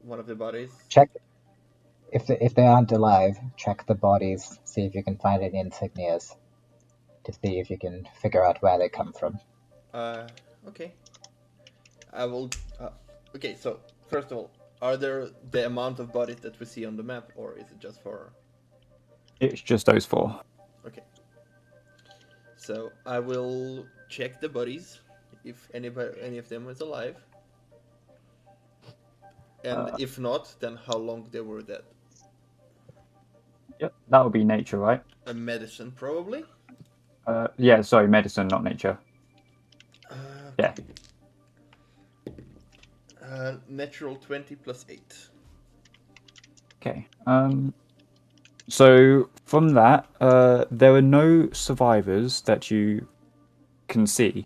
one of the bodies. Check if they aren't alive. Check the bodies. See if you can find any insignias. To see if you can figure out where they come from. Okay. I will. Okay, so first of all, are there the amount of bodies that we see on the map, or is it just for? It's just those 4. Okay. So I will check the bodies, if any of them is alive, and if not, then how long they were dead. Yep, that would be nature, right? A medicine, probably. Yeah, sorry, medicine, not nature. Yeah. Natural 20 plus 8. Okay. So from that, there are no survivors that you can see.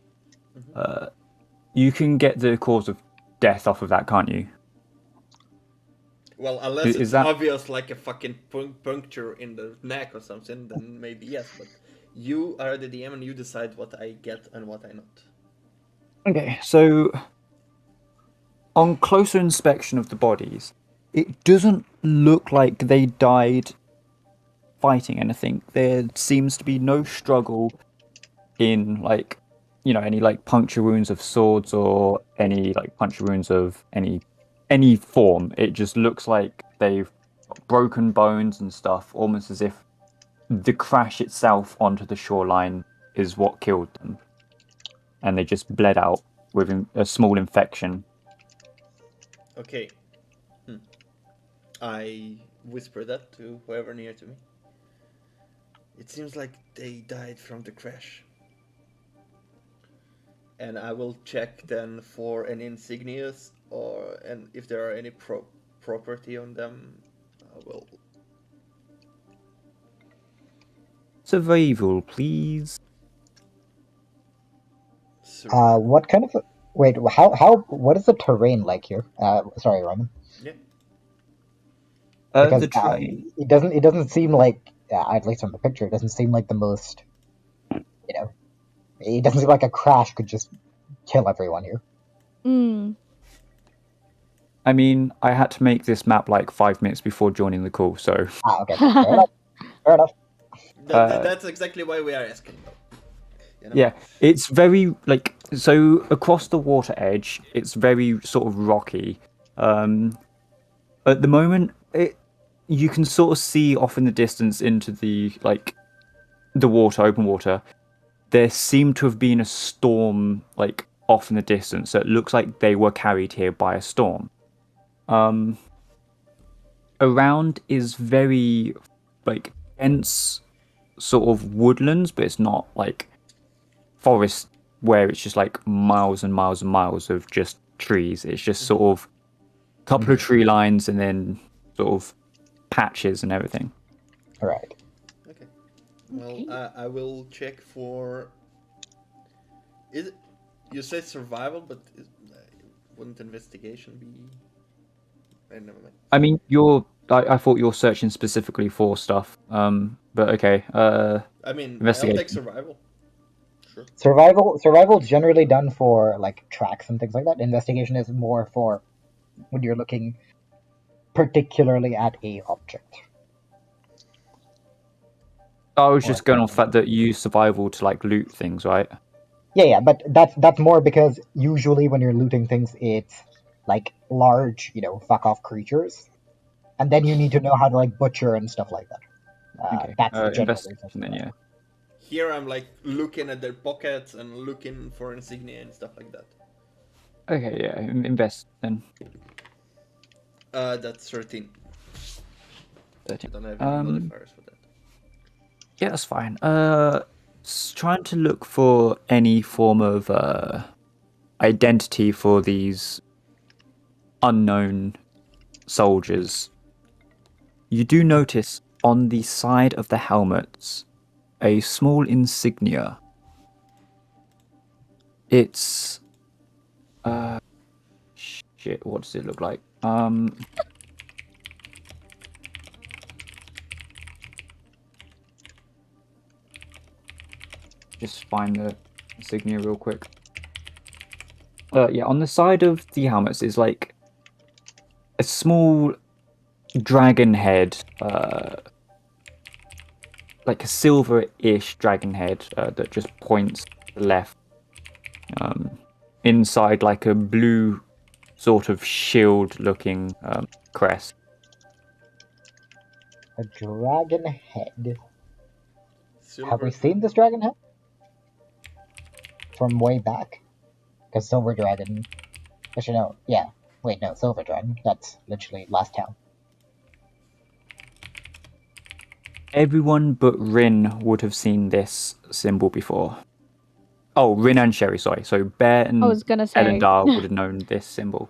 You can get the cause of death off of that, can't you? Well, unless Is it's that- obvious, like a fucking puncture in the neck or something, then maybe yes. But you are the DM and you decide what I get and what I not. Okay, so on closer inspection of the bodies, it doesn't look like they died fighting anything. There seems to be no struggle in like, any like puncture wounds of swords or any like puncture wounds of any form. It just looks like they've got broken bones and stuff, almost as if the crash itself onto the shoreline is what killed them, and they just bled out with a small infection. Okay. I whisper that to whoever near to me. It seems like they died from the crash. And I will check then for any insignias and if there are any property on them, I will. Survival, please. What kind of wait? What is the terrain like here? Sorry, Roman. Yeah. Because The terrain. it doesn't seem like, at least on the picture, it doesn't seem like the most. It doesn't seem like a crash could just kill everyone here. I mean, I had to make this map like 5 minutes before joining the call, so. Okay. Fair enough. Fair enough. That's exactly why we are asking. Yeah, it's very so across the water edge, it's very sort of rocky. At the moment, you can sort of see off in the distance into the water, open water. There seemed to have been a storm off in the distance, so it looks like they were carried here by a storm. Around is very dense sort of woodlands, but it's not forest where it's just miles and miles and miles of just trees. It's just sort of a couple of tree lines and then sort of patches and everything. All right. Okay. Well, I will check for. Is it, you say survival, but wouldn't investigation be? Never mind. I mean, I thought you're searching specifically for stuff. But okay. I mean, investigation. I'll take survival. Sure. Survival is generally done for tracks and things like that. Investigation is more for when you're looking particularly at a object. I was just going off the fact that you use survival to loot things, right? Yeah, but that's more because usually when you're looting things, it's large, fuck off creatures, and then you need to know how to butcher and stuff like that. Okay. That's the general Investigation then, yeah. Here I'm looking at their pockets and looking for insignia and stuff like that. Okay, yeah, invest then. That's 13. 13. I don't have any modifiers for that. Yeah, that's fine. Trying to look for any form of identity for these unknown soldiers, you do notice on the side of the helmets a small insignia. It's shit, what does it look like? Just find the insignia real quick. Yeah, on the side of the helmets is like a small dragon head, like a silver-ish dragon head that just points to the left. Inside, like a blue sort of shield-looking crest. A dragon head. Silver. Have we seen this dragon head? From way back? Because Silver Dragon... Actually, no. Yeah. Wait, no. Silver Dragon. That's literally last town. Everyone but Rin would have seen this symbol before. Oh, Rin and Sherry, sorry. So Bear and I was gonna say. Elendar would have known this symbol.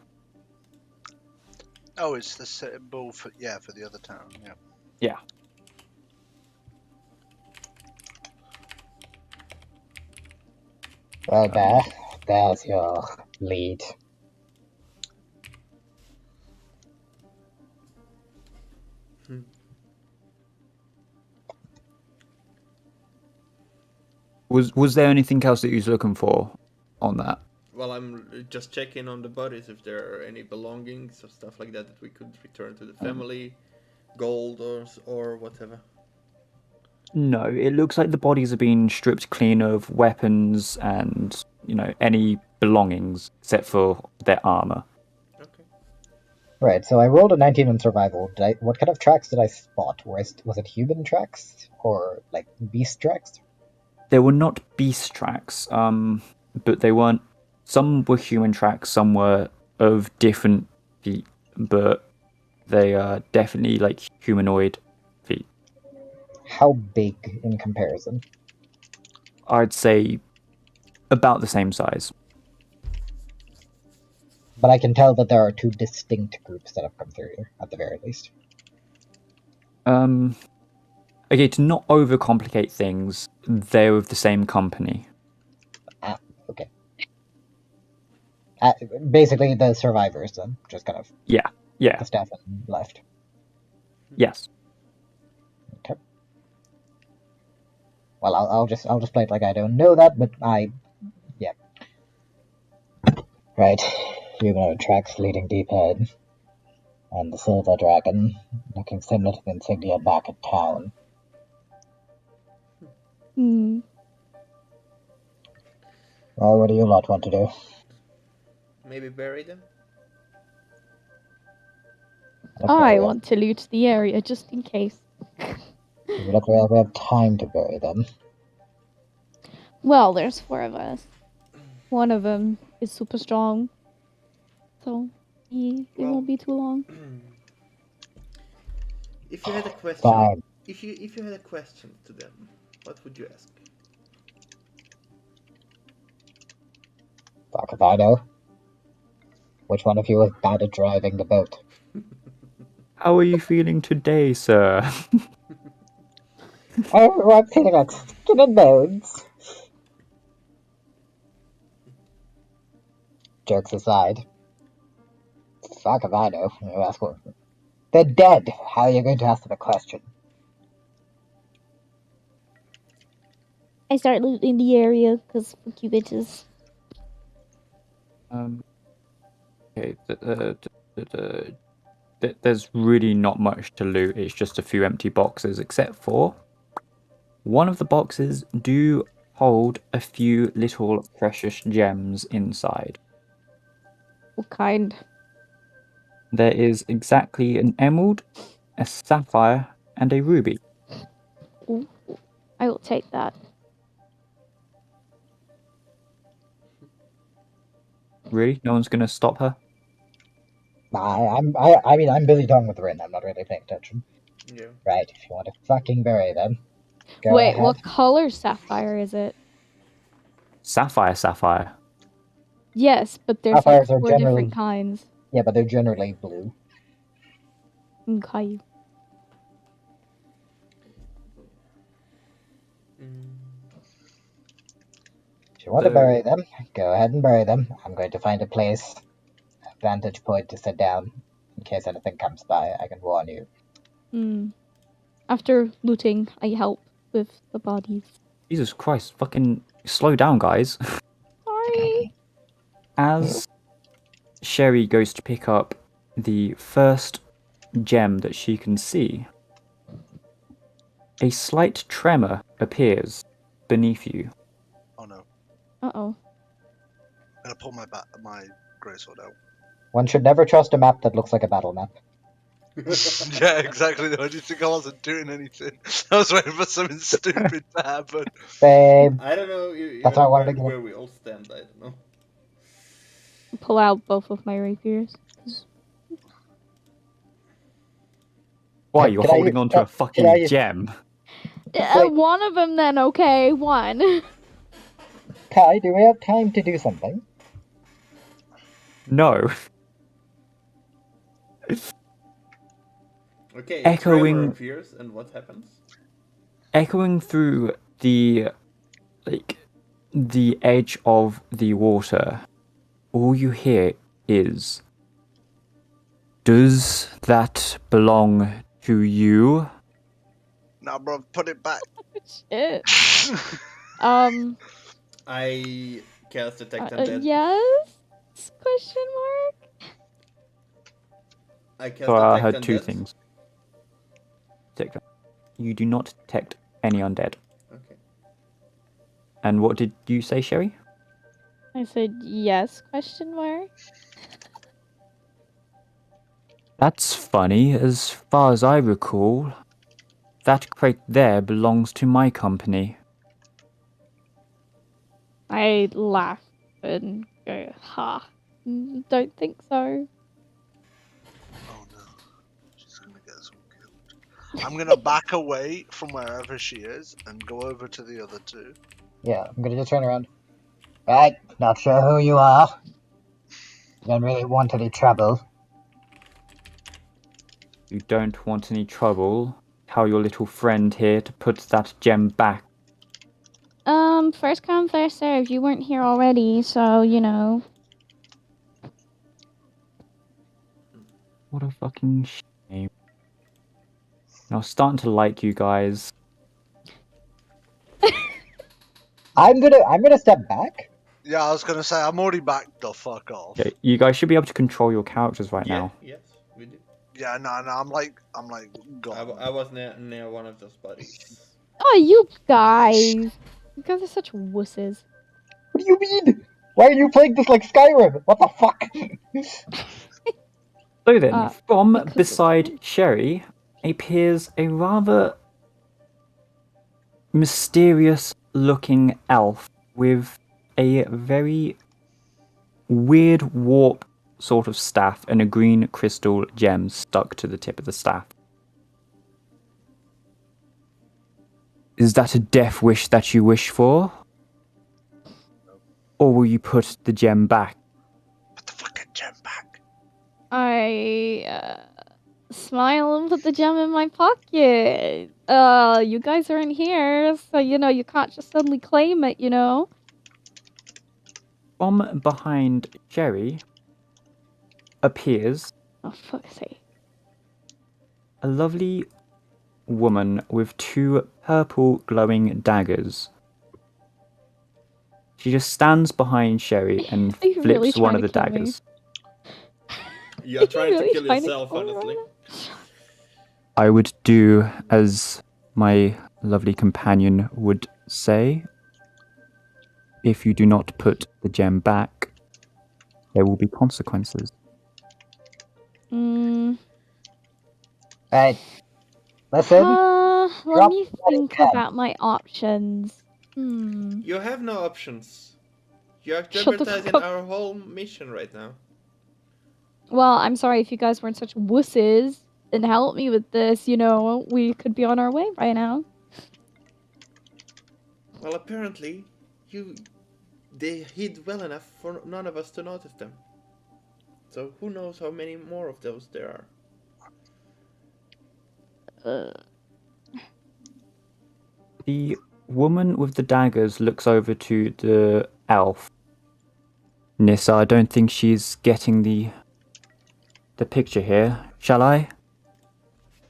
Oh, it's the symbol for the other town. Yeah. Yeah. Well, Bear, there's your lead. Was there anything else that you was looking for on that? Well, I'm just checking on the bodies if there are any belongings or stuff like that we could return to the family, gold or whatever. No, it looks like the bodies are being stripped clean of weapons and, any belongings except for their armor. Okay. Right, so I rolled a 19 in survival. What kind of tracks did I spot? Was it human tracks? Or, like, beast tracks? There were not beast tracks, but they weren't... Some were human tracks, some were of different feet, but they are definitely, like, humanoid feet. How big in comparison? I'd say about the same size. But I can tell that there are two distinct groups that have come through here, at the very least. Okay, to not overcomplicate things, they're of the same company. Ah, okay. Basically, the survivors then, just kind of Yeah. the staff and left. Yes. Okay. Well, I'll just play it like I don't know that, but yeah. Right, humanoid tracks leading deep ahead, and the silver dragon looking similar to the insignia back at town. Hmm. Well, what do you lot want to do? Maybe bury them? I want to loot the area just in case. We look like we have time to bury them. Well, there's 4 of us. One of them is super strong, so it won't be too long. If you had a question, Fine. if you had a question to them, what would you ask? Fuck if I know. Which one of you is bad at driving the boat? How are you feeling today, sir? I'm feeling like skin and bones. Jokes aside. Fuck if I know. You ask what? They're dead. How are you going to ask them a question? I start looting the area because fuck you bitches. Okay. There's really not much to loot. It's just a few empty boxes, except for one of the boxes do hold a few little precious gems inside. What kind? There is exactly an emerald, a sapphire, and a ruby. Ooh, I will take that. Really? No one's gonna stop her? I mean, I'm busy talking with Rin. I'm not really paying attention. Yeah. Right, if you want to fucking bury them, go Wait, ahead. what color sapphire is it? Sapphire. Yes, but there's Sapphires like are 4 generally- different kinds. Yeah, but they're generally blue. Okay. If you want to So- bury them, go ahead and bury them. I'm going to find a place, a vantage point to sit down. In case anything comes by, I can warn you. After looting, I help with the bodies. Jesus Christ, fucking slow down, guys. Sorry. As Sherry goes to pick up the first gem that she can see, a slight tremor appears beneath you. Oh no. Uh-oh. I'm gonna pull my greatsword out. One should never trust a map that looks like a battle map. Yeah, exactly. I didn't think I wasn't doing anything. I was waiting for something stupid to happen. Same. I don't know That's why I wanted to where get- we all stand. I don't know. Pull out both of my rapiers. Why, Can you're I holding use- onto a can fucking I use- gem? like- One of them then, okay? One. Kai, do we have time to do something? No. Okay, Echoing- tremor appears, and what happens? Echoing through the edge of the water, all you hear is, "Does that belong to you?" Nah, bro, put it back. Shit. I cast Detect Undead. Yes? Question mark? I cast So I Detect heard Undead. two things. Detect- You do not detect any undead. Okay. And what did you say, Sherry? I said yes, question mark? That's funny. As far as I recall, that crate there belongs to my company. I laugh and go, ha. Don't think so. Oh no. She's gonna get us all killed. I'm gonna back away from wherever she is and go over to the other two. Yeah, I'm gonna just turn around. Right, not sure who you are. Don't really want any trouble. You don't want any trouble. Tell your little friend here to put that gem back. First come, first serve. You weren't here already, so, you know. What a fucking shame. I was starting to like you guys. I'm gonna step back. Yeah, I was gonna say I'm already backed the fuck off. Yeah, you guys should be able to control your characters right Yeah, now. yes, we did. Yeah, no, I'm like gone. I was near one of those bodies. Oh, you guys. You guys are such wusses. What do you mean? Why are you playing this like Skyrim? What the fuck? So then, from because it's beside fun. Sherry appears a rather mysterious-looking elf with a very weird warp sort of staff and a green crystal gem stuck to the tip of the staff. Is that a death wish that you wish for? Or will you put the gem back? Put the fucking gem back. I smile and put the gem in my pocket. You guys aren't here, so you know you can't just suddenly claim it, you know. From behind Sherry appears Oh fuck's sake! a lovely woman with two purple glowing daggers. She just stands behind Sherry and Are you flips really one trying of the to kill me? daggers. You're trying really to kill trying to yourself, kill me right honestly. now? I would do as my lovely companion would say. If you do not put the gem back, there will be consequences. Right. Listen. Let drop me that think gem. about my options. You have no options. You're Shut the fuck jeopardizing up. our whole mission right now. Well, I'm sorry if you guys weren't such wusses and helped me with this. You know, we could be on our way right now. Well, apparently, you they hid well enough for none of us to notice them. So who knows how many more of those there are. The woman with the daggers looks over to the elf. Nissa, I don't think she's getting the picture here. Shall I?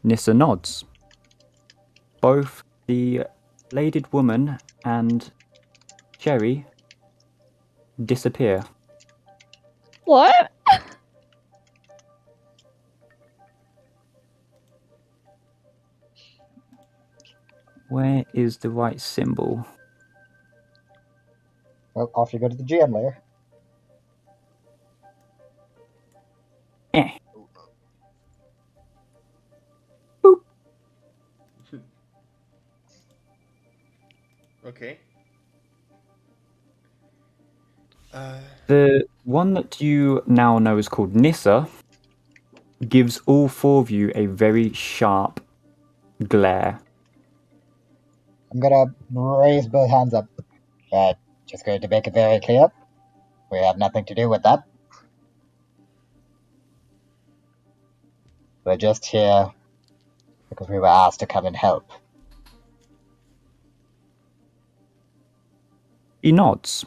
Nissa nods. Both the bladed woman and Cherry disappear. What? Where is the right symbol? Well, off you go to the GM layer. Eh. Oh, no. Okay. The one that you now know is called Nissa gives all four of you a very sharp glare. I'm gonna raise both hands up. Just going to make it very clear. We have nothing to do with that. We're just here because we were asked to come and help. He nods.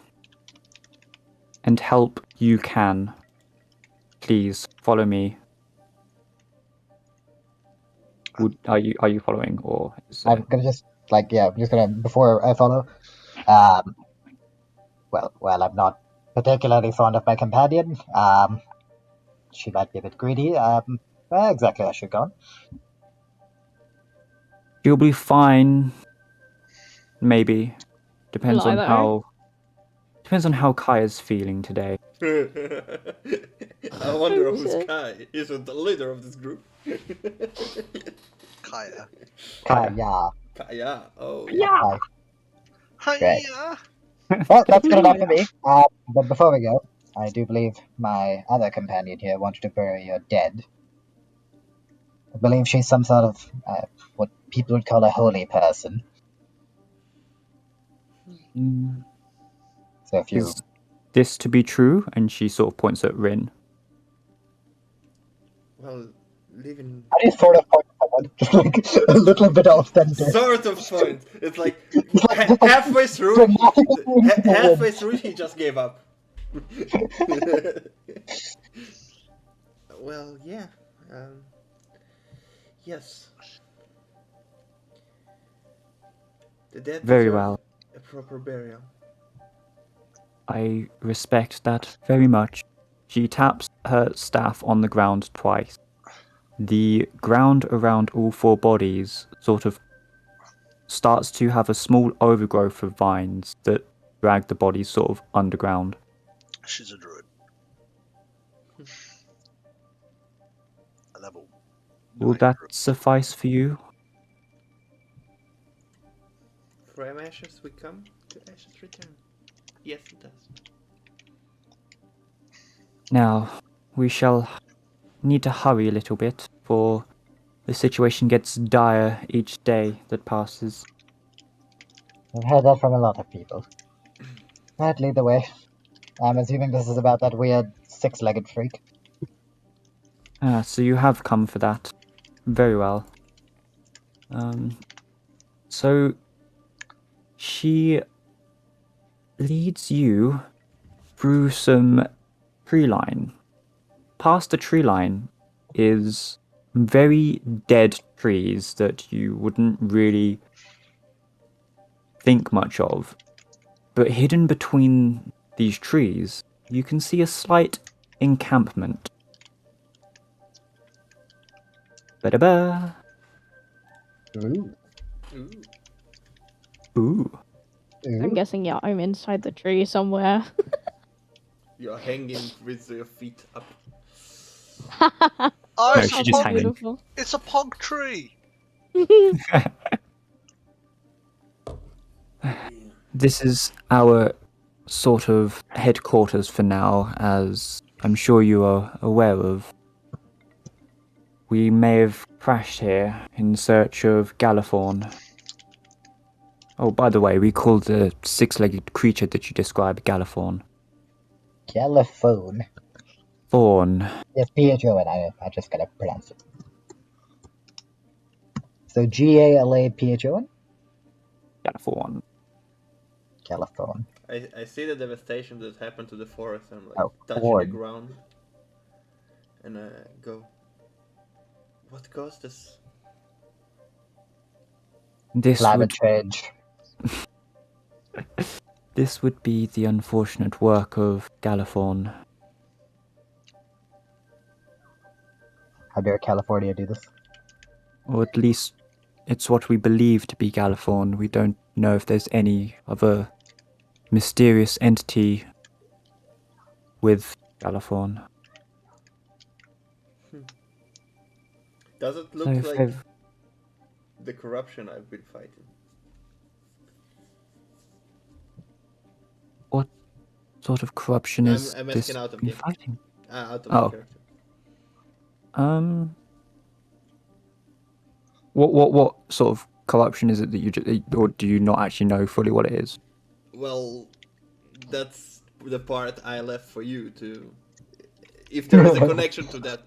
And help you can. Please follow me. Are you following, or is I'm gonna just I'm just gonna before I follow. Well, I'm not particularly fond of my companion. She might be a bit greedy. Exactly, I should go on. You'll be fine. Maybe. Depends on how Kaya's feeling today. I wonder who's Kai. Is it the leader of this group? Kaya. Kaya. Kaya. Oh. Yeah. Hiya. Well, that's good enough for me. But before we go, I do believe my other companion here wanted to bury your dead. I believe she's some sort of what people would call a holy person. So if you... Is this to be true? And she sort of points at Rin. Well, living... I just sort of point forward, just like a little bit off center. Sort of point. It's like halfway through, he just gave up. Well, yeah. Yes. The dead Very well. a proper burial. I respect that very much. She taps her staff on the ground twice. The ground around all four bodies sort of starts to have a small overgrowth of vines that drag the bodies sort of underground. She's a druid. A level. Will that suffice for you? From ashes we come, to ashes return. Yes, it does. Now, we shall need to hurry a little bit, for the situation gets dire each day that passes. I've heard that from a lot of people. Right, lead the way. I'm assuming this is about that weird six-legged freak. Ah, so you have come for that. Very well. So she leads you through some tree line. Past the tree line is very dead trees that you wouldn't really think much of. But hidden between these trees, you can see a slight encampment. Ba-da-ba. Ooh. Ooh. Ooh. I'm guessing, yeah, I'm inside the tree somewhere. You're hanging with your feet up. Oh, No, it's, she's a just pog, hanging. Beautiful. it's a pog tree. This is our sort of headquarters for now, as I'm sure you are aware of. We may have crashed here in search of Galathorn. Oh, by the way, we call the six-legged creature that you described Galathorn. Galaphone. Thorn. Yes, P-H-O-N. I just gotta pronounce it. So G-A-L-A-P-H-O-N? Galathorn. Galaphone. I see the devastation that happened to the forest. I'm like Oh, touching Ford. the ground, and I go, "What caused this?" Climate change. This would be the unfortunate work of Galathorn. How dare California do this? Or at least it's what we believe to be Galathorn. We don't know if there's any other mysterious entity with Galathorn. Does it So look if like I've- the corruption I've been fighting? What sort of corruption is I'm this asking out of been game. fighting? Out of Oh. the character. What sort of corruption is it that you or do you not actually know fully what it is? Well, that's the part I left for you to. If there is a connection to that,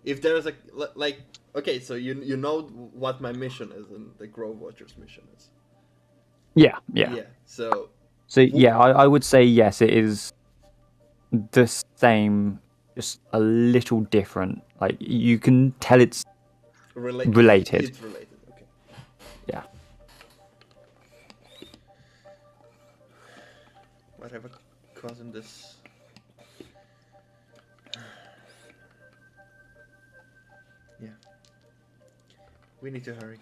if there is a like, okay, so you know what my mission is and the Grove Watcher's mission is. Yeah. So Yeah, I would say yes, it is the same, just a little different. Like you can tell it's related. It's related. Okay. Yeah. Whatever causing this. Yeah. We need to hurry.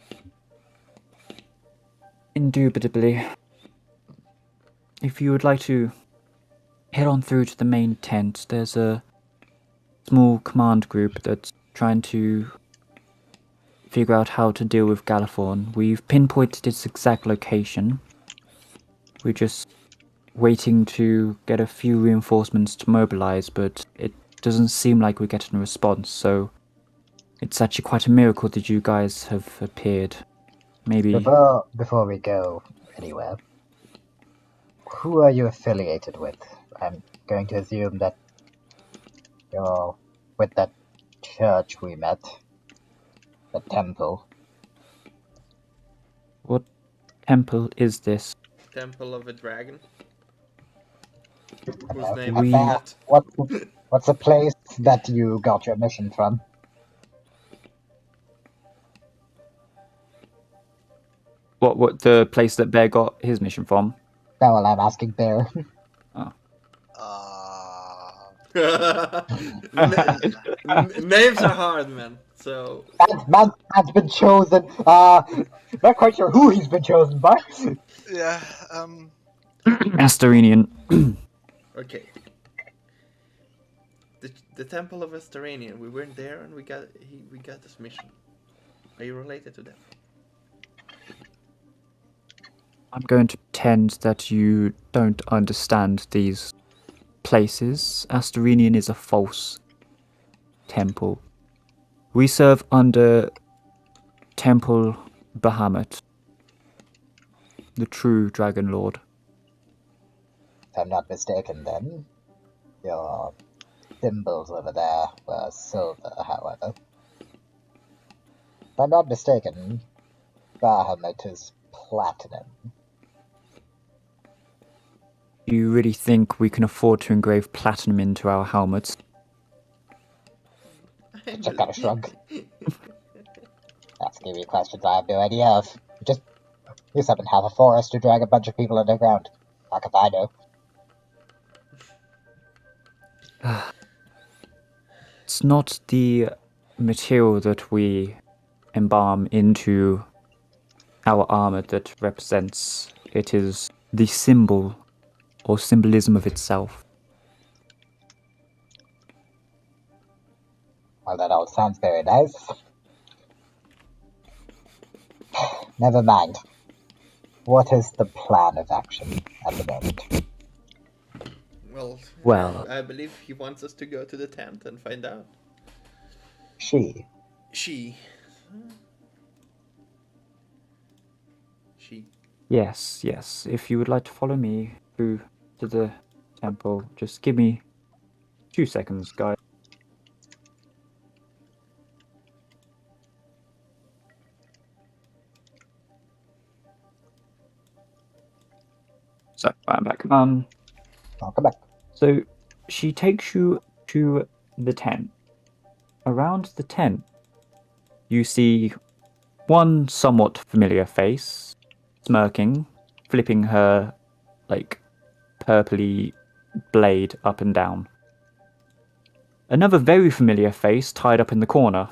Indubitably. If you would like to head on through to the main tent, there's a small command group that's trying to figure out how to deal with Galathorn. We've pinpointed its exact location. We're just waiting to get a few reinforcements to mobilize, but it doesn't seem like we're getting a response, so it's actually quite a miracle that you guys have appeared. Maybe... Before we go anywhere, who are you affiliated with? I'm going to assume that you're with that church we met. The temple. What temple is this? Temple of a Dragon. Whose Uh, name we- I forgot. What's the place that you got your mission from? What the place that Bear got his mission from? Oh, well, I'm asking Bear. Names are hard, man. So Man's been chosen. Not quite sure who he's been chosen by. Yeah, Astarenian. okay. The Temple of Astarenian. We went there and we got this mission. Are you related to them? I'm going to pretend that you don't understand these places. Astarenian is a false temple. We serve under Temple Bahamut, the true Dragon Lord. If I'm not mistaken, then your symbols over there were silver, however. If I'm not mistaken, Bahamut is platinum. Do you really think we can afford to engrave platinum into our helmets? Just gotta shrug. Asking me questions I have no idea of. You summon half a forest to drag a bunch of people underground. How could I know? It's not the material that we embalm into our armor that represents. It is the symbol or symbolism of itself. Well, that all sounds very nice. Never mind. What is the plan of action at the moment? Well, I believe he wants us to go to the tent and find out. She. She. Yes, yes. If you would like to follow me through to the temple, just give me 2 seconds, guys. So, I'm back. I'll come back. So she takes you to the tent. Around the tent, you see one somewhat familiar face, smirking, flipping her, like, purpley blade up and down. Another very familiar face tied up in the corner.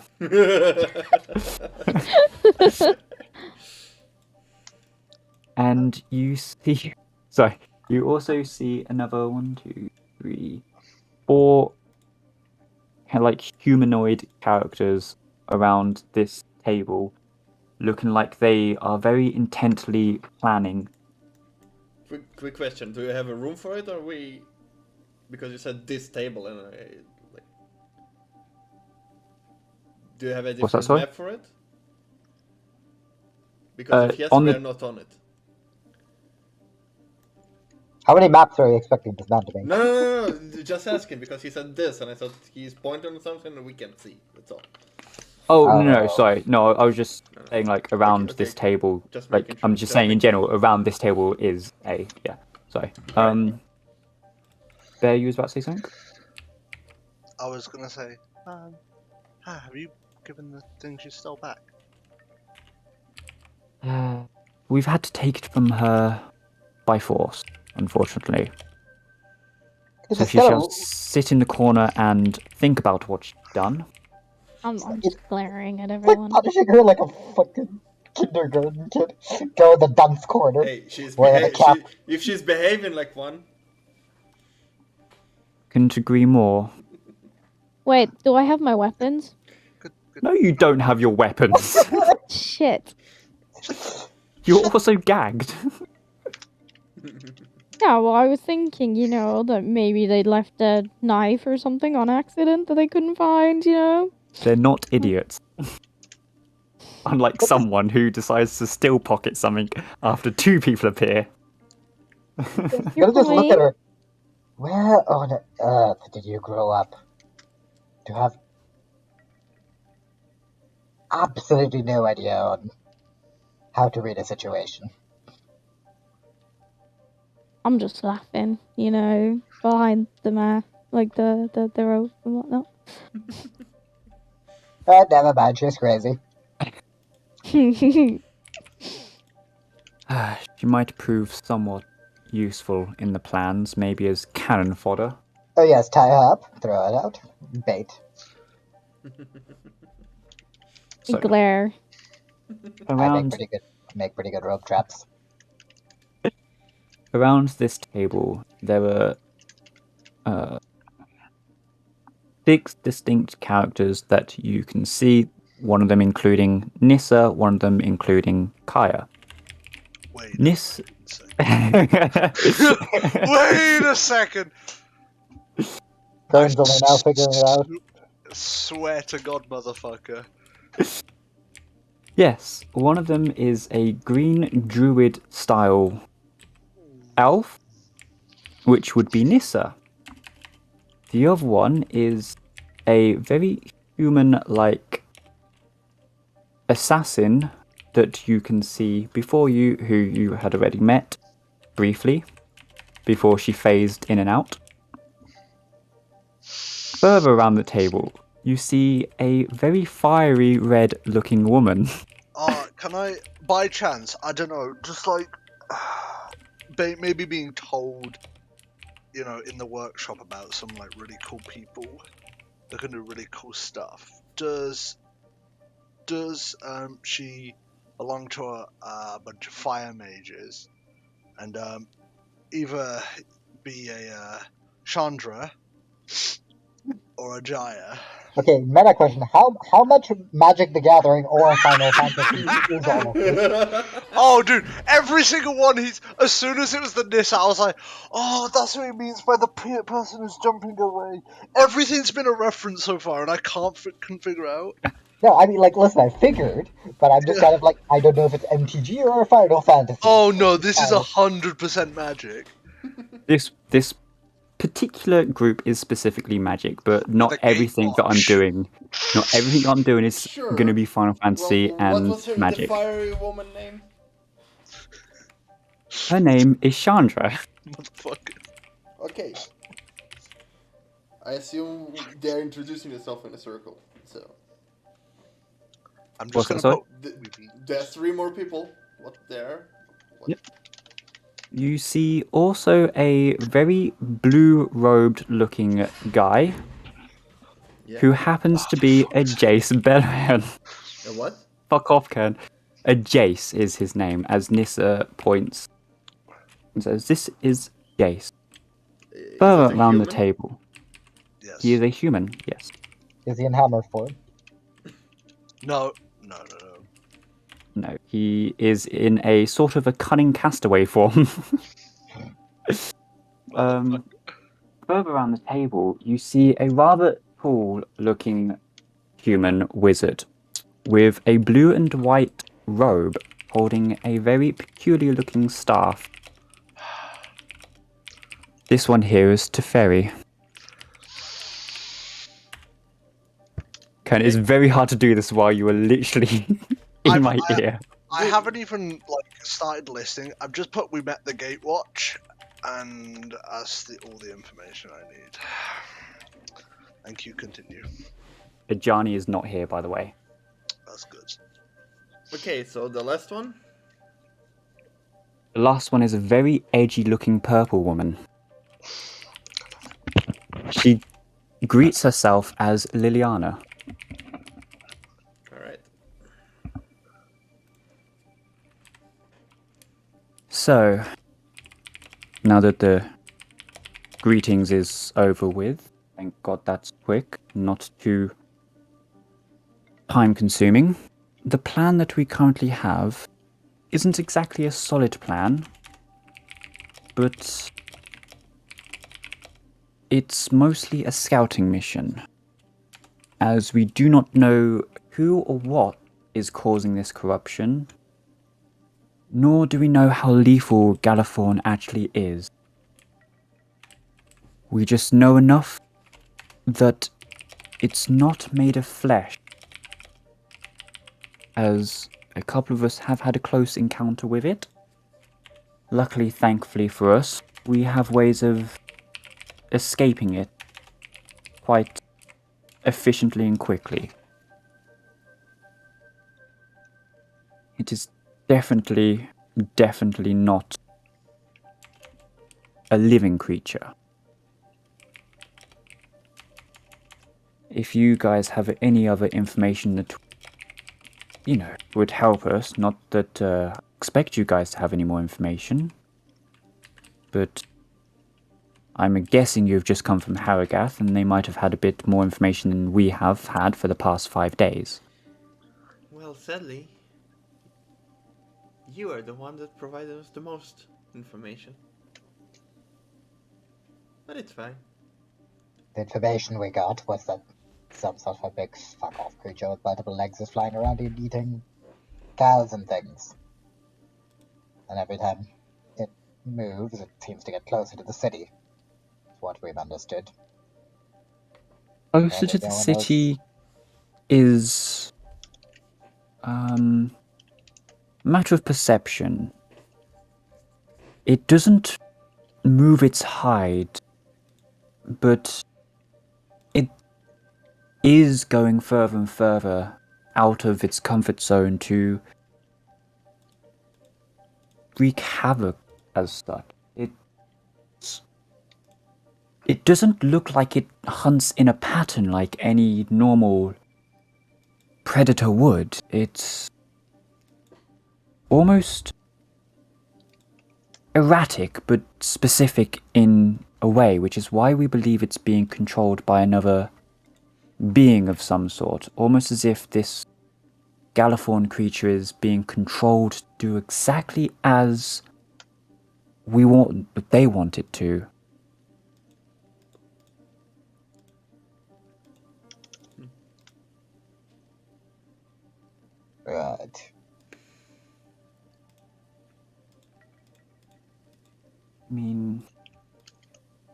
And you see... Sorry. You also see another 1, 2, 3, 4... kind of like humanoid characters around this table, looking like they are very intently planning. Quick question: do you have a room for it, or we? Because you said this table, and like, do you have a What's that, different sorry? map for it? Because if yes, on we the- are not on it. How many maps are you expecting this man to make? No. Just asking because he said this, and I thought he's pointing on something and we can't see. That's all. Oh, Oh. no, sorry. No, I was just saying, like, around Okay. this table. Just Like, making sure. I'm just saying in general, around this table is a... Yeah, sorry. Bear, you was about to say something? I was gonna say, have you given the things you stole back? We've had to take it from her by force, unfortunately. This So is she shall still. sit in the corner and think about what she's done. I'm just glaring at Like everyone. punishing her like a fucking kindergarten kid. Go in the dunce corner. Hey, Wear the cap. if she's behaving like one. Couldn't agree more. Wait, do I have my weapons? Good. No, you don't have your weapons. Shit. You're also gagged. Yeah, well, I was thinking, that maybe they left a knife or something on accident that they couldn't find, They're not idiots. Unlike someone who decides to still pocket something after 2 people appear. Your Gonna just look at point. her. Where on earth did you grow up? To have absolutely no idea on how to read a situation. I'm just laughing, behind the mask, like the rope and whatnot. Never mind, she's crazy. She might prove somewhat useful in the plans, maybe as cannon fodder. Oh yes, tie her up, throw it out, bait. So, Glare. I make pretty good rope traps. around this table, there are 6 distinct characters that you can see, one of them including Nissa, one of them including Kaya. Wait. Nis... Wait a second. Cohen's only now figuring it out. Swear to God, motherfucker. Yes, one of them is a green druid style elf, which would be Nissa. The other one is a very human-like assassin that you can see before you, who you had already met briefly, before she phased in and out. Further around the table, you see a very fiery red-looking woman. Can I, by chance, I don't know, just like, maybe being told, in the workshop about some, like, really cool people that can do really cool stuff. Does she belong to a bunch of fire mages, and, either be a, Chandra, or a Jaya? Okay, meta question. How much Magic the Gathering or Final Fantasy is all of this? Oh, dude, every single one, as soon as it was the Nissa, I was like, oh, that's what he means by the person who's jumping away. Everything's been a reference so far, and I couldn't figure out. No, I mean, like, listen, I figured, but I'm just kind of like, I don't know if it's MTG or Final Fantasy. Oh no, this is 100% magic. This particular group is specifically magic, but not a everything that I'm gatewatch. doing. Not everything that I'm doing is Sure. going to be Final Fantasy Well, and what was the magic. fiery woman name? Her name is Chandra. Motherfucker. Okay. I assume they're introducing themselves in a circle. So I'm What's just that, gonna sorry? put. there's 3 more people. What there? What? Yep. You see also a very blue-robed looking guy Yeah. who happens to be a Jace Bellan. A what? Fuck off, Ken. A Jace is his name, as Nissa points and says, "This is Jace." Is Further it a around the human? table, Yes. he is a human. Yes. Is he in hammer form? No. No, he is in a sort of a cunning castaway form. Further around the table, you see a rather tall-looking human wizard with a blue and white robe holding a very peculiar-looking staff. This one here is Teferi. Ken, it's very hard to do this while you are literally in my ear. I haven't even started listening. I've just put "we met the gatewatch" and asked all the information I need. Thank you. Continue. Ajani is not here, by the way. That's good. Okay, so the last one? The last one is a very edgy-looking purple woman. She greets herself as Liliana. Alright. So, now that the greetings is over with, thank God that's quick, not too time-consuming, the plan that we currently have isn't exactly a solid plan, but it's mostly a scouting mission, as we do not know who or what is causing this corruption, nor do we know how lethal Galathorn actually is. We just know enough that it's not made of flesh, as a couple of us have had a close encounter with it. Luckily, thankfully for us, we have ways of escaping it quite efficiently and quickly. It is definitely not a living creature. If you guys have any other information that, would help us, not that I expect you guys to have any more information, but I'm guessing you've just come from Harrogath and they might have had a bit more information than we have had for the past 5 days. Well, sadly, you are the one that provided us the most information. But it's fine. The information we got was that some sort of a big fuck-off creature with multiple legs is flying around and eating cows and things. And every time it moves, it seems to get closer to the city. That's what we've understood. Closer to the city is matter of perception. It doesn't move its hide, but it is going further and further out of its comfort zone to wreak havoc as such. It doesn't look like it hunts in a pattern like any normal predator would. It's almost erratic but specific in a way, which is why we believe it's being controlled by another being of some sort, almost as if this Galathorn creature is being controlled to do exactly as they want it to.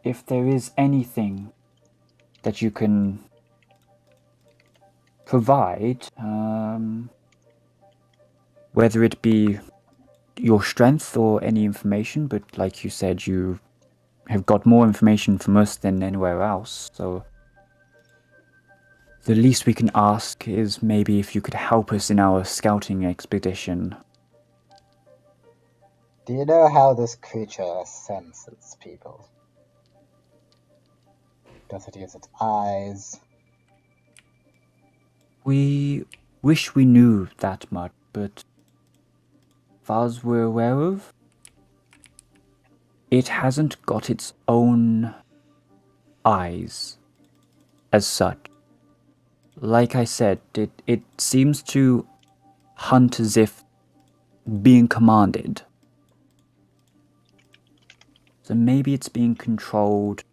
if there is anything that you can provide, whether it be your strength or any information, but like you said, you have got more information from us than anywhere else, so the least we can ask is maybe if you could help us in our scouting expedition. Do you know how this creature senses people? Does it use its eyes? We wish we knew that much, but as far as we're aware of, it hasn't got its own eyes as such. Like I said, it seems to hunt as if being commanded. So maybe it's being controlled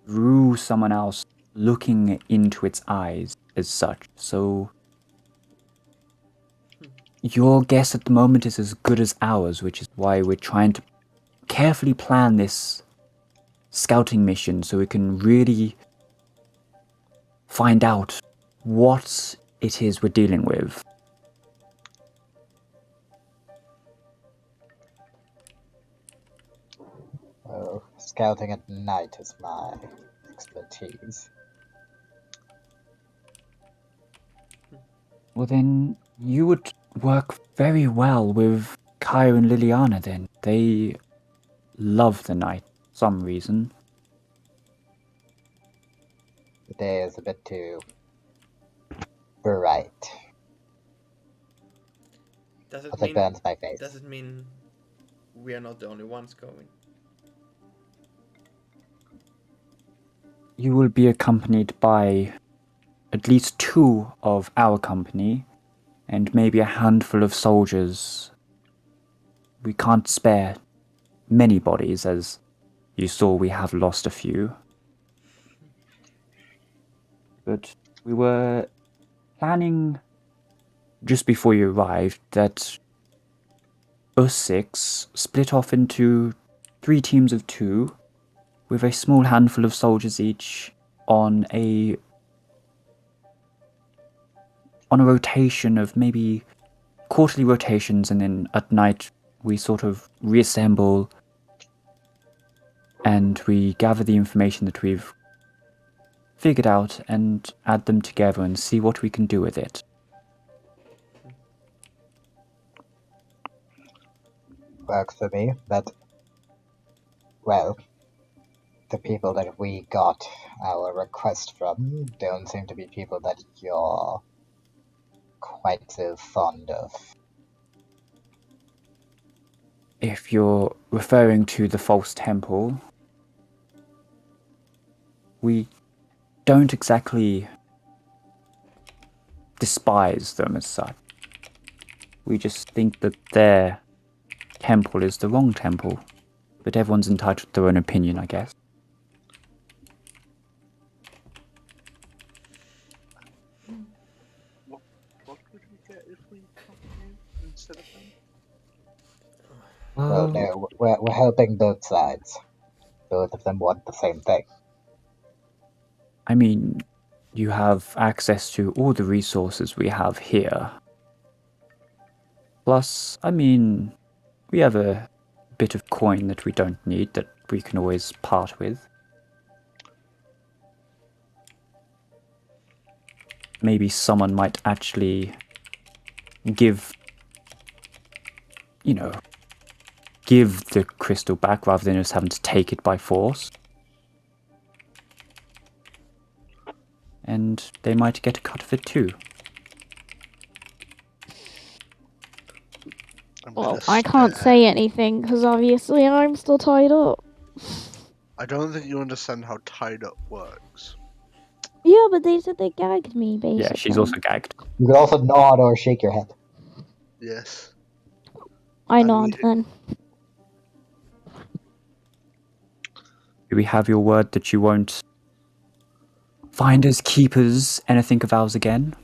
through someone else looking into its eyes as such. So your guess at the moment is as good as ours, which is why we're trying to carefully plan this scouting mission so we can really find out what it is we're dealing with. Oh, scouting at night is my expertise. Well then, you would work very well with Kaya and Liliana then. They love the night for some reason. The day is a bit too bright. Does it But it mean? burns my face. Does it mean we are not the only ones going? You will be accompanied by at least 2 of our company and maybe a handful of soldiers. We can't spare many bodies, as you saw we have lost a few. But we were planning just before you arrived that us 6 split off into 3 teams of 2 with a small handful of soldiers each on a rotation of maybe quarterly rotations, and then at night we sort of reassemble and we gather the information that we've figured out and add them together and see what we can do with it. Works for me, but, well, the people that we got our request from don't seem to be people that you're quite so fond of. If you're referring to the false temple, we don't exactly despise them as such. We just think that their temple is the wrong temple. But everyone's entitled to their own opinion, I guess. What would we get if we come in instead of them? Well, no, we're helping both sides. Both of them want the same thing. I mean, you have access to all the resources we have here. Plus, I mean, we have a bit of coin that we don't need that we can always part with. Maybe someone might actually give the crystal back rather than just having to take it by force. And they might get a cut of it too. Well, I can't say anything because obviously I'm still tied up. I don't think you understand how tied up works. Yeah, but they said they gagged me, basically. Yeah, she's also gagged. You can also nod or shake your head. Yes. I And nod then. Do we have your word that you won't find us keepers anything of ours again?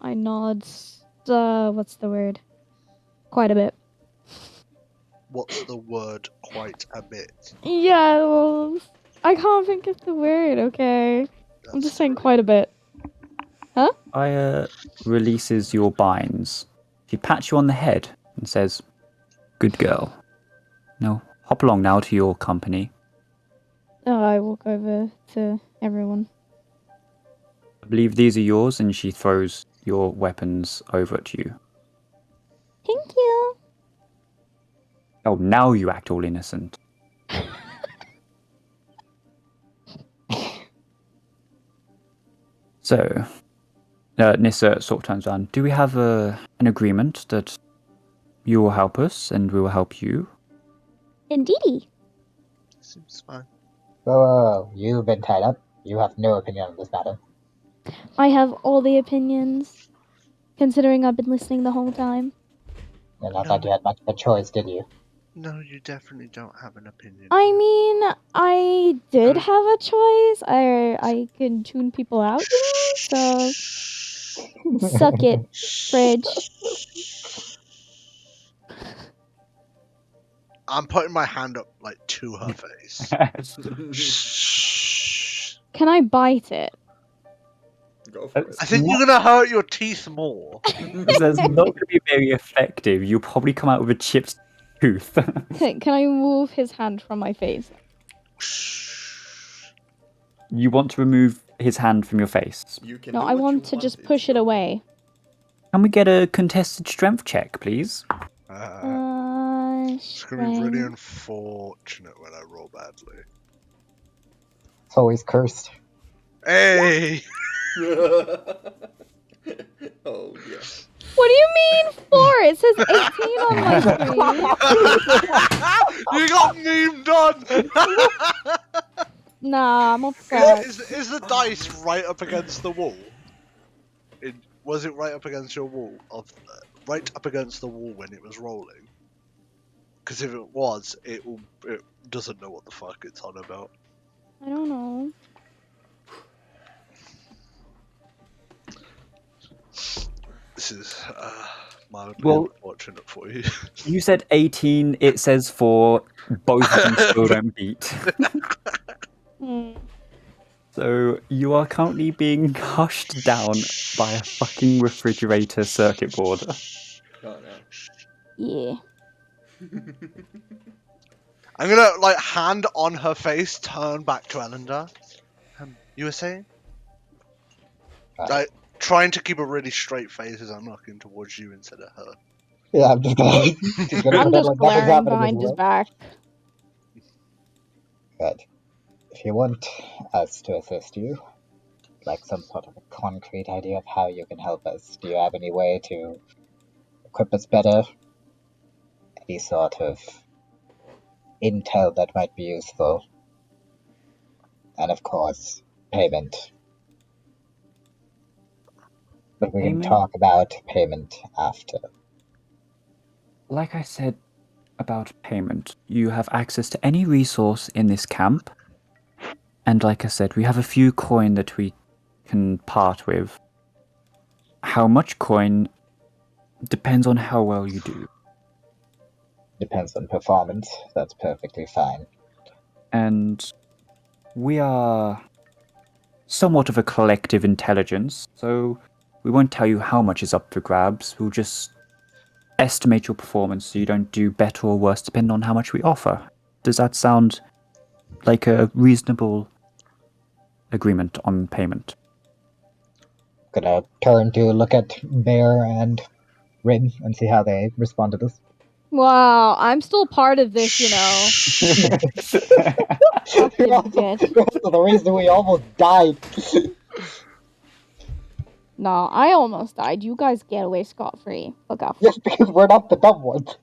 I nod. What's the word? Quite a bit. What's the word quite a bit? Yeah, well, I can't think of the word, okay? I'm just saying quite a bit. Aya releases your binds. She pats you on the head and says, "Good girl. Now, hop along now to your company." I walk over to everyone. I believe these are yours, and she throws your weapons over to you. Thank you. Oh, now you act all innocent. So, Nissa sort of turns around. Do we have an agreement that you will help us and we will help you? Indeedy. Seems fine. Whoa, you've been tied up. You have no opinion on this matter. I have all the opinions, considering I've been listening the whole time. And I No. thought you had much of a choice, did you? No, you definitely don't have an opinion. I mean, I did have a choice. I can tune people out, you know? So, suck it, Fridge. I'm putting my hand up like to her face. Shh. Can I bite it? Go for it. I think you're gonna hurt your teeth more. That's not going to be very effective. You'll probably come out with a chipped tooth. Can I move his hand from my face? You want to remove his hand from your face. You can No, do I what want you to just it's push it your- away. Can we get a contested strength check, please? It's gonna be really Strength. unfortunate when I roll badly. It's always cursed. Hey! Oh yeah. What do you mean 4? It says 18 on my screen. You got memed on! Nah, I'm upset. Is the dice right up against the wall? Was it right up against your wall? Right up against the wall when it was rolling? Because if it was, it doesn't know what the fuck it's on about. I don't know. This is mildly Well- unfortunate for you. You said 18, it says 4. Both of them still don't beat. Hmm. So you are currently being hushed down by a fucking refrigerator circuit board. Oh no. Yeah. I'm gonna, like, hand on her face, turn back to Elender. You were saying? Like, trying to keep a really straight face as I'm looking towards you instead of her. Yeah, I'm just gonna. I'm pretend just like nothing's glaring happening behind as his well. back. But if you want us to assist you, like some sort of a concrete idea of how you can help us, do you have any way to equip us better? Any sort of intel that might be useful? And of course, payment. But we can Payment? talk about payment after. Like I said about payment, you have access to any resource in this camp. And like I said, we have a few coin that we can part with. How much coin depends on how well you do. Depends on performance. That's perfectly fine. And we are somewhat of a collective intelligence, so we won't tell you how much is up for grabs. We'll just estimate your performance so you don't do better or worse depending on how much we offer. Does that sound like a reasonable agreement on payment? Gonna turn to look at Bear and Rin and see how they respond to this. Wow, I'm still part of this, you know. You're also the reason we almost died. No, I almost died. You guys get away scot-free. Look out. Just because we're not the dumb ones.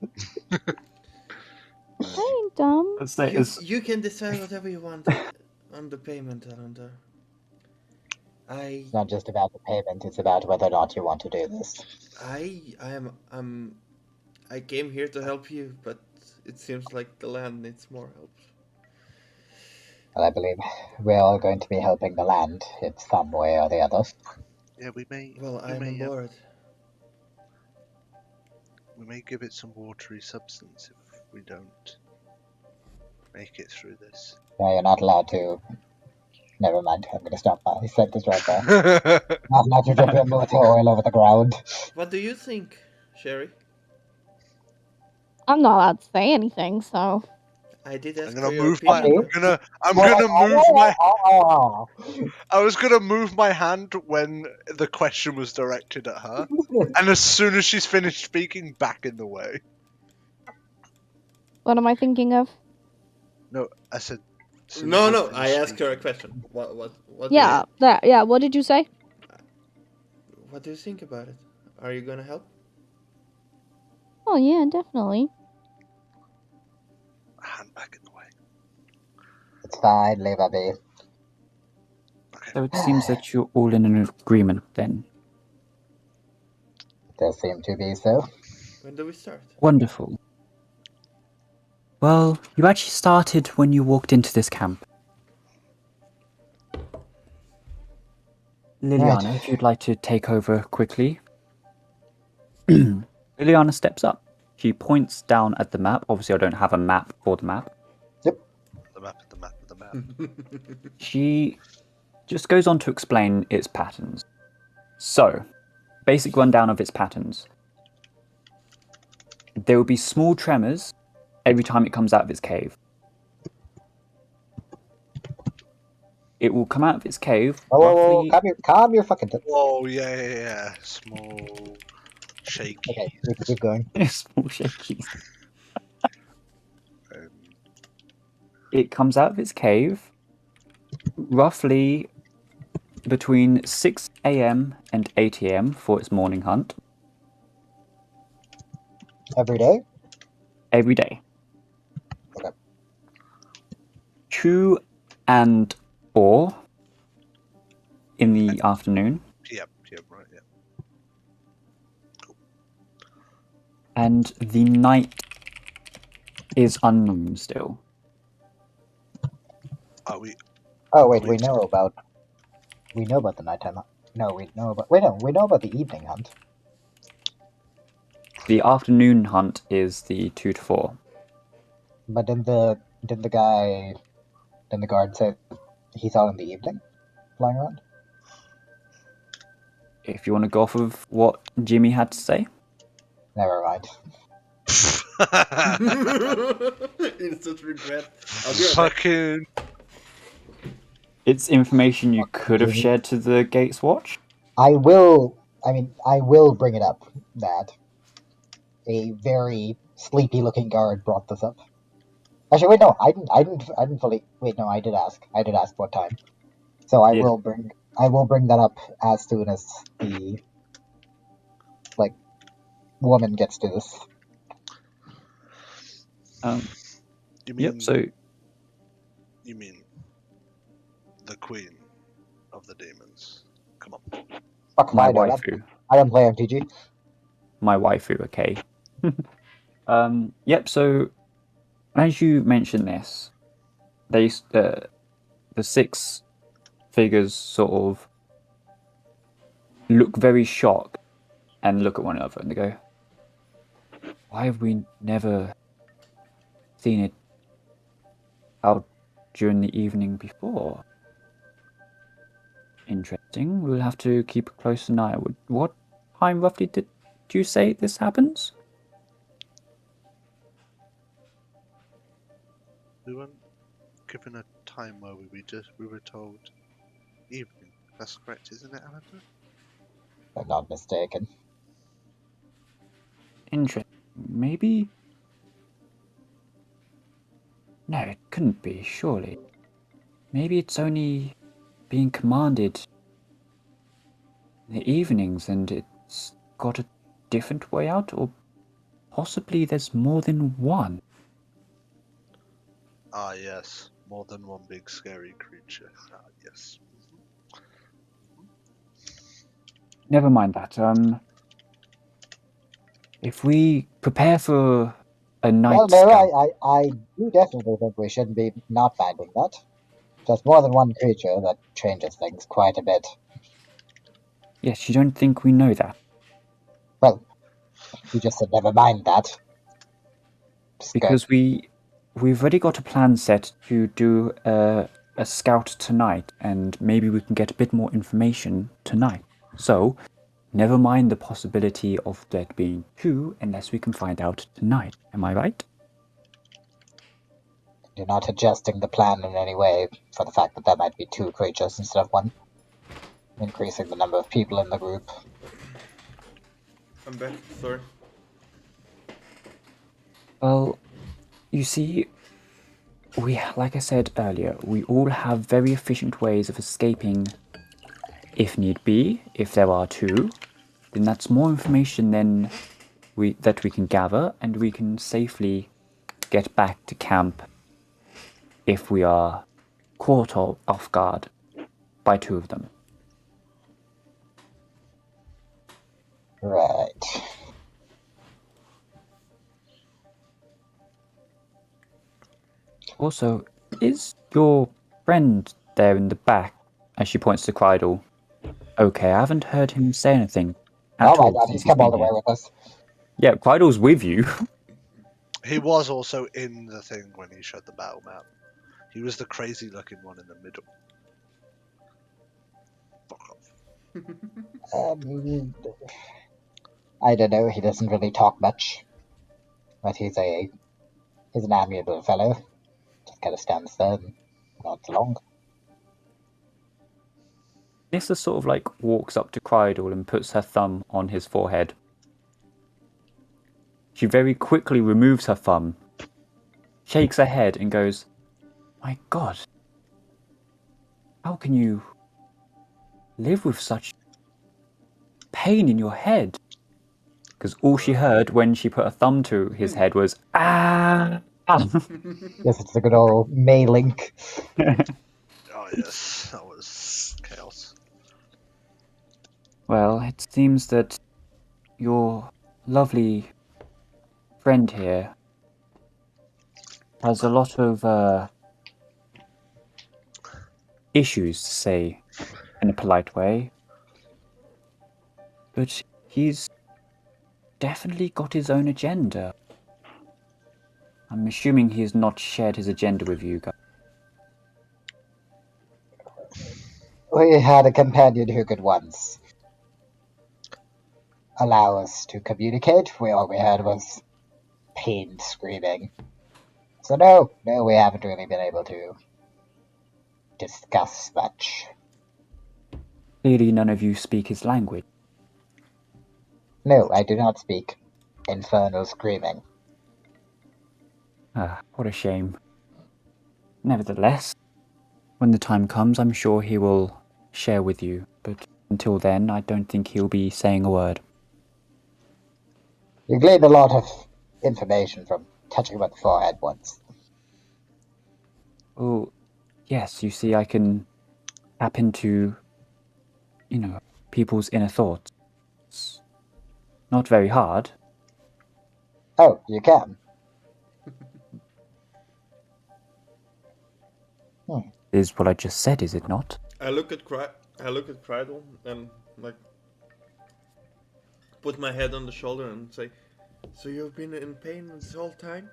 I ain't dumb. You can decide whatever you want on the payment, Elender. It's not just about the payment, it's about whether or not you want to do this. I came here to help you, but it seems like the land needs more help. Well, I believe we're all going to be helping the land in some way or the other. Yeah, we may. Well, we I'm may, on board. We may give it some watery substance if we don't make it through this. No, you're not allowed to. Never mind. I'm gonna stop my sentence right there. Not allowed to drip your motor oil over the ground. What do you think, Sherry? I'm not allowed to say anything, so. I did I'm ask gonna for your move my. opinion. I'm gonna move my. I was gonna move my hand when the question was directed at her, and as soon as she's finished speaking, back in the way. What am I thinking of? No, I said. as soon as No, you no. finish I asked her a speaking. question. What? Yeah, that. Yeah, what did you say? What do you think about it? Are you gonna help? Oh, yeah, definitely. Hand back in the way. It's fine, leave her be. Okay. So it seems that you're all in an agreement then. Does seem to be so. When do we start? Wonderful. Well, you actually started when you walked into this camp. Liliana, Right. if you'd like to take over quickly. Liliana steps up. She points down at the map. Obviously, I don't have a map for the map. The map. She just goes on to explain its patterns. So, basic rundown of its patterns. There will be small tremors every time it comes out of its cave. It will come out of its cave Oh, roughly... calm your fucking tits. Whoa, yeah. Small, shaky. Okay, we can keep going. small shakies. Um, It comes out of its cave roughly between 6 a.m. and 8 a.m. for its morning hunt. Every day? Every day. Okay. 2 and 4 in the afternoon. PM, right? Yeah. And the night is unknown still. Are we? Oh wait, we know about the nighttime hunt. No, we know about the evening hunt. The afternoon hunt is the 2 to 4. But didn't the guard say he saw it in the evening, flying around? If you want to go off of what Jimmy had to say. Never mind. Instant regret. I'll be right back. Fucking. It's information you could have shared to the Gates Watch. I will bring it up that a very sleepy-looking guard brought this up. Actually, wait, no, I didn't fully. Wait, no, I did ask what time. So I will bring that up as soon as the woman gets to this. You mean? Yep. So You mean the queen of the demons? Come on. Fuck my I don't. waifu. I don't play MTG. My waifu. Okay. Yep. So as you mentioned this, they the 6 figures sort of look very shocked and look at one another and they go, "Why have we never seen it out during the evening before? Interesting. We'll have to keep a close eye. What time roughly did you say this happens?" We weren't given a time where we were told evening. That's correct, isn't it, Alan? If I'm not mistaken. Interesting. Maybe. No, it couldn't be, surely. Maybe it's only being commanded in the evenings and it's got a different way out, or possibly there's more than one. Ah, yes. More than one big scary creature. Ah, yes. Never mind that. If we prepare for a night Well, scout, Mary, I do definitely think we shouldn't be not minding that. There's more than one creature that changes things quite a bit. yes, you don't think we know that? Well, you just said never mind that. Because we've already got a plan set to do a scout tonight, and maybe we can get a bit more information tonight. So, never mind the possibility of there being two, unless we can find out tonight. Am I right? You're not adjusting the plan in any way for the fact that there might be two creatures instead of one. Increasing the number of people in the group. I'm back. Sorry. Well, you see, like I said earlier, we all have very efficient ways of escaping if need be. If there are two, then that's more information than that we can gather, and we can safely get back to camp if we are caught off guard by two of them. Right. Also, is your friend there in the back, as she points to Crydle? Okay, I haven't heard him say anything at Oh my all god, since he's come been all the way here. with us. Yeah, Crydle's with you. He was also in the thing when he showed the battle map. He was the crazy looking one in the middle. Fuck off. I don't know, he doesn't really talk much. But he's an amiable fellow. Just kind of stands there and nods along. Nissa sort of like walks up to Crydle and puts her thumb on his forehead. She very quickly removes her thumb, shakes her head and goes, "My God, how can you live with such pain in your head?" Because all she heard when she put her thumb to his head was, "Ah!" Yes, it's a good old May link. Oh yes, that was chaos. Well, it seems that your lovely friend here has a lot of issues, to say in a polite way. But he's definitely got his own agenda. I'm assuming he has not shared his agenda with you guys. We had a companion who could once allow us to communicate. All we heard was pain screaming. So no, we haven't really been able to discuss much. Clearly none of you speak his language. No, I do not speak infernal screaming. Ah, what a shame. Nevertheless, when the time comes, I'm sure he will share with you. But until then, I don't think he'll be saying a word. You gleaned a lot of information from touching him on the forehead once. Oh, yes, you see, I can tap into, people's inner thoughts. It's not very hard. Oh, you can. Is what I just said, is it not? I look at Crydle and like put my head on the shoulder and say, "So you've been in pain this whole time?"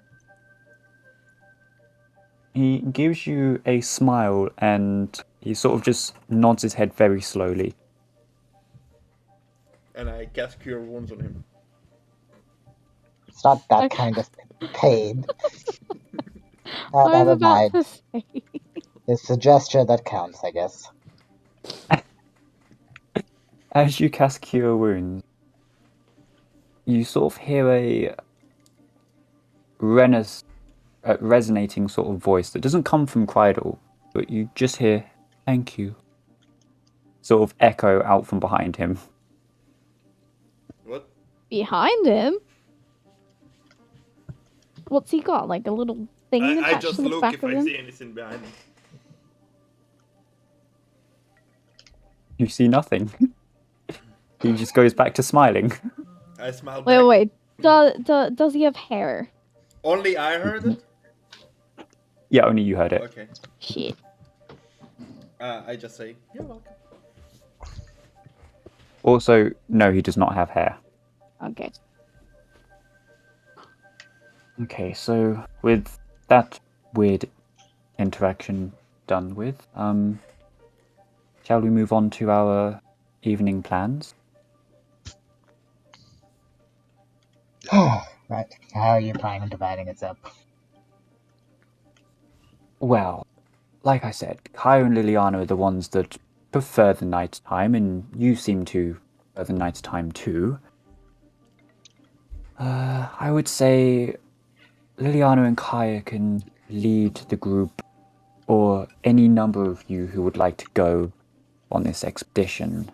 He gives you a smile and he sort of just nods his head very slowly. And I cast Cure Wounds on him. It's not that Okay. kind of pain. I was Never about mind. to say. It's a gesture that counts, I guess. As you cast Cure Wounds, you sort of hear a resonating sort of voice that doesn't come from Crydle, but you just hear, "Thank you," sort of echo out from behind him. What? Behind him? What's he got? Like a little thing I attached just to the look back if of I him? see anything behind me. You see nothing. He just goes back to smiling. I smile back. Wait. Does he have hair? Only I heard it? Yeah, only you heard it. Okay. Shit. I just say, "You're welcome." Also, no, he does not have hair. Okay. Okay, so with that weird interaction done with, shall we move on to our evening plans? Right. How are you planning on dividing it up? Well, like I said, Kaya and Liliana are the ones that prefer the night time, and you seem to prefer the night time too. I would say Liliana and Kaya can lead the group, or any number of you who would like to go on this expedition,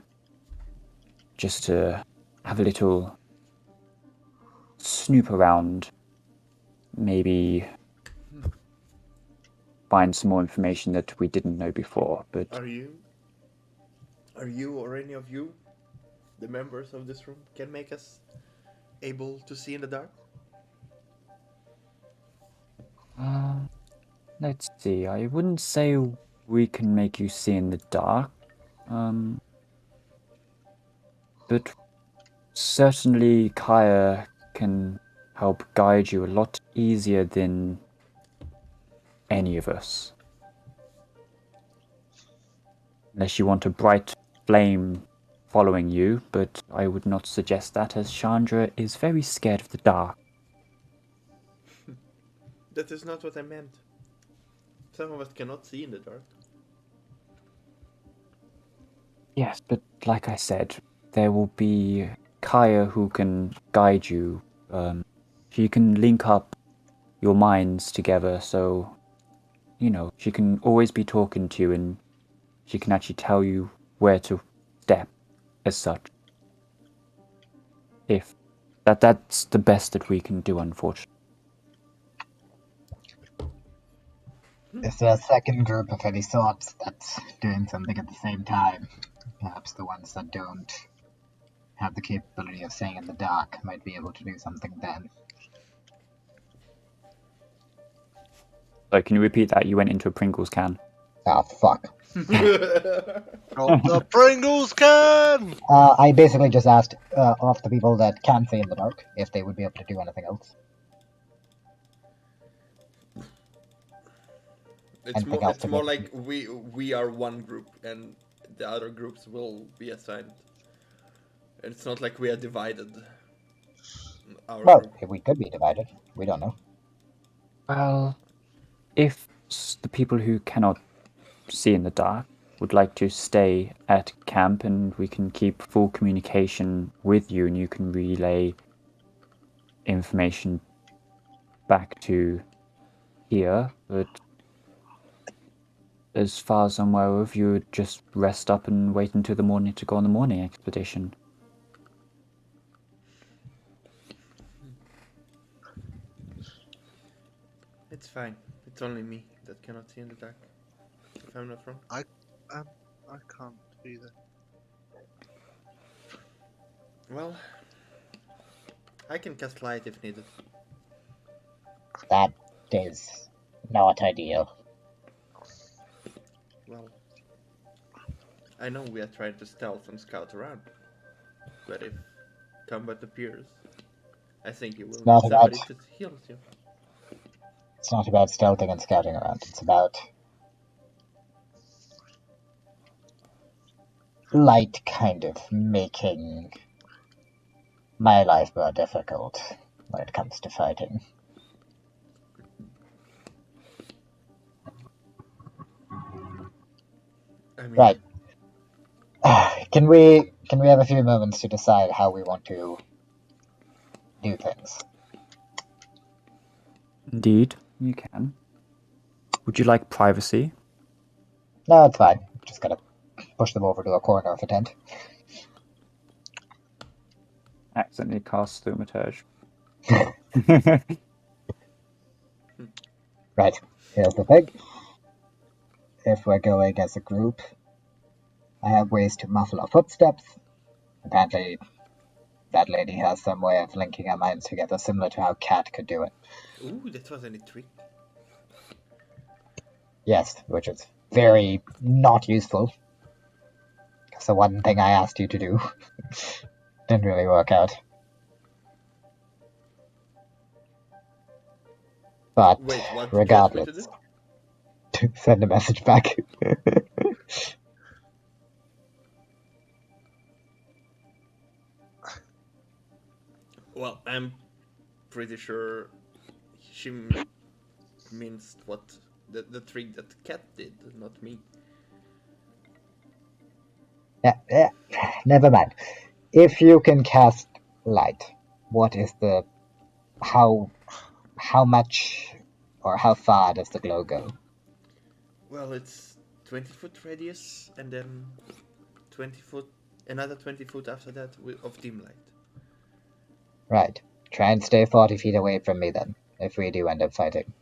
just to have a little snoop around, maybe find some more information that we didn't know before. But Are you or any of you, the members of this room, can make us able to see in the dark? let's see. I wouldn't say we can make you see in the dark, but certainly Kaya can help guide you a lot easier than any of us. Unless you want a bright flame following you, but I would not suggest that, as Chandra is very scared of the dark. That is not what I meant. Some of us cannot see in the dark. Yes, but like I said, there will be Kaya who can guide you. She can link up your minds together, so, she can always be talking to you, and she can actually tell you where to step, as such. If that's the best that we can do, unfortunately. Is there a second group of any sorts that's doing something at the same time? Perhaps the ones that don't have the capability of seeing in the dark might be able to do something then. So can you repeat that? You went into a Pringles can. Ah, fuck. Drop the Pringles can! I basically just asked of the people that can see in the dark if they would be able to do anything else. It's more like we are one group and the other groups will be assigned. It's not like we are divided. Well, we could be divided. We don't know. Well, if the people who cannot see in the dark would like to stay at camp, and we can keep full communication with you, and you can relay information back to here, but as far as I'm aware of, you would just rest up and wait until the morning to go on the morning expedition. It's fine. It's only me that cannot see in the dark. If I'm not wrong. I can't either. Well, I can cast light if needed. That is not ideal. Well, I know we are trying to stealth and scout around, but if combat appears, I think you will not need somebody to heal you. It's not about stealthing and scouting around. It's about light kind of making my life more difficult when it comes to fighting. I mean, Right. Can we have a few moments to decide how we want to do things? Indeed, you can. Would you like privacy? No, it's fine. Just gotta push them over to a corner of a tent. Accidentally cast Thaumaturge. Right. Here's the thing. If we're going as a group, I have ways to muffle our footsteps. Apparently, that lady has some way of linking our minds together, similar to how Cat could do it. ooh, that was any trick. Yes, which is very not useful. Because the one thing I asked you to do didn't really work out. But Wait, what did you ask me to regardless, do? send a message back. Well, I'm pretty sure she means what the trick that Cat did, not me. Yeah, never mind. If you can cast light, what is the how much or how far does the glow go? Well, it's 20-foot radius, and then 20-foot, another 20-foot after that of dim light. Right. Try and stay 40 feet away from me then, if we do end up fighting.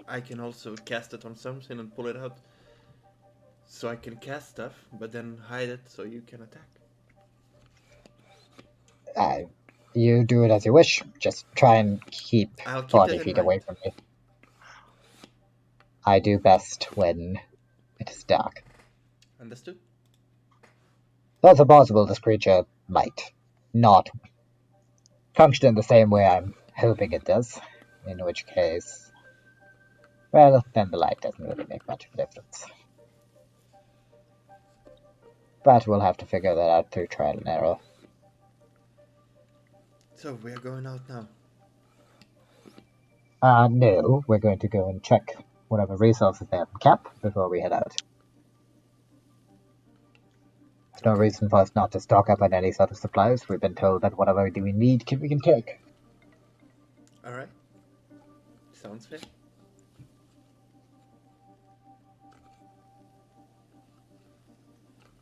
I can also cast it on something and pull it out. So I can cast stuff, but then hide it so you can attack. You do it as you wish. Just try and keep I'll keep 40 that in feet mind. away from me. I do best when it is dark. Understood? It's also possible this creature might not function in the same way I'm hoping it does, in which case, well, then the light doesn't really make much of a difference. But we'll have to figure that out through trial and error. So we are going out now. No, we're going to go and check whatever resources they have in camp before we head out. There's no reason for us not to stock up on any sort of supplies. We've been told that whatever we need, we can take. Alright. Sounds fair.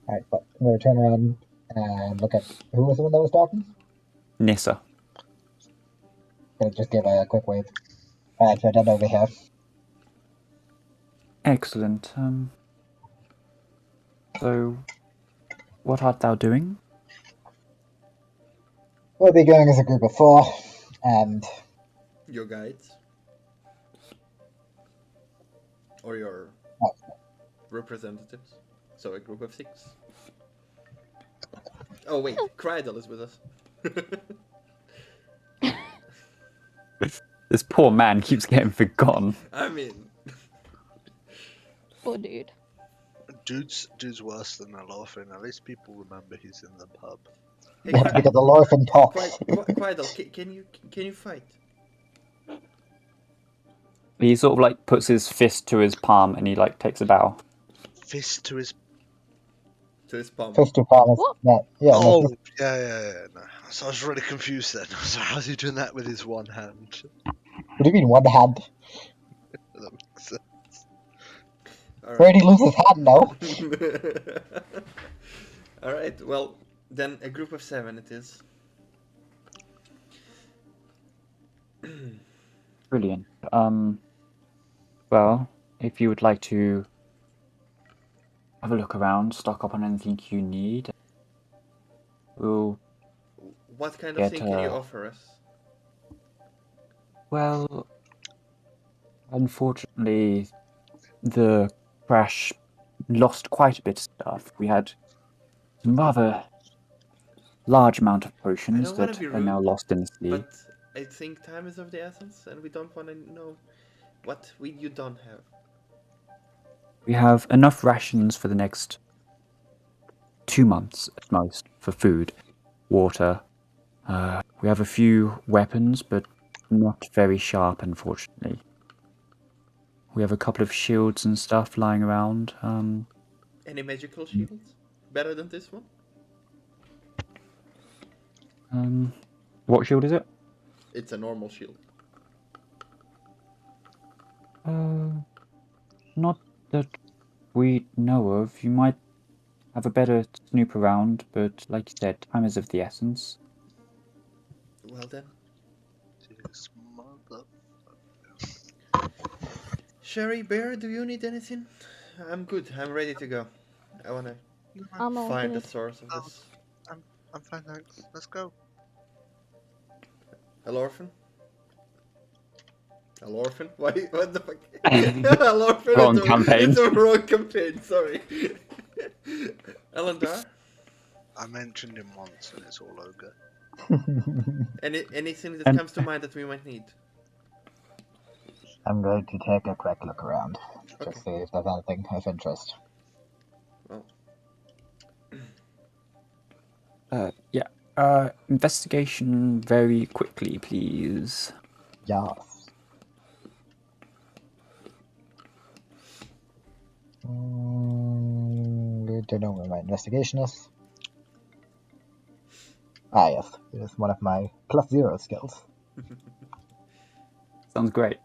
Alright, but I'm going to turn around and look at who was the one that was talking? Nissa. Gonna just give a quick wave. Alright, so head over here. Excellent. So, what art thou doing? We'll be going as a group of 4, and Your guides. Or your representatives. So a group of 6. Oh wait, Crydal is with us. This poor man keeps getting forgotten. I mean, Poor dude. Dude's worse than a laughing. At least people remember he's in the pub. hey, that's because the Lorphin talks. Crydal, can you fight? He sort of like puts his fist to his palm and he like takes a bow. Fist to his. To his palm. Fist to palm. What? Yeah, Oh, no, yeah. No. So I was really confused then. So how's he doing that with his one hand? what do you mean one hand? That makes sense. Where did he lose his hand now? Alright, well, then a group of 7 it is. Brilliant. Well, if you would like to have a look around, stock up on anything you need, we'll... What kind of thing can you offer us? Well, unfortunately, the crash lost quite a bit of stuff. We had some rather large amount of potions wanna that be are now rude, lost in the sea. But I think time is of the essence, and we don't want to know what you don't have. We have enough rations for the next 2 months at most for food, water. We have a few weapons, but not very sharp, unfortunately. We have a couple of shields and stuff lying around. Any magical shields? Better than this one? What shield is it? It's a normal shield. Not that we know of. You might have a better snoop around, but like you said, time is of the essence. Well then. This mother. Sherry, Bear, do you need anything? I'm good. I'm ready to go. I wanna I'm all find the good. source of this. I'm fine, thanks. Let's go. Hello, orphan? Hello, orphan? Why? What the fuck? Hello, orphan. Wrong it's campaign. It's a wrong campaign. Sorry. Elendar? I mentioned him once and it's all ogre. Anything that And- comes to mind that we might need? I'm going to take a quick look around. Okay. Just see if there's anything of interest. Well, Investigation very quickly, please. Yes. Don't know where my investigation is. Ah, yes. It is one of my +0 skills. Sounds great.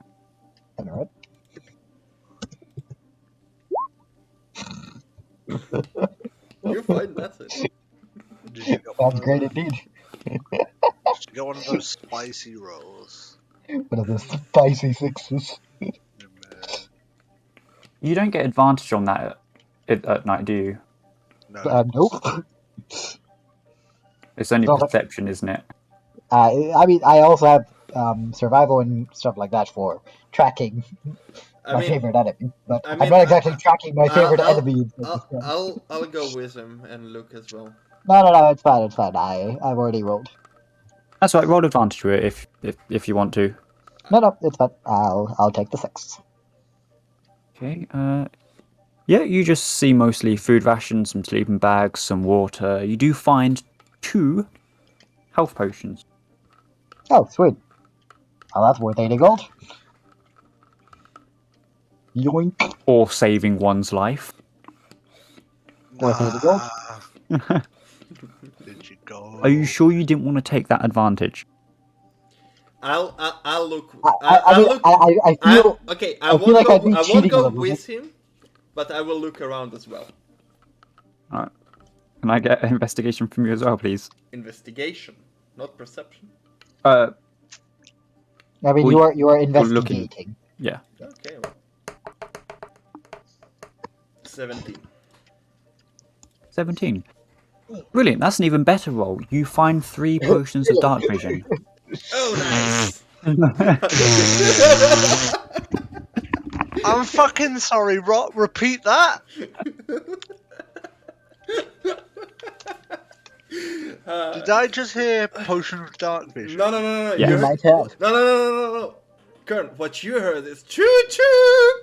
Alright. you're fine. That's it. Did you get one Sounds of great those, indeed. did you get one of those spicy rolls? One of the spicy sixes. You don't get advantage on that at night, do you? No. Nope. It's only Well, perception, isn't it? I mean, I also have survival and stuff like that for tracking I my mean, favorite enemy. But I I'm mean, not exactly tracking my favorite I'll- enemy. at this point. I'll go with him and look as well. No, it's fine, it's fine. I've already rolled. That's right. Roll advantage to it if you want to. No, it's fine. I'll take the 6. Okay. Yeah, you just see mostly food rations, some sleeping bags, some water. You do find 2 health potions. Oh, sweet. Well, that's worth 80 gold. Yoink. Or saving one's life. Worth 80 gold. Did you go? Are you sure you didn't want to take that advantage? I'll look. I mean, look. I feel. Okay. I feel like I'd be I won't cheating a go little with him, but I will look around as well. Alright. Can I get an investigation from you as well, please? Investigation, not perception. I mean, Well, you are looking- investigating. Yeah. Okay. Well. 17. 17. Brilliant. That's an even better roll. You find 3 potions of dark vision. Oh, nice. I'm fucking sorry, repeat that? Did I just hear potion of dark vision? No. Yeah. You You heard- might have. No. Kern, what you heard is choo choo.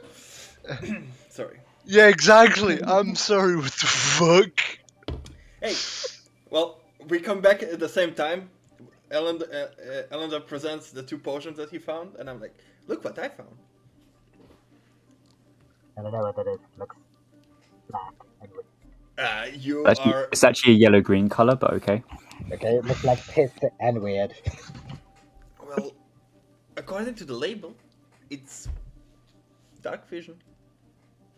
Sorry. Yeah, exactly. I'm sorry, what the fuck? Hey, well, we come back at the same time. Ellender presents the 2 potions that he found, and I'm like, look what I found. I don't know what that is. Looks black. You Actually, are. it's actually a yellow-green colour, but okay. Okay, it looks like piss and weird. Well, according to the label, it's dark vision.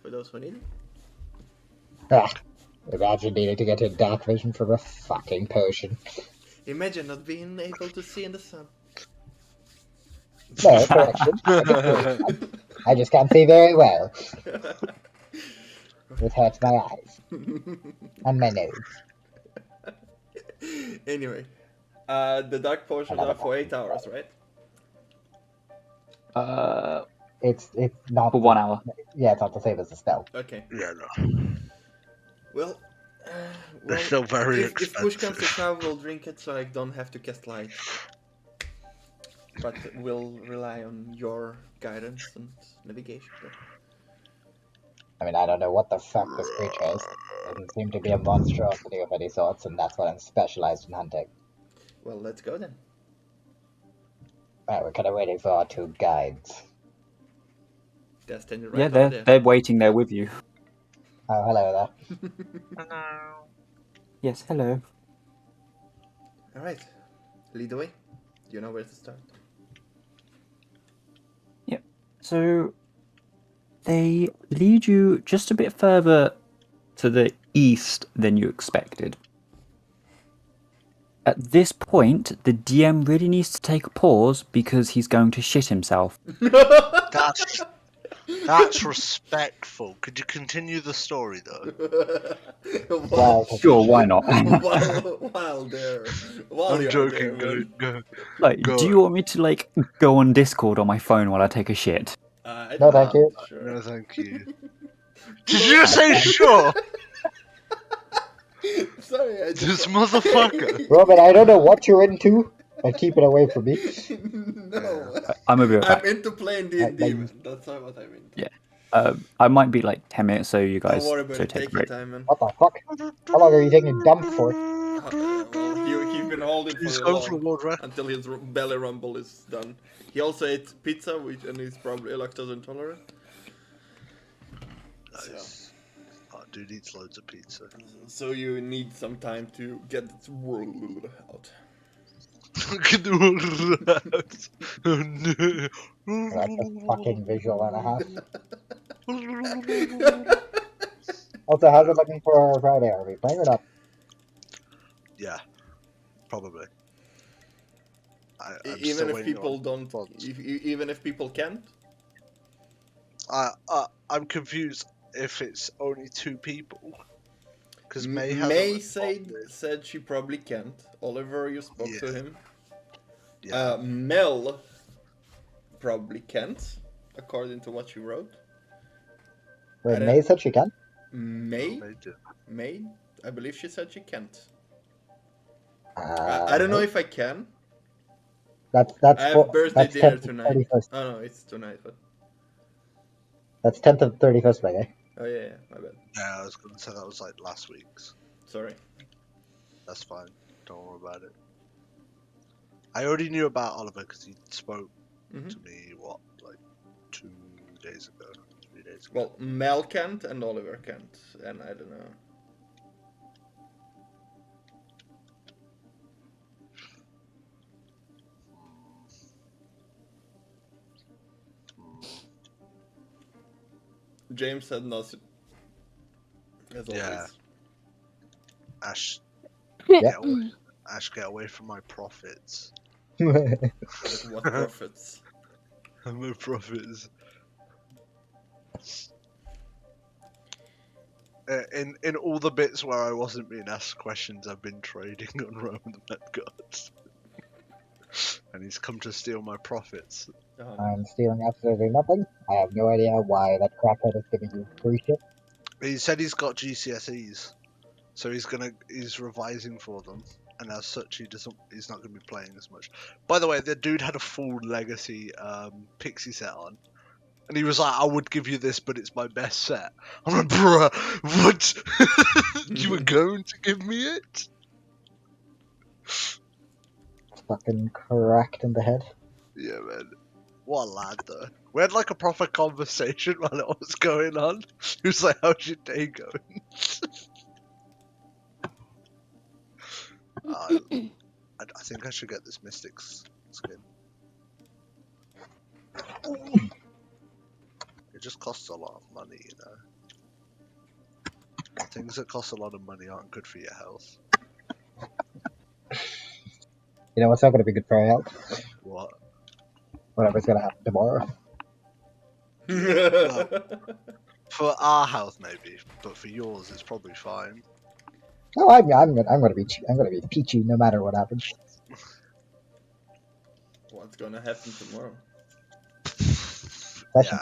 For those who need it. Ah, imagine needing to get a dark vision from a fucking potion. Imagine not being able to see in the sun. No, correction. I just can't see very well. It hurts my eyes. And my nose. Anyway, the dark potions are for 8 hours, right? It's not For 1 hour. Yeah, it's not the same as the spell. Okay. Yeah, no. Well, They're still very if push comes to expensive. shove, we'll drink it so I don't have to cast light. But we'll rely on your guidance and navigation. I mean, I don't know what the fuck this creature is. Doesn't seem to be a monstrosity of any sorts, and that's what I'm specialized in hunting. Well, let's go then. Right, we're kind of waiting for our 2 guides. They're standing right Yeah, over they're waiting there with you. Oh, hello there. Hello. Yes, hello. Alright, lead the way. Do you know where to start? So, they lead you just a bit further to the east than you expected. At this point, the DM really needs to take a pause because he's going to shit himself. That's respectful. Could you continue the story though? Well, Sure, why not? while I'm you're joking. there, Go. Like, Go do you want me to like go on Discord on my phone while I take a shit? No, thank you. Sure. No, thank you. Did you say sure? Sorry, I This just... motherfucker. Roman, I don't know what you're into, but keep it away from me. No. I'm gonna be right I'm back. into playing D&D, Like- man. That's not what I'm into. Yeah. I might be like 10 minutes, so you guys Don't worry about so it. take a Take your break. time, man. What the fuck? How long are you taking a dump for? Well, he's been holding He's for going for a long world record. until his belly rumble is done. He also ate pizza, and he's probably lactose intolerant. Nice. Oh, dude eats loads of pizza. So you need some time to get it out. Get the world out. Oh no. That's a fucking visual and a half. Also, how's it looking for Friday? Are we playing or not? Yeah, probably. I'm Even still if waiting people on don't, response. even if people can't. I'm confused if it's only 2 people. Because May May hasn't said she probably can't. Oliver, you spoke to Yeah. him. Yeah. Mel probably can't, according to what she wrote. Wait, don't- May said she can? May? May do. May? I believe she said she can't. Uh, I don't know if I can. That's I have birthday that's dinner 10th to tonight. 31st. Oh no, it's tonight. But... That's 10th to 31st, by the way. Oh yeah, my bad. Yeah, I was going to say that was like last week's. Sorry. That's fine. Don't worry about it. I already knew about Oliver because he spoke Mhm. to me, what, like 2 days ago? 3 days ago. Well, Mel can't and Oliver can't, and I don't know. James said no. As always. Yeah. Ash, Yeah. get away. Ash, get away from my profits. But what profits? My profits. In all the bits where I wasn't being asked questions, I've been trading on Roman the Med Gods. And he's come to steal my profits. I'm stealing absolutely nothing. I have no idea why that crackhead is giving you free shit. He said he's got GCSEs, so he's revising for them, and as such he's not gonna be playing as much. By the way, the dude had a full Legacy Pixie set on, and he was like, "I would give you this, but it's my best set." I'm like, "Bruh, what? You were going to give me it?" Fucking cracked in the head. Yeah, man. What a lad, though. We had like a proper conversation while it was going on. He was like, "How's your day going?" I think I should get this Mystics skin. It just costs a lot of money, you know. Things that cost a lot of money aren't good for your health. You know what's not going to be good for our health? What? Whatever's going to happen tomorrow. For our health, maybe, but for yours, it's probably fine. No, I'm going to be peachy no matter what happens. What's gonna happen tomorrow? Session.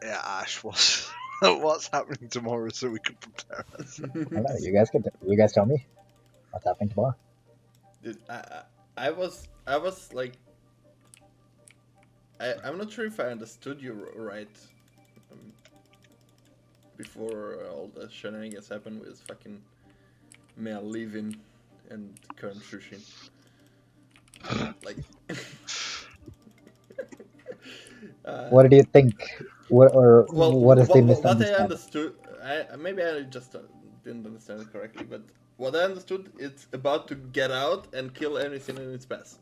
Yeah, Ash, what's happening tomorrow so we can prepare us? I don't know, you guys tell me what's happening tomorrow. Dude, I was like, I'm not sure if I understood you right before all the shenanigans happened with fucking Mel leaving and current Shushin. Like, What did you think? What is the what I misunderstanding? understood, maybe I just didn't understand it correctly, but what I understood, it's about to get out and kill anything in its path.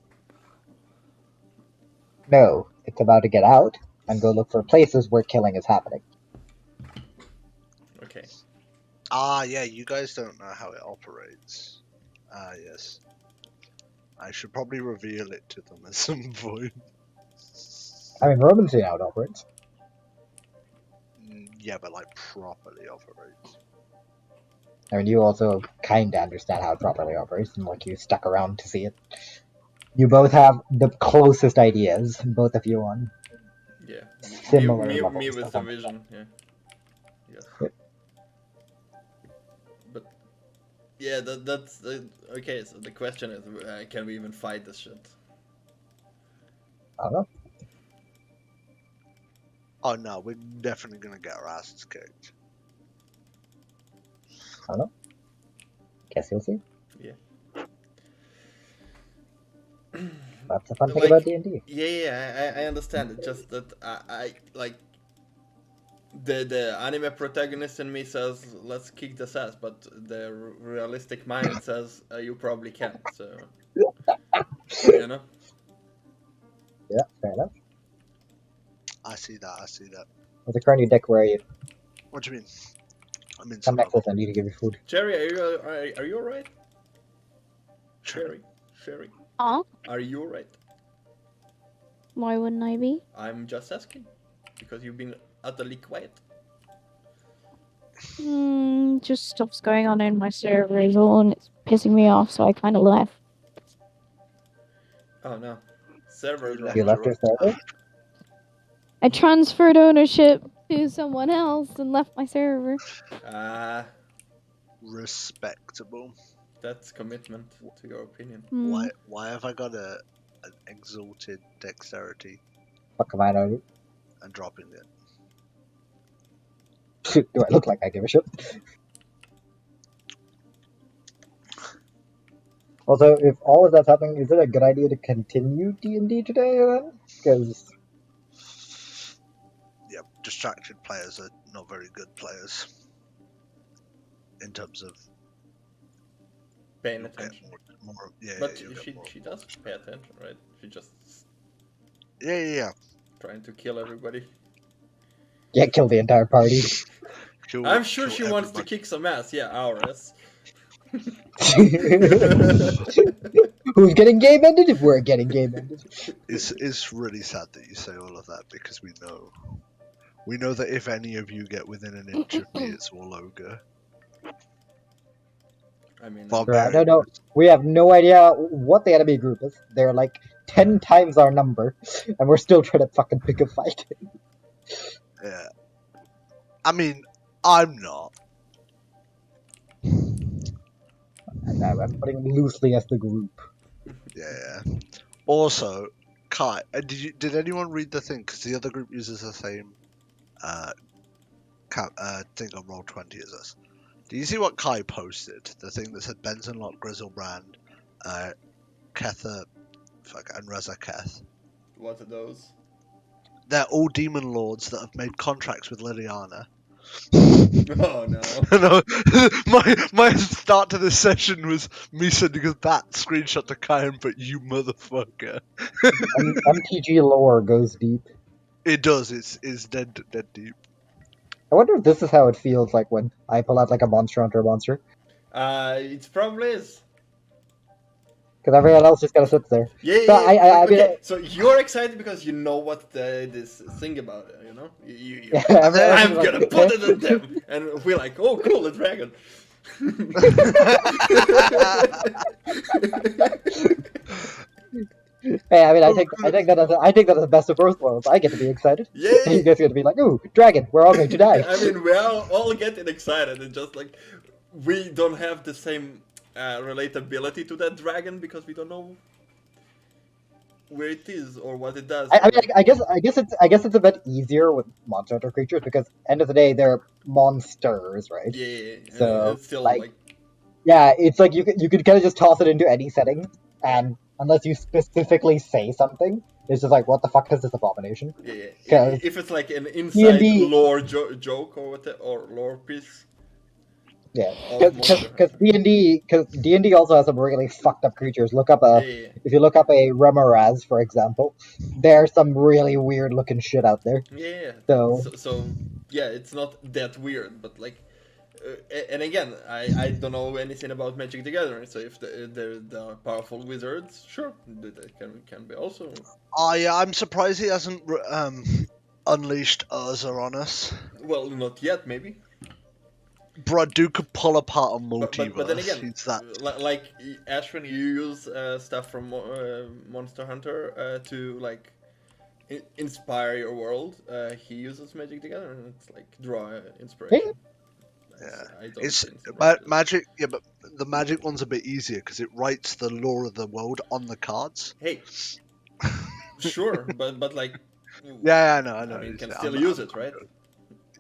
No, it's about to get out and go look for places where killing is happening. Okay. Ah, yeah, you guys don't know how it operates. Ah, yes. I should probably reveal it to them at some point. I mean, Roman's seen how it operates. Yeah, but like properly operates. I mean, you also kind of understand how it properly operates, and like you stuck around to see it. You both have the closest ideas, both of you on Yeah. similar Me levels with of the understanding. vision. Yeah. Yes. Yep. But Yeah, that's okay. So the question is, can we even fight this shit? I don't know. Oh no, we're definitely gonna get our asses kicked. I don't know. Guess you'll see. Yeah. That's the fun thing Like, about D&D. yeah, I understand it. Just that I like the anime protagonist in me says let's kick this ass, but the realistic mind says you probably can't. So you know. Yeah, fair enough. I see that. There's a crony deck where you What do you mean? I mean, come back to us. I need to give you food. Jerry, are you alright? Sherry, Huh? are you alright? Why wouldn't I be? I'm just asking because you've been utterly quiet. Just stuff's going on in my server is all, and it's pissing me off, so I kind of left. Oh no, server You You left your server? I transferred ownership to someone else and left my server. Respectable. That's commitment to your opinion. Why have I got an exalted dexterity Fuck if I know. and dropping it? Do I look like I give a shit? Also, if all of that's happening, is it a good idea to continue D&D today then? Because Yeah, distracted players are not very good players in terms of Paying you'll get attention. more But you'll get more. she does pay attention, right? She just Yeah. trying to kill everybody. yeah, kill the entire party. I'm sure Kill she wants to everybody. kick some ass. Yeah, our ass. Who's getting game ended? If we're getting game ended. It's really sad that you say all of that because we know that if any of you get within an inch of me, it's all ogre. I mean, Barbarian. I don't know. We have no idea what the enemy group is. They're like 10 times our number, and we're still trying to fucking pick a fight. Yeah. I mean, I'm not. I'm putting it loosely as the group. Yeah. Also, Kai, did anyone read the thing? Because the other group uses the same thing on Roll20 as us. Do you see what Kai posted? The thing that said Benson Lock, Grizzlebrand, Kether, and Reza Keth. what are those? They're all demon lords that have made contracts with Liliana. Oh no. my start to this session was me sending that screenshot to Kai, but you motherfucker. MTG lore goes deep. It does. It's dead deep. I wonder if this is how it feels like when I pull out like a monster hunter monster. It probably is. Because everyone else just kind of sits there. Yeah, So yeah. I mean, okay, so you're excited because you know what this thing about it, you know? yeah, I'm like, gonna put it in them! And we're like, oh, cool, a dragon. Hey, I mean, I think that as the best of both worlds. I get to be excited. Yeah. And you guys get to be like, ooh, dragon, we're all going to die. I mean, we're all getting excited. It's just like we don't have the same relatability to that dragon because we don't know where it is or what it does. I mean, I guess it's a bit easier with monster hunter creatures because end of the day they're monsters, right? Yeah. So It's still like, yeah, it's like you could kind of just toss it into any setting, and unless you specifically say something, it's just like, what the fuck is this abomination? Yeah. 'Cause If it's like an inside D&D lore joke or what, or lore piece. Yeah, Of Monster because D&D also has some really fucked up creatures. Look up Yeah. if you look up a Remoraz, for example, there's some really weird looking shit out there. Yeah. So So yeah, it's not that weird, but like, and again, I don't know anything about Magic the Gathering. So if the powerful wizards, sure, they can be also. I'm surprised he hasn't unleashed Urza on us. Well, not yet, maybe. Bro, dude could pull apart a multiverse. But then again, He's that. Like Ashwin, you use stuff from Monster Hunter to like inspire your world. He uses Magic the Gathering. It's like draw inspiration. Yeah. I don't It's think so. magic. Yeah, but the magic one's a bit easier because it writes the lore of the world on the cards. Hey, sure, but like, Yeah, I know. I mean, can I'm- still I'm- use it, right?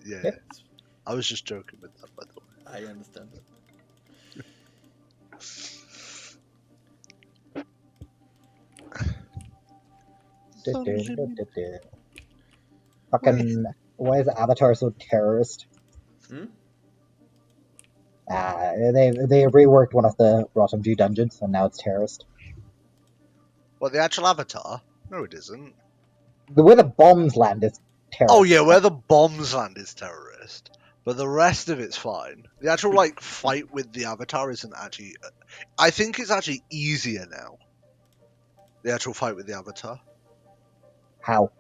Yeah, Yep. I was just joking with that, by the way. I understand that. Fucking, why is Avatar so terrorist? Hmm? They reworked one of the Rotom G dungeons, and now it's terrorist. Well, the actual Avatar? No, it isn't. The way the bombs land is terrorist. Oh yeah, where the bombs land is terrorist, but the rest of it's fine. The actual like fight with the Avatar isn't actually. I think it's actually easier now. The actual fight with the Avatar. How?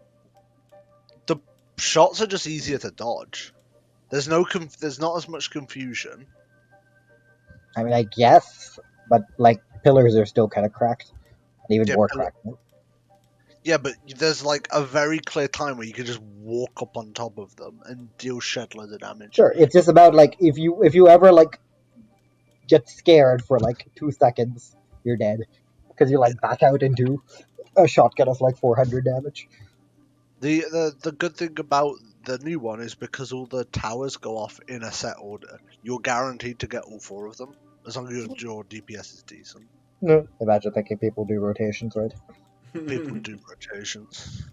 Shots are just easier to dodge. There's there's not as much confusion. I mean, I guess, but like pillars are still kind of cracked, and even Yeah, more pillar- cracked. Yeah, but there's like a very clear time where you can just walk up on top of them and deal shed loads of damage. Sure, it's just about like if you ever like get scared for like 2 seconds, you're dead because you like back out into a shotgun of like 400 damage. The good thing about the new one is because all the towers go off in a set order, you're guaranteed to get all 4 of them as long as your DPS is decent. No, imagine thinking people do rotations, right? People do rotations.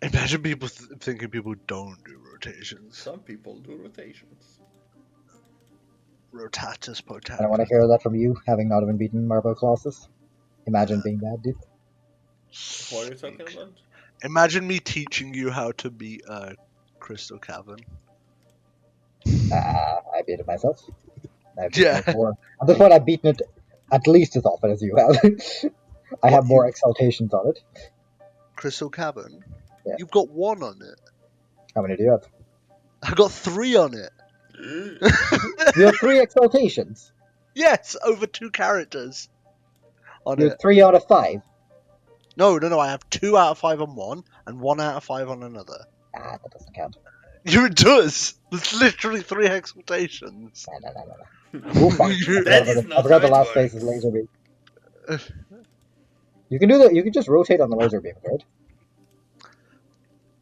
Imagine people thinking people don't do rotations. Some people do rotations. Rotatus I don't want to potatus. hear that from you, having not even beaten Marble Colossus. Imagine being that, dude. What are you talking about? Imagine me teaching you how to beat Crystal Cavern. I beat it myself. I've Yeah. beaten it more. At this point, I've beaten it at least as often as you have. I have What, more exaltations on it. Crystal Cavern? Yeah. You've got 1 on it. How many do you have? I got 3 on it. You have 3 exaltations. Yes, over 2 characters on You it. have 3 out of 5. No, I have 2 out of 5 on one and 1 out of 5 on another. That doesn't count. It does. There's literally 3 exaltations. No. Oh, fuck. That is I not forgot the how it last phase is works. laser beam. You can do that. You can just rotate on the laser beam, right?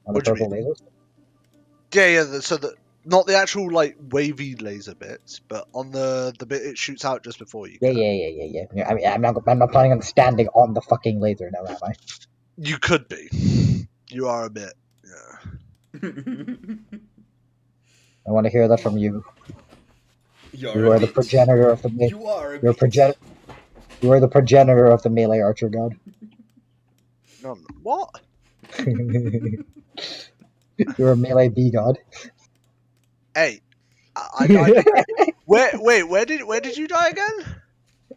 On the What do you purple lasers. Yeah. So not the actual like wavy laser bits, but on the bit it shoots out just before you. Yeah. I mean, I'm not planning on standing on the fucking laser now, am I? You could be. You are a bit. Yeah. I want to hear that from you. You You are the progenitor of the You are a You're bitch. You are the progenitor of the melee archer god. No, what? You're a melee bee god. Hey, I died. Where did you die again?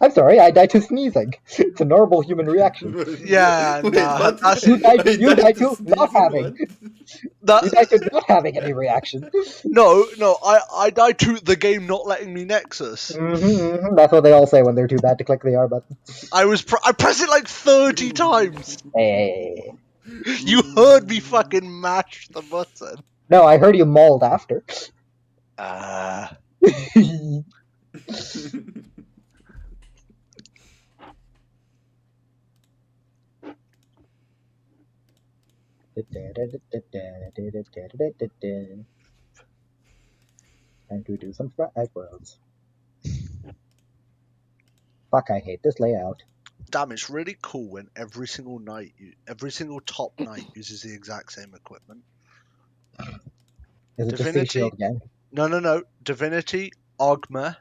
I'm sorry, I died to sneezing. It's a normal human reaction. Yeah, Wait, nah, what? that's- You died I to sneezing, not having. what? You died to not having any reaction. No, I died to the game not letting me Nexus. That's what they all say when they're too bad to click the R button. I pressed it like 30 times. Hey. You heard me fucking mash the button. No, I heard you mauled after. Time to do some front roads. Fuck, I hate this layout. Damn, it's really cool when every single top knight uses the exact same equipment. Is it just Divinity? face shield again? No. Divinity, Ogma,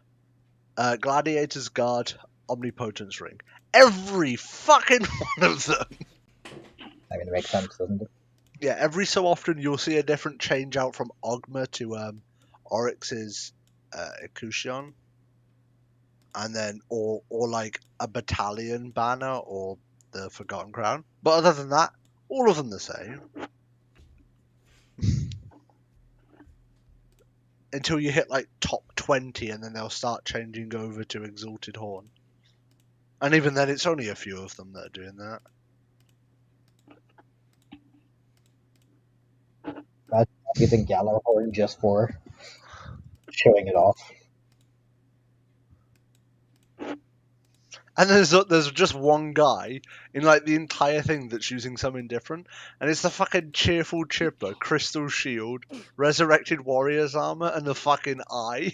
Gladiator's Guard, Omnipotence Ring. Every fucking one of them. I mean, it makes sense, doesn't it? Yeah, every so often you'll see a different change out from Ogma to Oryx's Ikution. And then, or like a battalion banner or the Forgotten Crown. But other than that, all of them the same. Until you hit like top 20 and then they'll start changing over to Exalted Horn. And even then, it's only a few of them that are doing that. That's using Gallarhorn just for showing it off. And there's just one guy in like the entire thing that's using something different, and it's the fucking cheerful chipper, crystal shield, resurrected warrior's armor, and the fucking eye.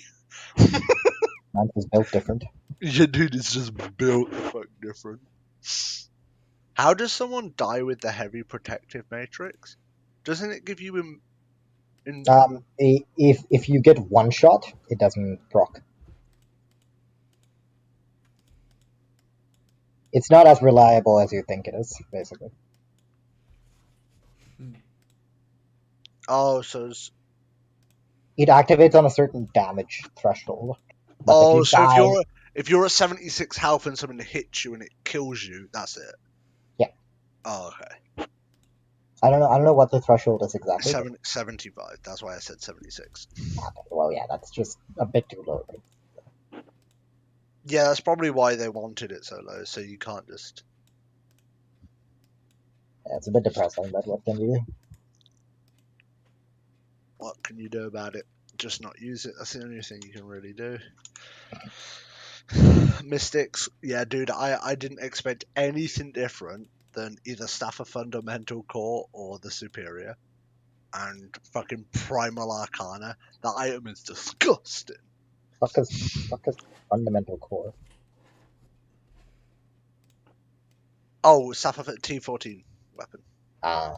Mine was built different. Yeah, dude, it's just built the fuck different. How does someone die with the heavy protective matrix? Doesn't it give you If you get one shot, it doesn't proc. It's not as reliable as you think it is, basically. Oh, so It activates on a certain damage threshold. But oh, if you so die, if you're at 76 health and something hits you and it kills you, that's it. Yeah. Oh, okay. I don't know what the threshold is exactly. 75. That's why I said 76. Well, yeah, that's just a bit too low. Yeah, that's probably why they wanted it so low, so you can't just. Yeah, it's a bit depressing, but what can you do? What can you do about it? Just not use it. That's the only thing you can really do. Mystics, yeah, dude, I didn't expect anything different than either Staff of Fundamental Core or the Superior. And fucking Primal Arcana. That item is disgusting. Fuck is fundamental core. Oh, Staff of T14 weapon. Ah,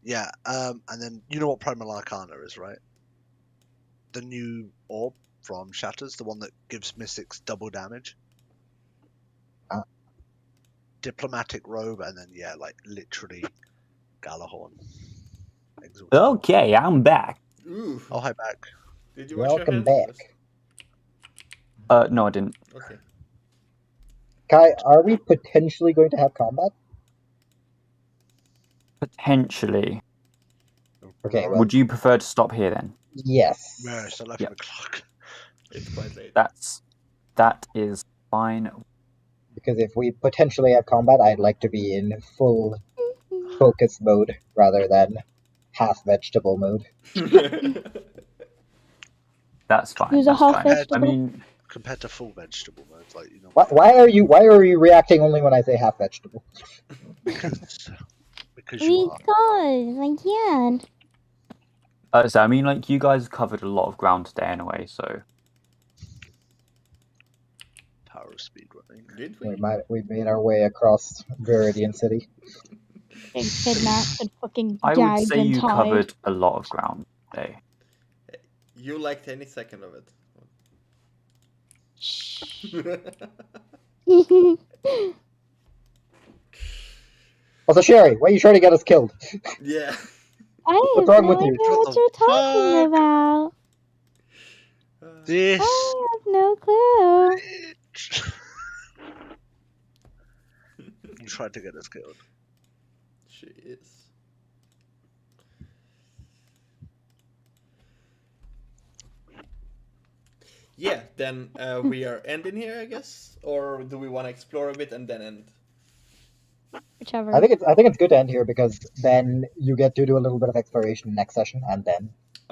Yeah, and then you know what Primal Arcana is, right? The new orb from Shatters, the one that gives Mystics double damage. Diplomatic robe, and then yeah, like literally Galahorn. Exalted. Okay, I'm back. Ooh. Oh, hi back. Did you wash welcome your hands back. first? No, I didn't. Okay. Kai, are we potentially going to have combat? Potentially. Okay, well, Would you prefer to stop here then? yes. Yeah, it's 11 Yep. o'clock. It's quite late. That is fine. Because if we potentially have combat, I'd like to be in full focus mode rather than half vegetable mode. That's fine. Who's a That's half fine. vegetable? I mean, Compared to full vegetable mode, like you know. Why are you reacting only when I say half vegetable? Because you are. Because I can. so I mean, like you guys covered a lot of ground today anyway, so Power of speed running. Did we? We made our way across Viridian City. Being kidnapped and fucking I would gagged say and you tied. covered a lot of ground today. You liked any second of it. Also, Sherry, why are you trying to get us killed? Yeah. I have What's wrong no with you? idea what you're talking about. This I have no clue. bitch. You tried to get us killed. She is. Yeah, then we are ending here, I guess, or do we want to explore a bit and then end? Whichever. I think it's good to end here because then you get to do a little bit of exploration next session, and then